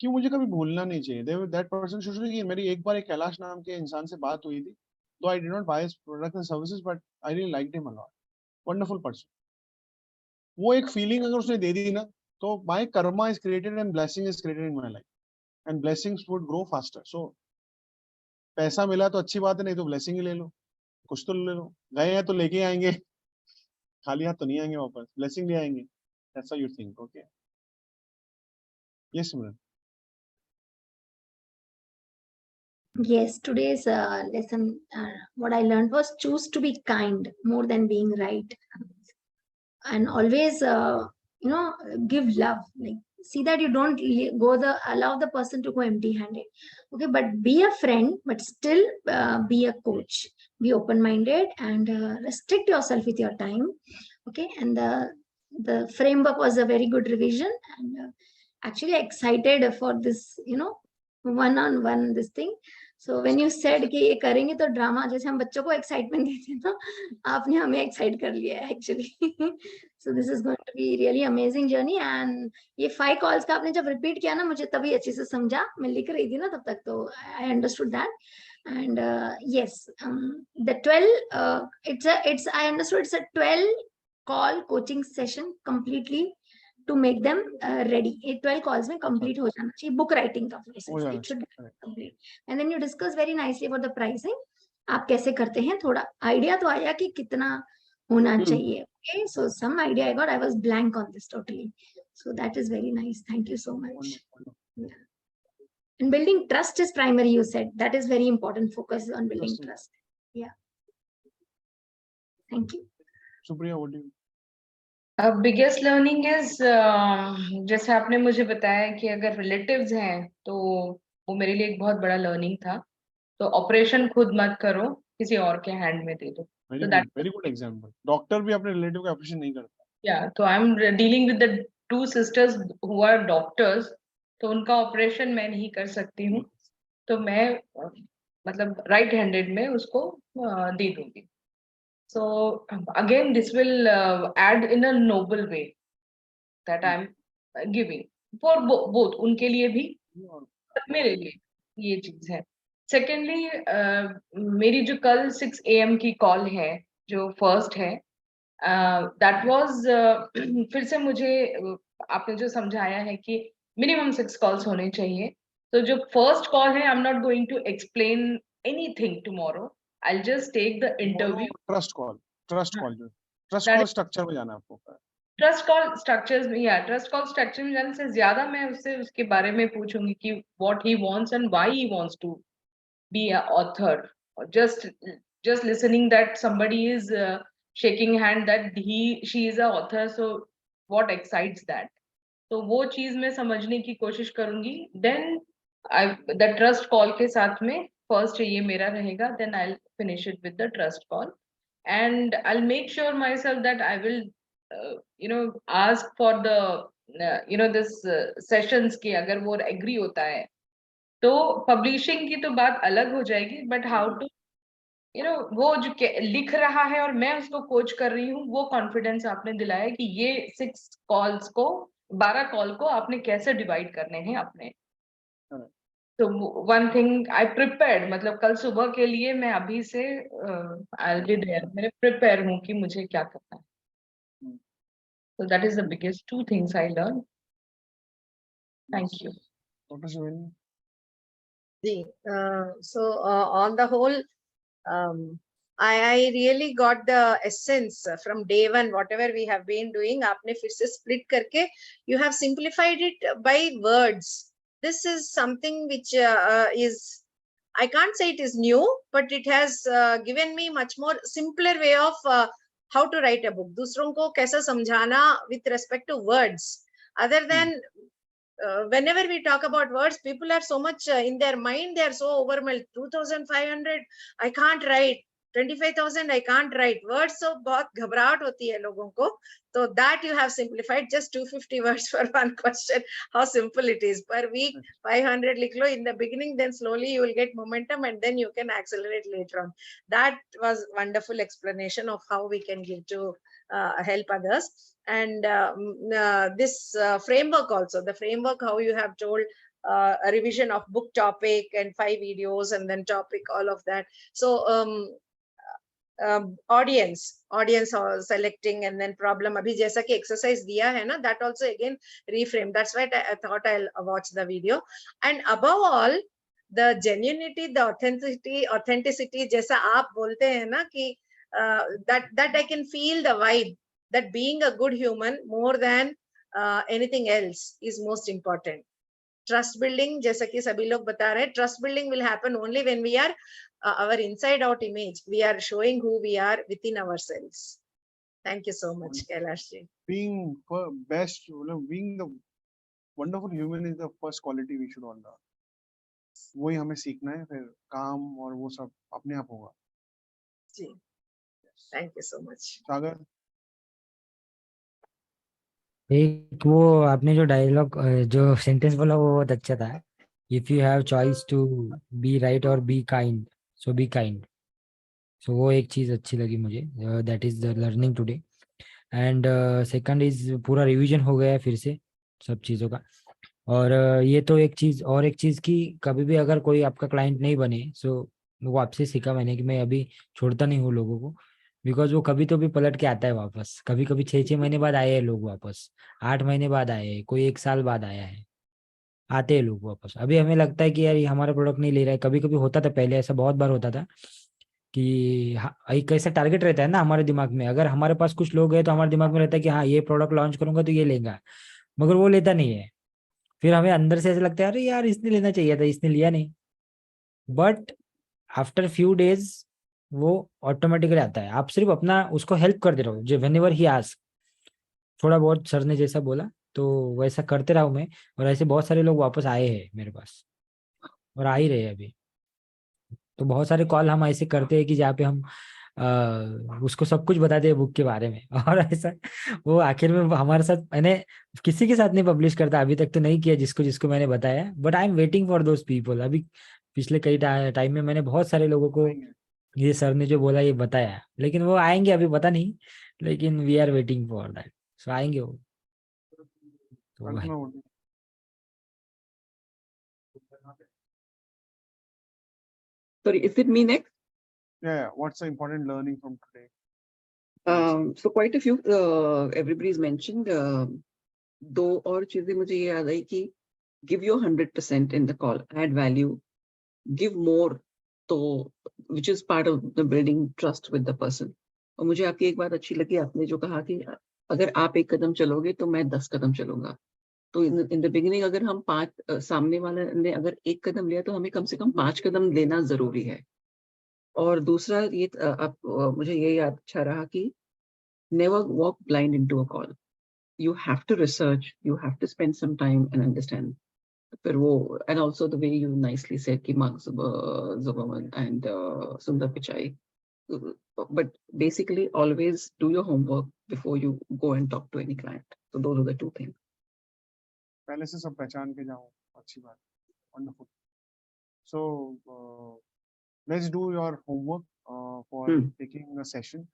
कि मुझे कभी भूलना नहीं चाहिए. That person should know कि मेरी एक बार एक कैलाश नाम के इंसान से बात हुई थी. Though I did not buy his products and services, but I really liked him a lot. Wonderful person. वो एक feeling अगर उसने दे दी ना, तो my karma is created and blessing is created in my life, and blessings would grow faster. So पैसा मिला तो अच्छी बात है, नहीं तो blessing ही ले लो, कुछ तो ले लो. गए हैं तो लेके आएंगे, खाली हाथ तो नहीं आएंगे वापस. Blessing ले आएंगे. That's how you think, okay? Yes, Simran. Yes, today's lesson, what I learned was choose to be kind more than being right, and always, give love. Like, see that you don't allow the person to go empty-handed. Okay, but be a friend, but still be a coach. Be open-minded and restrict yourself with your time. Okay, and the framework was a very good revision, and actually excited for this, one-on-one this thing. So when you said कि ये करेंगे तो drama, जैसे हम बच्चों को excitement देते हैं ना, आपने हमें एक्साइट कर लिया है actually. So this is going to be really amazing journey. And ये 5 calls का आपने जब रिपीट किया ना, मुझे तभी अच्छे से समझा. मैं लिख रही थी ना तब तक, तो I understood that. And yes, the 12 I understood it's a 12 call coaching session completely to make them ready. 12 calls में complete हो जाना चाहिए. Book writing का process, it should be complete. And then you discuss very nicely about the pricing. आप कैसे करते हैं, थोड़ा idea तो आया कि कितना होना चाहिए. Okay, so some idea I got. I was blank on this totally. So that is very nice. Thank you so much. Yeah. And building trust is primary, you said. That is very important. Focus on building trust. Yeah. Thank you. Supriya, what do you? Biggest learning is, जैसे आपने मुझे बताया कि अगर relatives हैं तो वो मेरे लिए एक बहुत बड़ा लर्निंग था। तो ऑपरेशन खुद मत करो, किसी और के हैंड में दे दो। Very good example. डॉक्टर भी अपने रिलेटिव का ऑपरेशन नहीं करता। या तो I am dealing with the two sisters who are doctors, तो उनका ऑपरेशन मैं नहीं कर सकती हूँ, तो मैं मतलब राइट हैंडेड में उसको दे दूंगी। So again this will add in a noble way that I am giving for both, उनके लिए भी मेरे लिए ये चीज है। सेकेंडली मेरी जो कल 6 AM की कॉल है, जो फर्स्ट है, दैट वाज फिर से मुझे आपने जो समझाया है कि मिनिमम 6 कॉल्स होने चाहिए। तो जो फर्स्ट कॉल है, I am not going to explain anything tomorrow, I just take the interview. Trust call structure में जाना है आपको। ट्रस्ट कॉल स्ट्रक्चर्स में, या ट्रस्ट कॉल स्ट्रक्चर में जाने से ज्यादा मैं उससे उसके बारे में पूछूंगी कि what he wants and why he wants to be an author. Just listening that somebody is shaking hand that she is a author, so what excites that? तो वो चीज मैं समझने की कोशिश करूंगी। Then I the trust call के साथ में फर्स्ट ये मेरा रहेगा, then I finish it with the trust call, and I make sure myself that I will ask for the this sessions की, अगर वो एग्री होता है तो पब्लिशिंग की तो बात अलग हो जाएगी, बट हाउ टू वो जो लिख रहा है और मैं उसको कोच कर रही हूँ, वो कॉन्फिडेंस आपने दिलाया कि ये 12 कॉल को आपने कैसे डिवाइड करने हैं अपने। तो वन थिंग आई प्रिपेयर्ड, मतलब कल सुबह के लिए मैं अभी से आई विल बी देयर, मैं प्रिपेयर हूँ कि मुझे क्या करना है। So that is the biggest 2 things I learned. Thank you. On the whole, I really got the essence from day one. Whatever we have been doing, आपने फिर से split करके, you have simplified it by words. This is something which is, I can't say it is new, but it has given me much more simpler way of how to write a book. दूसरों को कैसा समझाना with respect to words. Other than whenever we talk about words, people are so much in their mind, they are so overwhelmed. 2500 I can't write, 25,000 I can't write words, so बहुत घबराहट होती है लोगों को. So that you have simplified, just 250 words for one question. How simple it is. Per week 500 लिख लो in the beginning, then slowly you will get momentum and then you can accelerate later on. That was wonderful explanation of how we can give to help others. And this framework also, the framework how you have told a revision of book topic and 5 videos and then topic, all of that. So audience or selecting and then problem, abhi jaisa ki exercise diya hai na, that also again reframe. That's why I thought I'll watch the video. And above all, the genuinity, the authenticity jaisa aap bolte hain na ki that I can feel the vibe, that being a good human more than anything else is most important. Trust building, jaisa ki sabhi log bata rahe, trust building will happen only when we are our inside out image, we are showing who we are within ourselves. Thank you so much, Kailash ji. Being best, being the wonderful human is the first quality we should all learn. वही हमें सीखना है, फिर काम और वो सब अपने आप होगा जी. Thank you so much. सागर, एक वो आपने जो डायलॉग जो सेंटेंस बोला वो बहुत अच्छा था. If you have choice to be right और be kind, so be kind. So वो एक चीज अच्छी लगी मुझे, that is the learning today. And second is पूरा रिवीजन हो गया फिर से सब चीज़ों का. और ये तो एक चीज़ की कभी भी अगर कोई आपका क्लाइंट नहीं बने, सो वो आपसे सीखा मैंने कि मैं अभी छोड़ता नहीं हूँ लोगों को, बिकॉज वो कभी तो भी पलट के आता है वापस. कभी कभी 6 महीने बाद आए हैं लोग वापस, 8 महीने बाद आए हैं, कोई 1 साल बाद आया है, आते हैं लोग वापस. अभी हमें लगता है कि यार ये हमारा प्रोडक्ट नहीं ले रहा है. कभी कभी होता था पहले, ऐसा बहुत बार होता था कि एक ऐसा टारगेट रहता है ना हमारे दिमाग में. अगर हमारे पास कुछ लोग हैं तो हमारे दिमाग में रहता है कि हाँ ये प्रोडक्ट लॉन्च करूंगा तो ये लेगा, मगर वो लेता नहीं है. फिर हमें अंदर से ऐसा लगता है अरे यार इसने लेना चाहिए था, इसने लिया नहीं. बट आफ्टर फ्यू डेज वो ऑटोमेटिकली आता है. आप सिर्फ अपना उसको हेल्प कर दे रहे हो, जो व्हेनेवर ही आस्क थोड़ा बहुत सर ने जैसा बोला तो वैसा करते रहा हूँ मैं, और ऐसे बहुत सारे लोग वापस आए हैं मेरे पास और आ ही रहे हैं अभी। तो बहुत सारे कॉल हम ऐसे करते हैं कि जहाँ पे हम उसको सब कुछ बताते हैं बुक के बारे में और ऐसा वो आखिर में वो हमारे साथ, मैंने किसी के साथ नहीं पब्लिश करता अभी तक, तो नहीं किया जिसको जिसको मैंने बताया, but I am waiting for those people. अभी पिछले कई टाइम में मैंने बहुत सारे लोगों को ये सर ने जो बोला ये बताया, लेकिन वो आएंगे अभी पता नहीं, लेकिन we are waiting for that, so आएंगे वो। तो वो है। Sorry, is it me next? Yeah, what's the important learning from today? So quite a few, everybody's mentioned. दो और चीजें मुझे ये याद आई कि give your 100% in the call, add value, give more, तो which is part of the building trust with the person. और मुझे आपकी एक बात अच्छी लगी, आपने जो कहा कि अगर आप एक कदम चलोगे तो मैं 10 कदम चलूंगा। तो इन द बिगिनिंग अगर हम सामने वाले ने अगर एक कदम लिया तो हमें कम से कम 5 कदम लेना जरूरी है। और दूसरा ये मुझे ये याद अच्छा रहा कि never walk blind into a call. You have to research, you have to spend some time and understand. फिर वो, and also the way you nicely said कि Mark Zuckerman and Sundar Pichai. But basically always do your homework before you go and talk to any client. So those are the two things. पहले से सब पहचान के जाओ, अच्छी बात, wonderful. So let's do your homework for taking a session.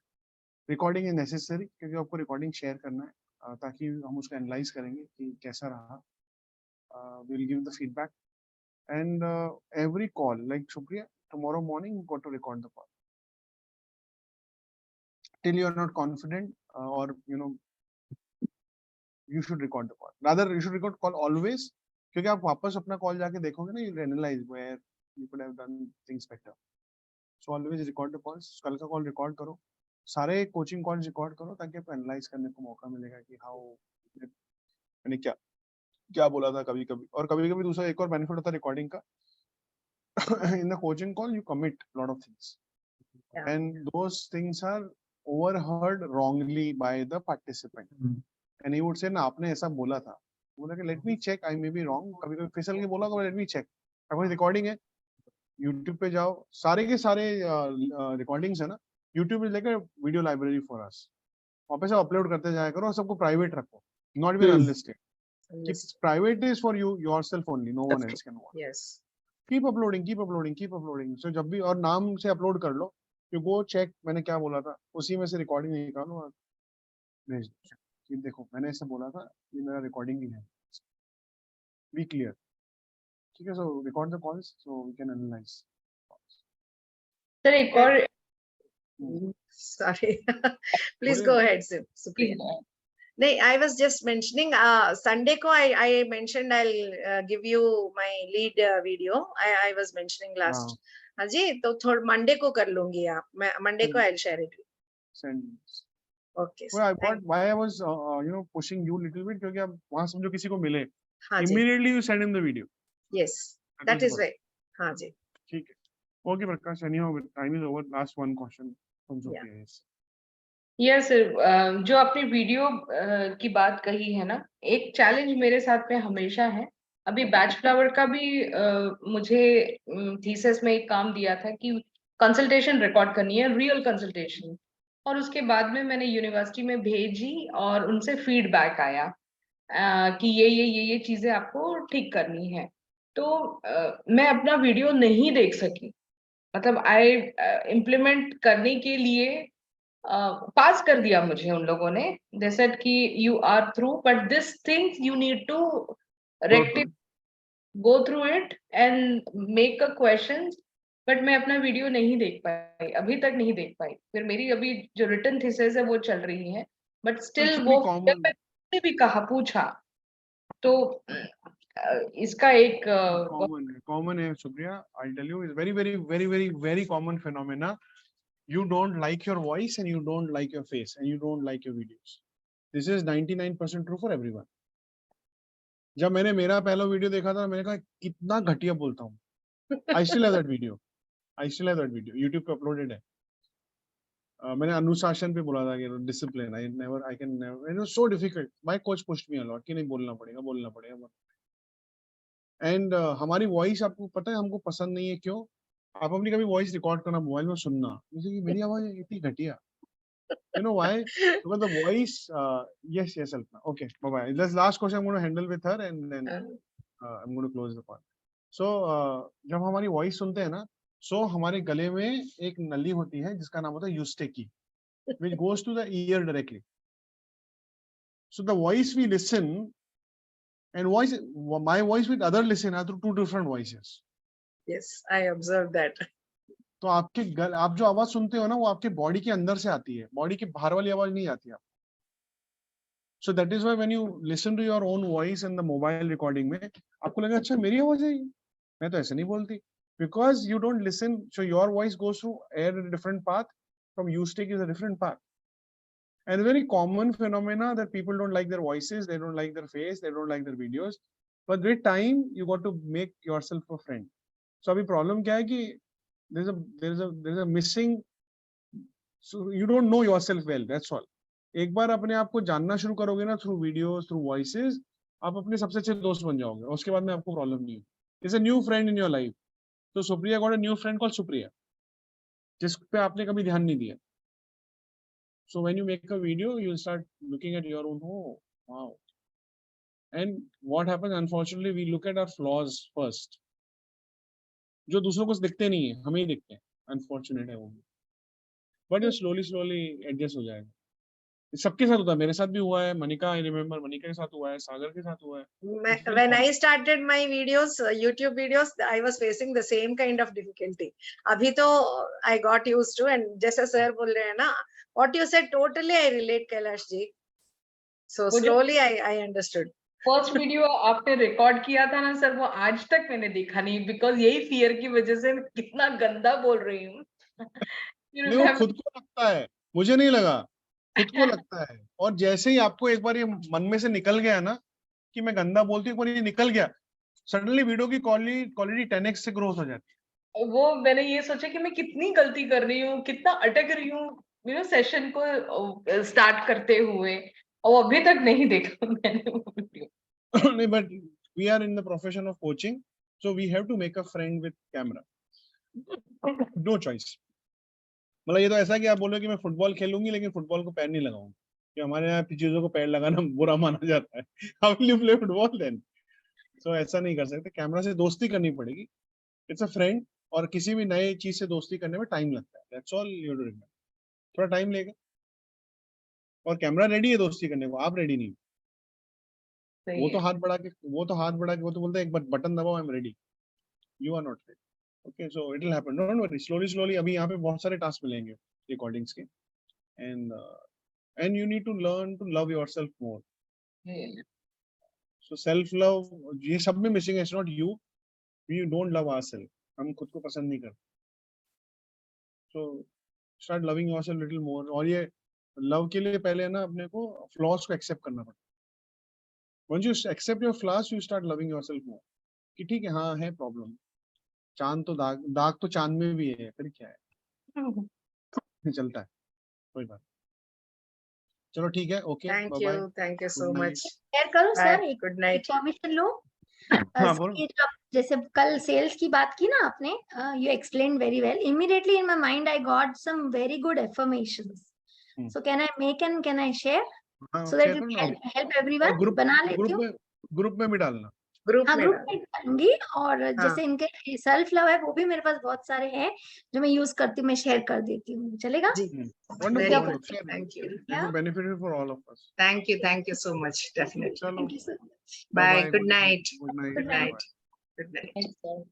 Recording is necessary क्योंकि आपको recording share करना है ताकि हम उसको analyze करेंगे कि कैसा रहा. We'll give the feedback and every call, like Supriya, tomorrow morning you got to record the call. Till you are not confident or you should record the call. Rather, you should record call always क्योंकि आप वापस अपना call जाके देखोगे ना, you'll analyze where you could have done things better. So always record the calls. कल का call record करो, सारे coaching calls record करो ताकि आपको analyze करने को मौका मिलेगा कि how मैंने क्या बोला था कभी कभी। और कभी कभी दूसरा एक और बेनिफिट होता है रिकॉर्डिंग का, in the coaching call you commit a lot of things and those things are overheard wrongly by the participant and he would say ना आपने ऐसा बोला था, बोला कि let me check, I may be wrong, कभी कभी फिसल के बोला तो let me check। अगर रिकॉर्डिंग है YouTube पे जाओ, सारे के सारे रिकॉर्डिंग्स है ना, YouTube is like a video library for us, वहाँ पे सब अपलोड करते जाया करो और सबको प्राइवेट रखो, not even unlisted. Private is for you yourself only, no one else can watch. Yes. Keep uploading, keep uploading, keep uploading. So जब भी और नाम से अपलोड कर लो, you go check मैंने क्या बोला था, उसी में से रिकॉर्डिंग निकालो और भेज दो कि देखो मैंने ऐसा बोला था, ये मेरा रिकॉर्डिंग ही है। Be clear. ठीक है, so record the calls so we can analyze. Sir एक और Sorry. Please go ahead, Supriya. No, I was just mentioning Sunday ko I mentioned I'll give you my lead video. I was mentioning last. हाँ जी, तो थोड़ा Monday को कर लूँगी आप, मैं Monday को I'll share it. Send. Okay. Well, why I was pushing you little bit क्योंकि आप वहाँ समझो किसी को मिले, हाँ जी. immediately you send him the video. Yes, that is right. हाँ जी. ठीक है. Okay, Prakash. Anyhow, time is over. Last one question from Supriya. Yes sir, जो आपने वीडियो की बात कही है ना, एक चैलेंज मेरे साथ में हमेशा है। अभी बैच फ्लावर का भी मुझे थीसिस में एक काम दिया था कि कंसल्टेशन रिकॉर्ड करनी है, रियल कंसल्टेशन, और उसके बाद में मैंने यूनिवर्सिटी में भेजी और उनसे फीडबैक आया कि ये चीजें आपको ठीक करनी है। तो मैं अपना वीडियो नहीं देख सकी, मतलब आई इम्प्लीमेंट करने के लिए पास कर दिया मुझे उन लोगों ने, दे सेड कि you are through, but this things you need to go through it and make a questions, बट मैं अपना वीडियो नहीं देख पाई, अभी तक नहीं देख पाई। फिर मेरी अभी जो रिटन थीसिस है वो चल रही है, बट स्टिल वो मैंने भी कहा पूछा, तो इसका एक कॉमन है Supriya, I'll tell you, is very common phenomena. You don't like your voice and you don't like your face and you don't like your videos. This is 99% true for everyone. जब मैंने मेरा पहला वीडियो देखा था, मैंने कहा कितना घटिया बोलता हूँ। I still have that video. YouTube पे uploaded है। मैंने अनुशासन पे बोला था कि discipline, I can never, it was so difficult, my coach pushed me a lot कि नहीं बोलना पड़ेगा। एंड हमारी वॉइस आपको पता है हमको पसंद नहीं है, क्यों? आप अपनी कभी वॉइस रिकॉर्ड करना मोबाइल में, सुनना जैसे कि मेरी आवाज इतनी घटिया, you know why? Because the voice, yes, Alpna. Okay, bye-bye. This last question I'm going to handle with her and then I'm going to close the part. So, जब हमारी voice सुनते हैं ना, so हमारे गले में एक नली होती है जिसका नाम होता है eustachi, which goes to the ear directly. So the voice we listen and my voice with other listener through two different voices. Yes, I observed that. तो आप जो आवाज सुनते हो ना, वो आपके बॉडी के अंदर से आती है, बॉडी के बाहर वाली आवाज नहीं आती है। So that is why when you listen to your own voice in the mobile recording में, आपको लगा अच्छा मेरी आवाज है, मैं तो ऐसे नहीं बोलती, because you don't listen, so your voice goes through air in a different path, from eustachi is a different path, and a very common phenomena that people don't like their voices, they don't like their face, they don't like their videos, but with time you got to make yourself a friend. So अभी problem क्या है कि there's a missing, so you don't know yourself well, that's all. एक बार अपने आप को जानना शुरू करोगे ना, थ्रू वीडियोस, थ्रू वॉइसेस, आप अपने सबसे अच्छे दोस्त बन जाओगे, उसके बाद में आपको प्रॉब्लम नहीं है। It's a new friend in your life. तो Supriya got a new friend called Supriya, जिस पे आपने कभी ध्यान नहीं दिया। So when you make a video you start looking at your own, oh wow, and what happens unfortunately we look at our flaws first, जो दूसरों को दिखते नहीं है, हमें ही दिखते हैं, अनफॉर्चुनेट है वो, बट ये स्लोली एडजस्ट हो जाएगा। सबके साथ होता है, मेरे साथ भी हुआ है, मनिका, आई रिमेम्बर मनिका के साथ हुआ है, सागर के साथ हुआ है। When I started my videos, YouTube videos, I was facing the same kind of difficulty. अभी तो I got used to, and जैसे सर बोल रहे हैं ना, what you said totally I relate, Kailash ji. So slowly I understood. First video आपने record किया था ना सर, वो आज तक मैंने देखा नहीं, बिकॉज यही फियर की वजह से कितना गंदा बोल रही हूँ। नहीं, वो खुद को लगता है, मुझे नहीं लगा, खुद को लगता है। और जैसे ही आपको एक बार ये मन में से निकल गया ना कि मैं गंदा बोलती हूँ, ये निकल गया, सडनली वीडियो की क्वालिटी 10x से ग्रोथ हो जाती है। वो मैंने ये सोचा कि मैं कितनी गलती कर रही हूँ, कितना अटक रही हूँ सेशन को स्टार्ट करते हुए, और अभी तक नहीं देखा मैंने वो वीडियो। नहीं, but we are in the profession of coaching, so we have to make a friend with camera, no choice. मतलब ये तो ऐसा कि आप बोलो कि मैं फुटबॉल खेलूंगी लेकिन फुटबॉल को पैर नहीं लगाऊंगी, कि हमारे यहाँ चीजों को पैर लगाना बुरा माना जाता है। How will you play football then? So ऐसा नहीं कर सकते, कैमरा से दोस्ती करनी पड़ेगी, इट्स अ फ्रेंड। और किसी भी नए चीज से दोस्ती करने में टाइम लगता है, दैट्स ऑल यू डू, थोड़ा टाइम लेगा। और कैमरा रेडी है दोस्ती करने को, आप रेडी नहीं। वो तो हाथ बढ़ा के वो तो बोलते हैं एक बार बटन दबाओ, I am ready, you are not ready. Okay, so it will happen, don't worry, slowly अभी यहाँ पे बहुत सारे टास्क मिलेंगे रिकॉर्डिंग्स के, and you need to learn to love yourself more. So self love ये सब में missing है, it's not you, we don't love ourselves, हम खुद को पसंद नहीं करते। So start loving yourself little more। और ये लव के लिए पहले ना अपने को फ्लॉज को एक्सेप्ट करना पड़ता है। Once you accept your flaws, you start loving yourself more, कि ठीक है, हाँ है प्रॉब्लम, चांद तो दाग तो चांद में भी है, फिर क्या है, चलता है, कोई बात। चलो ठीक है, okay, thank you so much. Share करो सर, एक गुड नाइट। परमिशन लो। हाँ, बोलो। ये जो जैसे कल सेल्स की बात की ना आपने, you explain very well, immediately in my mind I got some very good affirmations, so can I make and can I share so that it will help everyone? बना लेती हूँ, ग्रुप में भी डालना, ग्रुप में डालूंगी। और जैसे इनके सेल्फ लव है वो भी मेरे पास बहुत सारे हैं जो मैं यूज करती हूँ, मैं शेयर कर देती हूँ, चलेगा? Thank you, benefit for all of us. Thank you so much, definitely. Thank you so much. Bye, good night, good night, good night, good night.